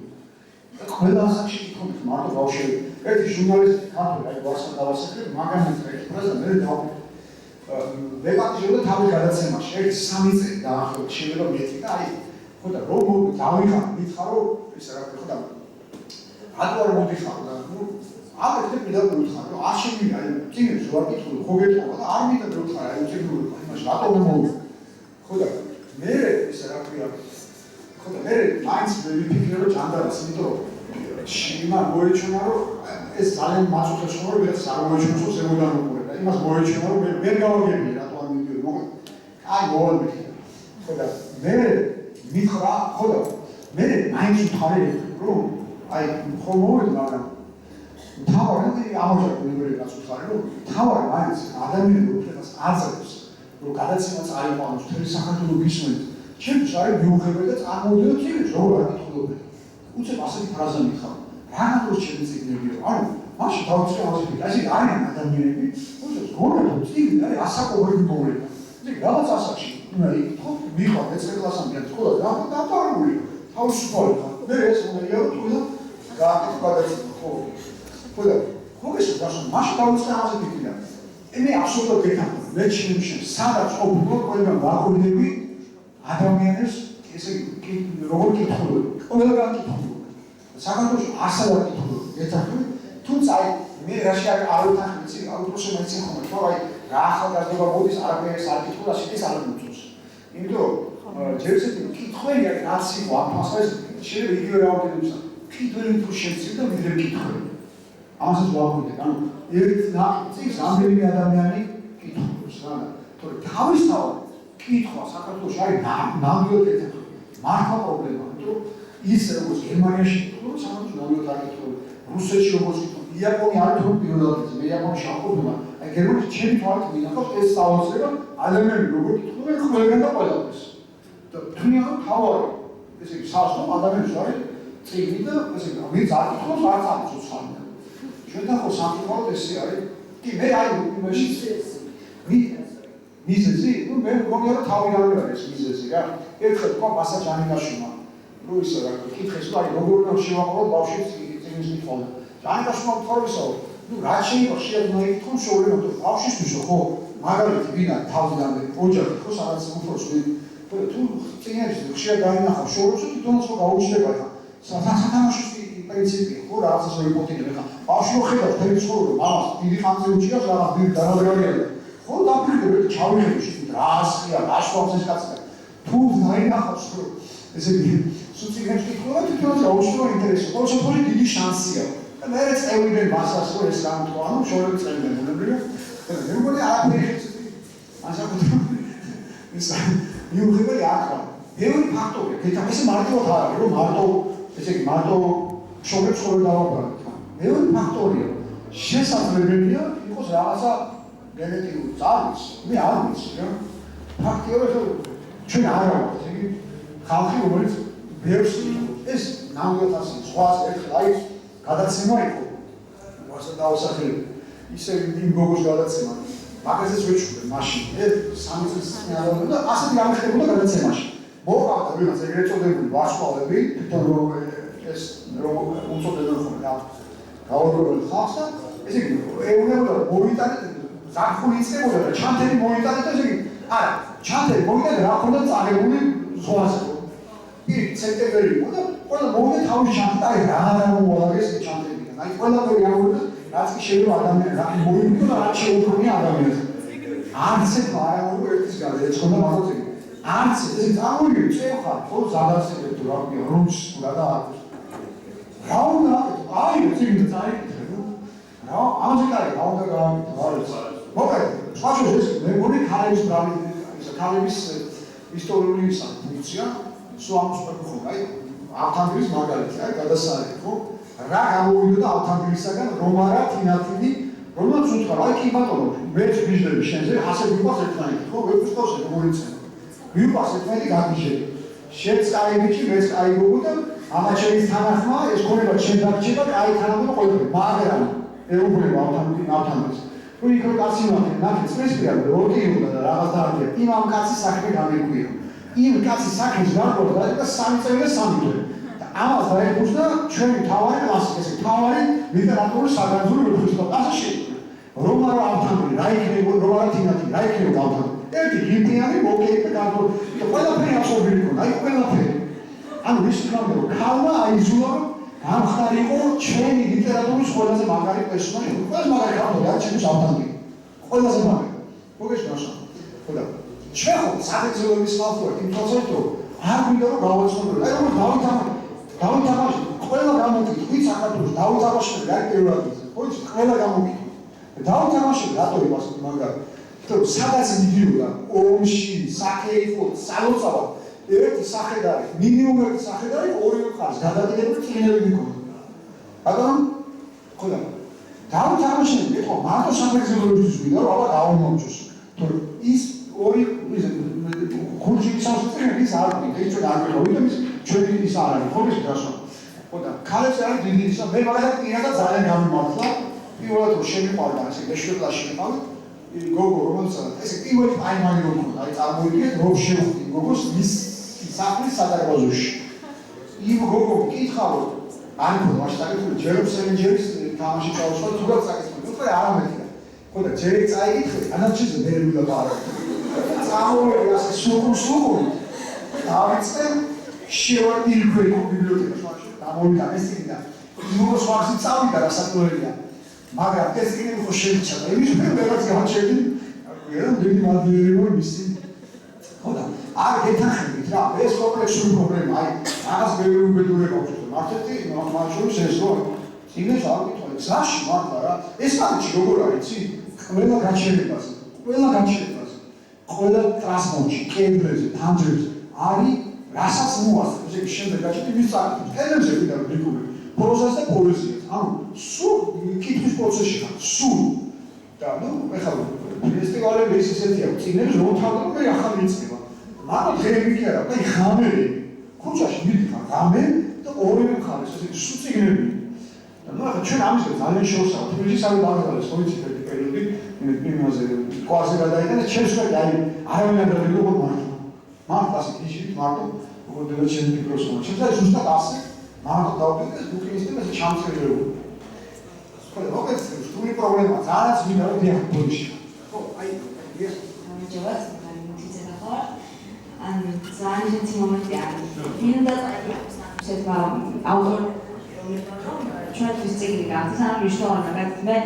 ყველა ასაკში კითხულობს, მარტო ბავშვები. ერთი ჟურნალისტი ქართული აი ვარსკვლავსა დავასახელე, მაგალითად ეკითხა და მე ვეპატიჟებდა თავის გადაცემაში. ერთი 3 წელი დაახლოებით შეიძლება მეტი და აი ხო და რომ დავიხარ, მითხარო ისე რა ხო და რატო არ მოდიხარ და ნუ აბეთე მიდავ მითხარ რომ არ შემიძლია აი წინებს ვარ კითხული ხო გეტყობა და არ მინდა მითხარ აი უცებური იმაში რატო მომოვიდა ხო და მე ისე რა ქვია ხო და მე მაინც ვიფიქრე რომ ჯანდარას იმიტომ რომ შიმა მოეჩვენა რომ ეს ძალიან მაწუხებს რომ ვიღაც არ მოეჩვენოს რომ ზემოდან უყურე და იმას მოეჩვენა რომ მე ვერ გავაგებია რატო არ მივიდოდი მოკლედ აი მოვამბი ხო და მე მითხრა ხო და მე მაინც ვთქარი რომ აი ხო მოვიდა მაგრამ თავი ამოჭრილი რაც ვთქარი რომ თავი მაინც ადამიანურ უფლებას აძლევს რომ გადაცემა წაიყვანოს მთელი საქართველოს გისმენთ ჩემს არის მიუღებელი და წარმოვიდეთ წიგნს როგორ აკითხულობენ უცებ ასეთი ფრაზა მითხარ რანაკლოს ჩემი წიგნებია ანუ მაშინ დავიწყე ასეთი ასე არიან ადამიანები უცებ გონებთ წიგნი არის ასაკობრივი მოვლენა ისე რაღაც ასაკში აი ხო მიხარ მეცხრე კლასამდე სკოლა დამთავრებული თავისუფალი ხარ მე ეს მომეია რომ თქვენ გააკეთებათ ხო ხო და ხო ეს გასულ მაშინ დავიწყე ასეთი ფიქრა მე აბსოლუტურად გეთანხმები მე ჩემში სადაც ყოფილიყო ყველგან ვაყურდები ადამიანებს ესე იგი როგორ კითხულობენ ყველგან კითხულობენ საქართველოში ასად კითხულობენ გეთანხმები თუმცა აი მე რაში არ ვთანხმდი არ უბრალოდ მეცი ხომ თქო აი რა ახალგაზრდობა მოდის არაფერს არ კითხულას ეს არ მოწონს იმიტომ რომ ჯერ ისეთი კითხველი არის რაც იყო ამ ფასეს შეიძლება იგივე რაოდენობს კითხველი უფრო შემცირდა და ვიდრე კითხველი ამასაც ვაყურდეთ ანუ ერთ წიგნს რამდენი ადამიანი კითხულობს რა თორე თავისთავად კითხვა საქართველოში არის ნამდვილად ერთ მართლა პრობლემა იმიტომ რომ ის როგორც გერმანიაში კითხულობს საქართველოში ნამდვილად არ კითხულობს რუსეთში როგორც კითხულობს იაპონი არ თქო პირველად მე იაპონიაში აღყოფნა აი გერმანიაში ჩემი თვალით მინახავს ეს საოცრება ადამიანები როგორ კითხულობენ ყველგან და ყველაფერს და თუნდაც თავარი ესე იგი საერთოდ ადამიანს არის წიგნი და ესე იგი ვინც არ კითხულობს არც არის უცხოელი ჩვენთან ხო სამწუხაროდ ესე არის კი მე აი იმაში მიზეზი ნუ მე მგონია რომ თავიდანვე არის მიზეზი რა ერთხელ თქვა მასა ჯანინაშვილმა რო ისე რა კითხეს რომ აი როგორ უნდა შევაყოლოთ ბავშვებს წიგნის მithოვნა ჯანინაშვილმა თორისაო ნუ რა შეიძლება შეიძლება ითქონ შეურემოთ ბავშვისთვის ხო მაგალითი ვინა თავიდანვე ოჯახი ხო სადაც უფროს თუ წიგნებში ხშირად დაინახავ შორს თვითონაც ხო გაუჩნდება ხა სათამაშოს პრინციპი ხო რაღაცას ვიპოთინებ ხა ბავშვი ხედავს თემის ხოლმე მამას დიდი ხანზე უჭირავს რაღაც დიდ განადგურებია ხო დაფიქრდები ჩავიხედე რასია გაშუავს ეს კაცი თუ დაინახავს რომ ესე იგი სუციგებში ხო თვითონაც გაუჩნდება ინტერესი ხო შეფორი დიდი შანსია და მე წევიდან მასას ხო ეს რამ თქვა ანუ შორები წევიდან მონებრივია მე მგონი არაფერი ასაკუთრ ის მიუღებელი ახლა ბევრი ფაქტორია გეთა ესე მარტივად არ არის რომ მარტო ესე იგი მარტო შორებს ხოლმე დავაბარეთ ბევრი ფაქტორია შესაძლებელია იყოს რაღაცა გენეტიკური ძალის მე არ ვიცი რა ფაქტია რომ ჩვენ არ ვართ ესე იგი ხალხი რომელიც ბევრს ეს ნამდვილად ასე სხვას ერთხელ აი გადაცემა იყო ვარსკვლავსა დავასახელე ისე იმ გოგოს გადაცემა მაგაზეც ვეჩვენე მაშინ მე 3 წელს წინ და ასეთი ამხდებოდა გადაცემაში მოყავდა ვიღაც ეგრეთ წოდებული ვარსკვლავები თვითონ რომ ეს რომ უწოდებენ ხოლმე გაურკვეველ ხალხს და ესე იგი ეუბნება მოიტანეთ ზაფხული იწყებოდა და ჩანთები მოიტანეთ და ესე იგი არა ჩანთები მოიტანეთ რა ქონდა წაღებული ზღვაზე იგი სექტემბერი იყო და ყველა მოვიდა თავის ჩანთი და აი რა მოუაღეს ჩანთებიდან აი ყველაფერი აღუდგა რაც კი შეიძლება ადამიანი რა მოიგო და რაც შეუქმნია ადამიანს არც ეს არამოუ ერთის გარდა ეცხონდა მაგოც არც ეს წამოიგე წევხარ ხო ზადასებებ თუ რა ქვია რომს რა და რა უნდა აი წიგნი წაიკითხე რა ამჟამად რა უნდა გავაკეთო არის მოკლედ სხვაშორის მე მგონი ქალების ბრავი ის ქალების ისტორიული ფუნქცია, სულამოს პერხო, აი, ავთანდილის მაგალითი, აი, გადასარევი, ხო? რა გამოვიდა ავთანდილისაგან, რომ არა თინათინი, რომელაც უთხრა, აი, კი ბატონო, მეც ვიჟდები შენზე, ასე ვიყვარს ერთმანეთი, ხო? ვეფიქროს როგორიცაა. ვიყვარს ერთმანეთი გაგიჟები. შენც კაი ბიჭი, მეც კაი გოგო და ამათ შენი თანახმა ეს ქონება შენ დაგჭირდა, კაი თანახმა ყოველდღე, მაგრამ ეუბნება ავთანდილს. თუ იქ კაცი ნახე წესია, როდი უნდა და რაღაც დაარგია, იმ ამ კაცის საქმე გამიგვიო. იმ კაცის საქმეს გარკვეულდა და 3 წელი და 3 დღე. ამას დაეფუძნა ჩვენი თავარი კლასი, ესე თავარი ლიტერატურის საგანძური ვეფხისტყაოსანი. ასე შეიქმნა. რომ არა ავთანდი, რა იქნება, რომ არა თინათი, რა იქნება ავთანდი. ერთი ლიპიანი მოკეიტე კარტო. და ყველაფერი აბსოლუტური იყო, აი ყველაფერი. ანუ ის თქმა უნდა, ქალმა აიზულა გამხდარიყო ჩვენი ლიტერატურის ყველაზე მაგარი პერსონაჟი. ყველაზე მაგარი ქალია, ჩემს ავთანდი. ყველაზე მაგარი. მოგეშნაშა. ხოდა. ჩვენ ხო საქართველოს ხალხი ვართ, იმ თვალსაზრისით რომ არ გვინდა რომ გავაცნობრო. აი რომ დავით აბაშიძე ყველა გამოგიდგა, ვით საქართველოს დავით აბაშიძე რა პირველად ის. ხო იცი, ყველა გამოგიდგა. დავით აბაშიძე რატო იყო ასეთი მაგარი? რომ სადაც მიდიოდა ომში, საქეითო, სალოცავად ერთი სახედარი, მინიმუმ ერთი სახედარი ორივე მხარეს გადადებული წიგნები მიქონდა. მაგრამ ხოდა დავით აბაშიძე იყო მარტო სამეგზელოებისთვის ვიდა რომ აბა გაუმომჭოს. თორე ის ორი ხურჯი სასწრაფო ის არ არის, ის ჩვენ არ გვიყავით და ის ჩვენი ის არ არის, ხო ის გასო. ხოდა ქალებს არის დიდი ისა, მე მაგალითად პირადად ძალიან გამიმართლა, პირველად რომ შემიყვარდა ესე მეშვიდლაში ვიყავ, გოგო რომელსაც ესე პირველი პაიმანი რომ ხოდა, აი წარმოვიდგინეთ რომ შევხვდი გოგოს მის სახლის სადარბაზოში. იმ გოგო მკითხავ, არ მქონდა მაშინ საკითხი, ჯერომ სელინჯერის თამაში წავშვა, თუ რა საკითხი, თუ არა მეთქე. ხოდა ჯერ წაიკითხე, ანაჩიზე მე ვიდა არა. წამოვედი ასე სულ დავიწყე შევარდილი ბიბლიოთეკაში მაშინ გამოვიდა ეს წიგნი და იმოს ვახში წავიდა რა საკუთრებია მაგრამ ეს წიგნი ხო შევიჩადა იმის მე რაღაც გავაჩერდი რა დიდი მადლი რომ მისი ხოდა არ გეთანხმებით რა ეს კომპლექსური პრობლემა აი რაღაც ბევრი უბედურება აქვს მართეთი მაშინ ეს რომ წიგნს არ გითხარი ზაში მართლა რა ეს მაგში როგორ არის იცი ყველა გაჩერებას ყველა ტრანსპორტში, კედლებზე, დამჯერზე არის რასაც მოასწრებს, ესე იგი შემდეგ გაჩერდი მის წაკითხებს. კედლებზე ვიდა რიგული პროზას და პოეზიას. ანუ სულ კითხვის პროცესში ხარ, სულ. და ნუ ეხლა ფესტივალები ეს ისეთი აქვს, წიგნები რომ თავდა მე ახალი იწყება. მაგრამ დღეები კი არა, აი ღამები. ქუჩაში მიდიხარ ღამე და ორივე მხარეს ესე იგი სულ წიგნები. და ნუ ახლა ჩვენ ამის ძალიან შორსაა, თბილისში სამი დამღალეს ხო იცით ერთი პერიოდი იმაზე კვაზე გადაიტანე ჩემს ვარ აი არავინ არ დაიგო მარტო მარტო ისიც მარტო როგორ ჩემი მიკროსკოპი ჩემს აი ზუსტად ასე მარტო დავდივდეს ბუკინისტი მე ჩამწრებული ხო როგორც სტუმრი პრობლემა зараз მინდა რომ დიაგნოზი ხო აი ეს ამჯერად მითითება ხარ ან ძალიან ისეთი მომენტი არის მინდა წაიღოს ავტორ ჩვენთვის წიგნი გახდეს ან მნიშვნელოვანი მაგალითად მე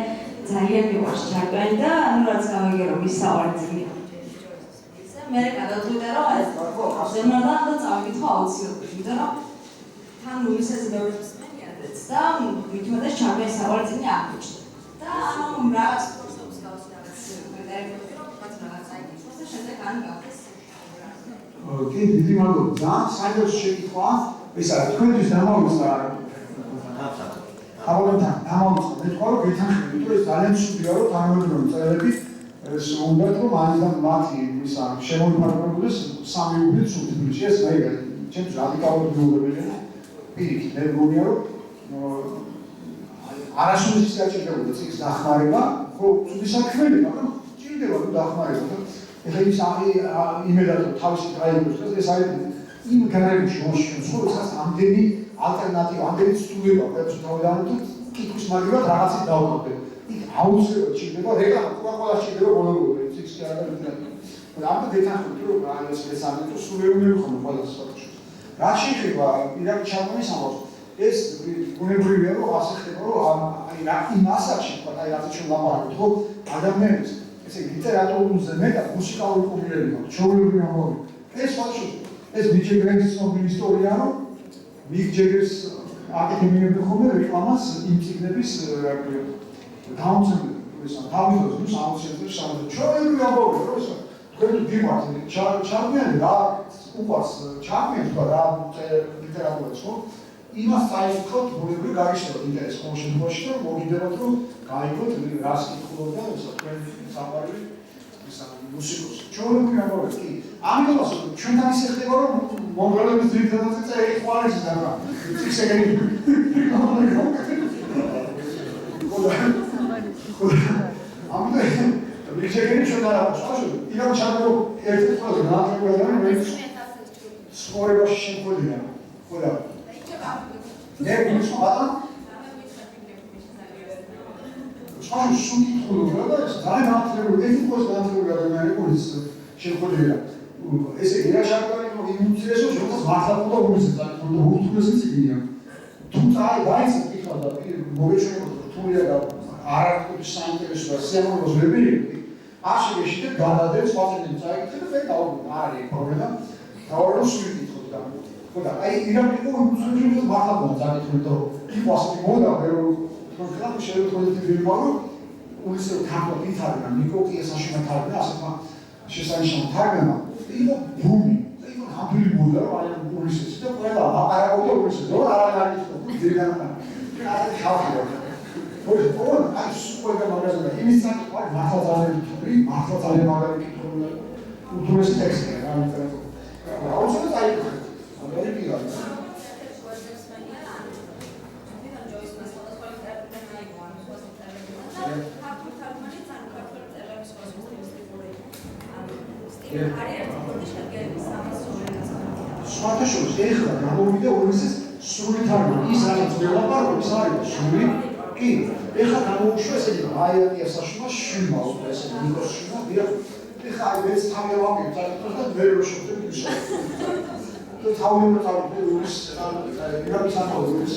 ძალიან მიყვარს ჩაკვენი და ანუ რაც გავიგე რომ ის საوارი წიგნი მე გადავწყვიტე რომ ეს ზემოდან და წავიკითხო აუცილებლად იმიტომ რომ თან მისაზე ბევრი მსმენიადეც და მithumedes ჩაკვენის საوارი წიგნი აღმოჩნდა და ანუ რაღაც პროცესს გავსწავლეთ გადაიგეთ რომ მათ რაღაც აიკითხოს და შემდეგ ან გავხდეს კი დიდი მადლობა ძალიან საინტერესო შეკითხვა ეს არის თქვენთვის დამავიწყდა ავორთან ამავდროულად მე თქვა რომ გეთანხმებით რომ ეს ძალიან ცუდია რომ თანამედროვე წერილები ეს უნდა რომ მაინც მათი ისა შემოიფარგლებოდეს სამი უბნით სუბტიტულში ეს მე ჩემს რადიკალურად მიუღებელია პირიქით მე მგონია რომ არასოდეს ის გაჭირდებოდა ციგს დახმარება ხო ცუდი საქმეა მაგრამ ჭირდება რომ დახმარება ეხლა ის იმედად თავისი გაიგოს ეს არის იმ გარემოში მოშენ სულსაც ამდენი ალტერნატივა, ამდენი ცვლილება ყოფს თავიდან თუ კითხვის მაგივრად რაღაცით დავკავდეთ. იქ აუცილებლად ჭირდება რეკლამა, ყველა ჭირდება მონოგრაფია, ციგს კი არა და ლიტერატურა. და ამიტომ დეთანხმებით რომ ეს მესამე სულეუნები ხომ ყველა საკითხი. რა შეიძლება პირადი ჩაბმის ამბავს ეს უნებრივია რომ ასე ხდება რომ აი რა იმ ასაკში თქვა აი რაც ჩვენ ლაპარაკობთ ხო ადამიანებს ესე ლიტერატურაზე მეტად მუსიკალური კულტურები აქვს, ჩვეულებრივი ამბავი. ეს ფაქტია. ეს მიჩეგრენის ცნობილი ისტორია რომ მიკ ჯეგერს აკადემიები ხომ რეკლამას იმ წიგნების რა ქვია დაუნცემდა ეს თავისთავად ნუ საუნდსენსორ სამდა ჩვენი ამბავი რომ თქვენ დიმართ ჩარკვიანი რა უყვარს ჩარკვიანი თქვა რა ლიტერატურას ხო იმას წაიკითხოთ ბუნებრივი გაიშლოთ ინტერესი ყოველ შემთხვევაში და მოგიდებათ რომ გაიგოთ რას კითხულობ და თქვენ საყვარელი მუსიკოს ჩვენ უკვე ამბობთ კი ამიტომაც ჩვენთან ისე ხდება რომ მონღოლების ძირითადად წერილი ხვალის და რა ფიქსეგენი ამიტომ ფიქსეგენი ჩვენ არ აქვს ხო იგივე ჩადო ერთი ყველაზე ნაკლები არის ცხოვრებაში შემკულია ხო და მე ვისმოვა სულ სულ და ძალიან ამთრებული ერთი ყოს ამთრებული ადამიანი ყოს შემკულია ესე იგი რა შარკვანი რომ იმუცირესო შეთას მართლობა უზის და უთულესი ციგნია თუმცა აი დაიწყე კითხვა და მოგეჩვენებოდა რთულია და არაერთი საინტერესო და სიამოვნოს ვებირი არ შეგეშიდე გადადეთ სხვა წიგნი წაიკითხე და მე დავუბრუნე არ არის პრობლემა დავარო სულ კითხოთ და ხო და აი ირაკლი უმცირესობრივად მართლობა წაკითხული და იყო ასეთი მოდა რომ თქვენ შევეთხოვეთ ვიღამა რომ უისო თანხმად ითარგმნა ნიკოკიას აშენათარგმნა ასეთმა შესანიშნავ თარგმნა იყო ბუმი და იყო ნამდვილი მოდა რომ აი უისო და ყველა აპარაკობდა უისო და არ არის ძირგანა აი ხალხია ხო აი სუპერ მაგაზინი იმის საკითხი მართლა ძალიან თური მართლა ძალიან მაგარი კითხვა უთულესი ტექსტია რა ლიტერატურა აუცილებლად წაიკითხეთ ამერიკი არის სხვათაშორის ეხლა გამოვიდა უისის სრული თარგმანი ის არის ველაპარო ის არის სრული კი ეხლა გამოუშვა ესე იგი აიაკია საშუალო შვილმა უკვე ესე ნიკოს შვილმა დიახ ეხლა აი ეს თავი ვაკეთებ წაკითხოს და ვერ ვშობდები ისე და თავი უნდა წავიდე უის ირაკის ამბავი უის